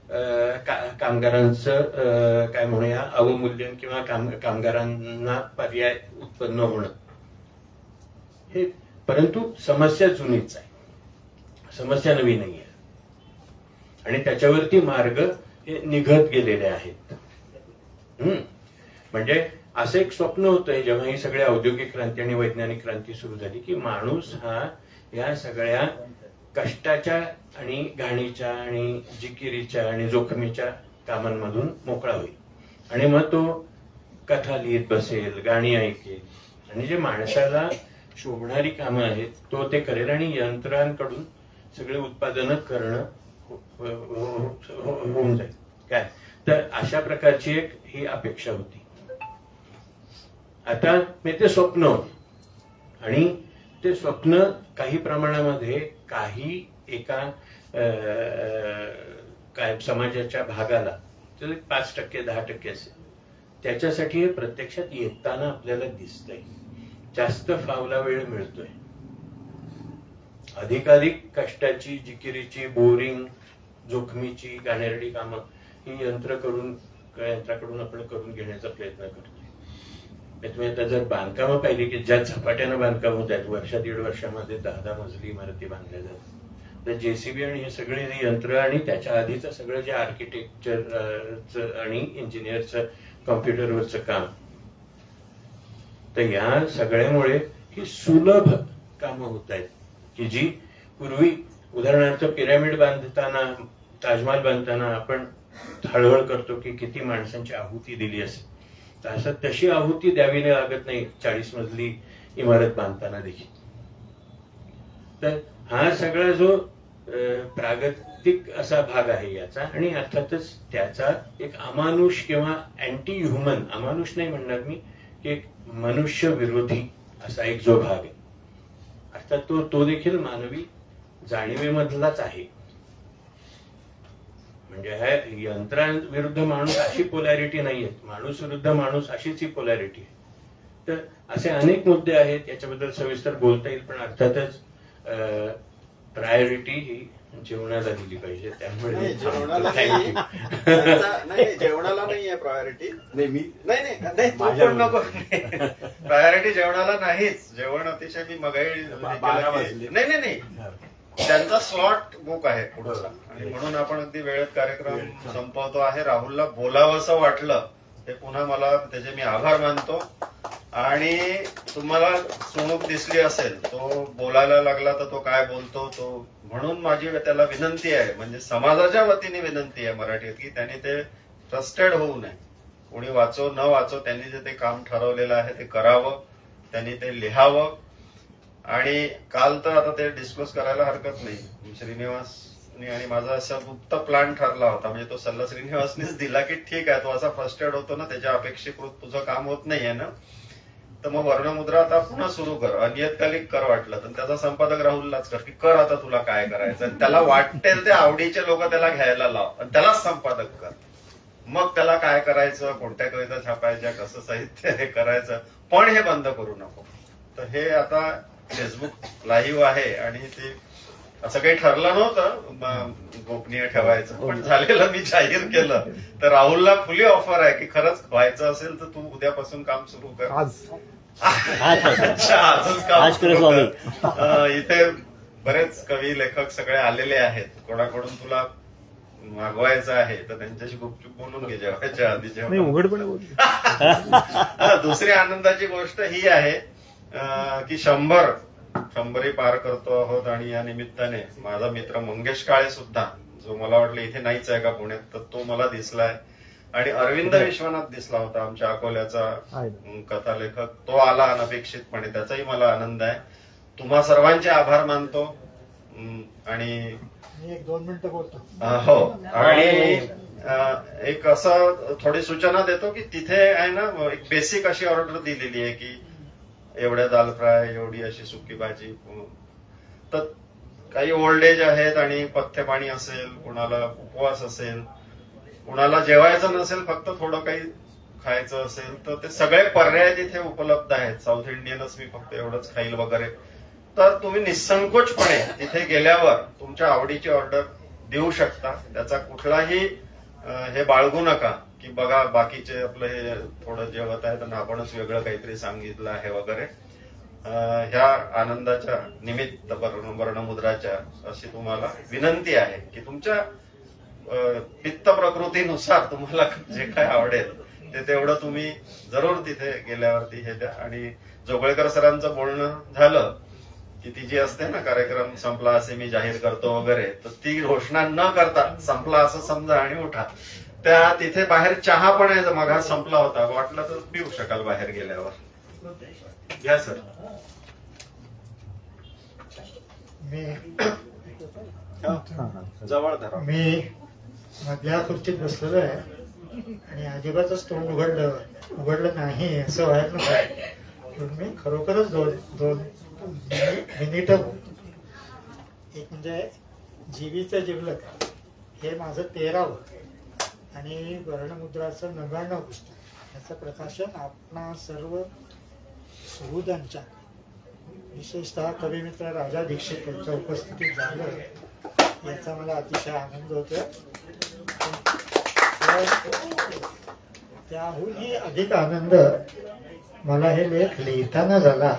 कामगारांचं काय म्हणूया अवमूल्यन किंवा कामगारांना पर्याय उत्पन्न होणं हे, परंतु समस्या जुनीच आहे, समस्या नवी नाही आहे आणि त्याच्यावरती मार्ग हे निघत गेलेले आहेत. म्हणजे असं एक स्वप्न होतंय जेव्हा ही सगळी औद्योगिक क्रांती आणि वैज्ञानिक क्रांती सुरू झाली की माणूस हा या सगळ्या कष्टाच्या आणि घाणीच्या आणि जिकिरीच्या आणि जोखमीच्या कामांमधून मोकळा होईल आणि मग तो कथा लिहित बसेल, गाणी ऐकेल आणि जे माणसाला शोभणारी कामं आहेत तो ते करेल आणि यंत्रांकडून सगळे उत्पादनं करणं होऊन जाईल. काय तर अशा प्रकारची एक ही अपेक्षा होती. आता मी ते स्वप्न होतं आणि ते स्वप्न काही प्रमाणामध्ये काही एका काय समाजाच्या भागाला तर 5% 10% असेल त्याच्यासाठी हे प्रत्यक्षात येताना आपल्याला दिसतंय. जास्त फावला वेळ मिळतोय, अधिकाधिक कष्टाची, जिकिरीची, बोरिंग, जोखमीची, गाणेरडी कामं ही यंत्राकडून आपण करून घेण्याचा प्रयत्न करतोय. तुम्ही आता जर बांधकामं पाहिली की ज्या झपाट्यानं बांधकाम होत आहेत, वर्षा 1.5 वर्षामध्ये 10 मजली इमारती बांधल्या जातात, तर जेसीबी आणि हे सगळे जे यंत्र आणि त्याच्या आधीचं सगळं जे आर्किटेक्चरचं आणि इंजिनियरचं कॉम्प्युटरवरचं काम, तर या सगळ्यामुळे ही सुलभ कामं होत आहेत की जी पूर्वी उदाहरणार्थ पिरॅमिड बांधताना, ताजमहाल बांधताना आपण हळहळ करतो की किती माणसांची आहुती दिली असेल, तर असं तशी आहुती द्यावी लागत नाही 40 मजली इमारत बांधताना देखील. तर हा सगळा जो प्रागतिक असा भाग आहे याचा, आणि अर्थातच त्याचा एक अमानुष किंवा अँटी ह्युमन, अमानुष नाही म्हणणार मी, की एक मनुष्य विरोधी असा एक जो भाग आहे, अर्थात तो देखील मानवी जाणीवेमधलाच आहे. म्हणजे ह्या यंत्रांविरुद्ध माणूस अशी पोलॅरिटी नाहीये, माणूस विरुद्ध माणूस अशीच ही पोलॅरिटी आहे. तर असे अनेक मुद्दे आहेत, याच्याबद्दल सविस्तर बोलता येईल, पण अर्थातच प्रायोरिटी ही जेवणाला दिली पाहिजे. त्यामुळे जेवणाला नाहीये प्रायोरिटी. नाही तू पण नको. प्रायोरिटी जेवणाला नाहीच. जेवण अतिशय मी मगाई नाही त्यांचा स्लॉट बुक आहे पुढचा आणि म्हणून आपण अगदी वेळेत कार्यक्रम संपवतो आहे. राहुलला बोलावंसं वाटलं ते पुन्हा मला त्याचे मी आभार मानतो. आणि तुम्हाला सुणूक दिसली असेल, तो बोलायला लागला तर तो काय बोलतो तो, म्हणून माझी त्याला विनंती आहे, म्हणजे समाजाच्या वतीने विनंती आहे मराठीत, की त्यांनी ते ट्रस्टेड होऊ नये. कोणी वाचो न वाचो त्यांनी जे ते काम ठरवलेलं आहे ते करावं, त्यांनी ते लिहावं. आणि काल तर आता ते डिस्क्लोज करायला हरकत नाही, श्रीनिवासनी आणि माझा असा गुप्त प्लॅन ठरला होता, म्हणजे तो सल्ला श्रीनिवासनीच दिला की ठीक आहे, तो असा फ्रस्ट्रेट होतो ना, त्याच्या अपेक्षीकृत तुझं काम होत नाहीये ना, तर मग वर्णमुद्रा आता पुन्हा सुरू कर, अनियतकालिक कर वाटलं तर त्याचा संपादक राहुललाच कर, की कर आता तुला काय करायचं, त्याला वाटेल ते आवडीचे लोक त्याला घ्यायला लाव आणि त्यालाच संपादक कर. मग त्याला काय करायचं, कोणत्या कविता छापायच्या, कसं साहित्य हे करायचं, पण हे बंद करू नको. तर हे आता फेसबुक लाईव्ह आहे आणि ते असं काही ठरलं नव्हतं गोपनीय ठेवायचं, पण झालेलं मी जाहीर केलं. तर राहुलला खुली ऑफर आहे की खरंच व्हायचं असेल तर तू उद्यापासून काम सुरू कर. अच्छा, आजच काम सुरू कर. इथे बरेच कवी लेखक सगळे आलेले आहेत, कोणाकडून तुला मागवायचं आहे तर त्यांच्याशी गुपचूप बोलून घे जेवायच्या आधी. दुसरी आनंदाची गोष्ट ही आहे की 100 पार करतो आहोत आणि या निमित्ताने माझा मित्र मंगेश काळे सुद्धा, जो मला वाटलं इथे नाहीच आहे का पुण्यात, तर तो मला दिसलाय. आणि अरविंद विश्वनाथ दिसला होता, आमच्या अकोल्याचा कथालेखक, तो आला अनपेक्षितपणे, त्याचाही मला आनंद आहे. तुम्हा सर्वांचे आभार मानतो. आणि 1-2 मिनिटं बोलतो. हो, आणि एक असं थोडी सूचना देतो की तिथे आहे ना, एक बेसिक अशी ऑर्डर दिलेली आहे की एवढ्या दाल फ्राय, एवढी अशी सुकी भाजी. तर काही ओल्ड एज आहेत आणि पथ्य पाणी असेल, कुणाला उपवास असेल, कुणाला जेवायचं नसेल, फक्त थोडं काही खायचं असेल, तर ते सगळे पर्याय तिथे उपलब्ध आहेत. साऊथ इंडियनच मी फक्त एवढंच खाईल वगैरे, तर तुम्ही निसंकोचपणे तिथे गेल्यावर तुमच्या आवडीची ऑर्डर देऊ शकता. त्याचा कुठलाही हे बाळगू नका की बघा बाकीचे आपलं हे थोडं जेवत आहेत आणि आपणच वेगळं काहीतरी सांगितलं आहे वगैरे. ह्या आनंदाच्या निमित्त वर्णमुद्राच्या अशी तुम्हाला विनंती आहे की तुमच्या पित्त प्रकृतीनुसार तुम्हाला जे काय आवडेल ते तेवढं तुम्ही जरूर तिथे गेल्यावरती हे द्या. आणि जोगळेकर सरांचं बोलणं झालं की ती जी असते ना कार्यक्रम संपला असे मी जाहीर करतो वगैरे, तर ती घोषणा न करता संपला असं समजा आणि उठा. त्या तिथे बाहेर चहा पण आहे, मग संपला होता, वाटलं तर पिऊ शकाल बाहेर गेल्यावर. घ्या सर. जवळ धरा. मी मधल्या खुर्चीत बसलेलो आहे आणि अजिबातच तोंड उघडलं नाही असं व्हायला नको. पण मी खरोखरच दोन मिनिट एक म्हणजे जीवीचं जिवलक हे माझं 13वं आणि वर्णमुद्राचं 99 पुस्तक. याचं प्रकाशन आपणा सर्व सुहृदांच्या विशेषतः कविमित्र राजा दीक्षित यांच्या उपस्थितीत झालं याचा मला अतिशय आनंद होतोय. त्याहूनही अधिक आनंद मला हे लेख लिहिताना झाला.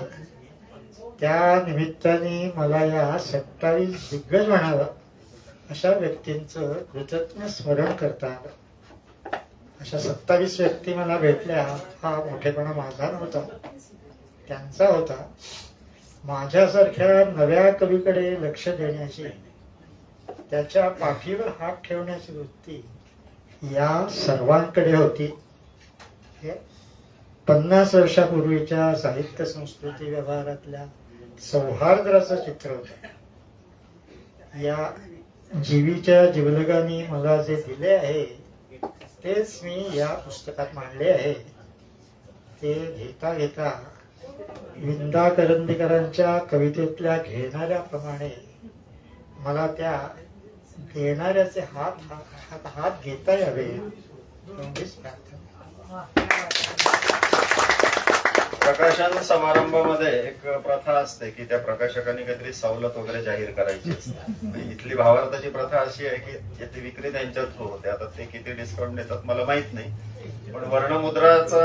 त्या निमित्ताने मला या 27 दिग्गज म्हणावं अशा व्यक्तींचं कृतज्ञ स्मरण करता आलं. अशा 27 व्यक्ती मला भेटल्या हा मोठेपणा माझा नव्हता, त्यांचा होता. माझ्यासारख्या नव्या कवीकडे लक्ष देण्याची, त्याच्या पाठीवर हात ठेवण्याची वृत्ती या सर्वांकडे होती. हे 50 वर्षापूर्वीच्या साहित्य संस्कृती व्यवहारातल्या सौहार्दाचं चित्र होतं. या जीवीच्या जिवलगांनी मला जे दिले आहे तेच मी या पुस्तकात मांडले आहे. ते घेता घेता विंदा करंदीकरांच्या कवितेतल्या घेणाऱ्याप्रमाणे मला त्या देणाऱ्याचे हात घेता यावे एवढीच प्रार्थना. प्रकाशन समारंभामध्ये एक प्रथा असते की त्या प्रकाशकांनी काहीतरी सवलत वगैरे जाहीर करायची असते. इथली भावार्थाची प्रथा अशी आहे की ती विक्री त्यांच्या थ्रू होते. आता ते किती डिस्काउंट देतात मला माहित नाही, पण वर्णमुद्राचा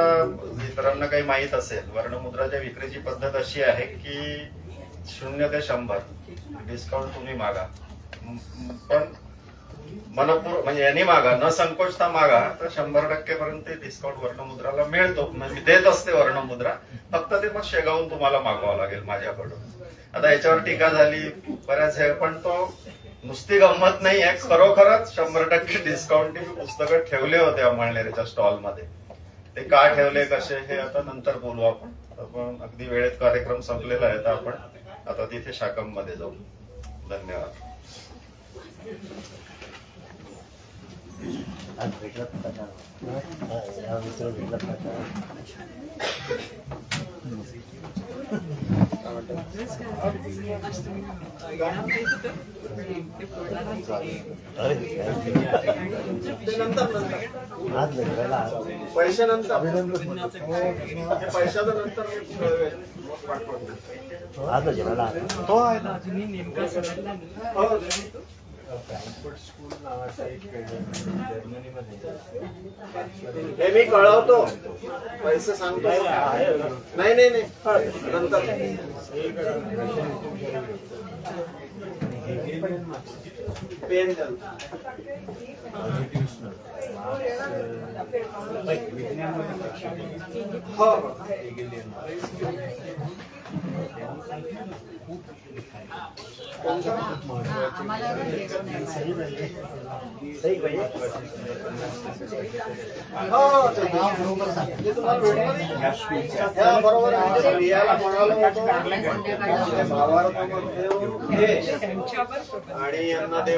इतरांना काही माहित असेल, वर्णमुद्राच्या विक्रीची पद्धत अशी आहे की 0 ते 100 डिस्काउंट तुम्ही मागा, पण मनपूर्वक म्हणजे यांनी मागा, न संकोचता मागा, तर 100% पर्यंत डिस्काउंट वर्णमुद्राला मिळतो. म्हणजे देत असते वर्णमुद्रा, फक्त ते मग शेगावून तुम्हाला मागवावं लागेल माझ्याकडून. आता याच्यावर टीका झाली बऱ्याच आहे, पण तो नुसती गंमत नाही आहे, खरोखरच 100% डिस्काउंट मी पुस्तकं ठेवले होते अमळनेरच्या स्टॉलमध्ये. ते का ठेवले कसे हे आता नंतर बोलू आपण. अगदी वेळेत कार्यक्रम संपलेला आहे, तर आपण आता तिथे शाकम मध्ये जाऊ. धन्यवाद. आज भेटला आज भेटायला पैशानंतर पैशाचं नंतर आज जेवायला हो आहे ना. फ्रँकफर्ट स्कूल नावाचा एक जर्मनीमध्ये हे मी कळवतो, पैसे सांगतो. नाही नाही नाही नंतर पेन हो बरोबर आणि यांना ते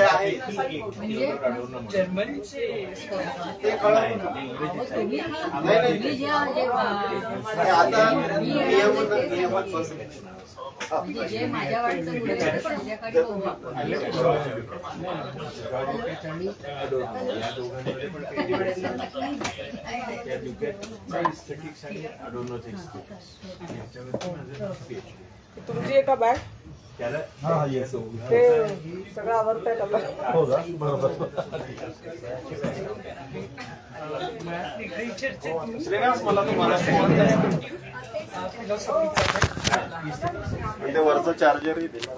आहे जर्मनीचे ते कळलं आता नियमात बसून जे माझ्याकडचं गुन्हे संध्याकाळी तुमची एका बॅग ते सगळं आवडतंय आता. हो का बरोबर श्रीनिवास मला तुम्हाला आणि ते वरचं चार्जरही दिलं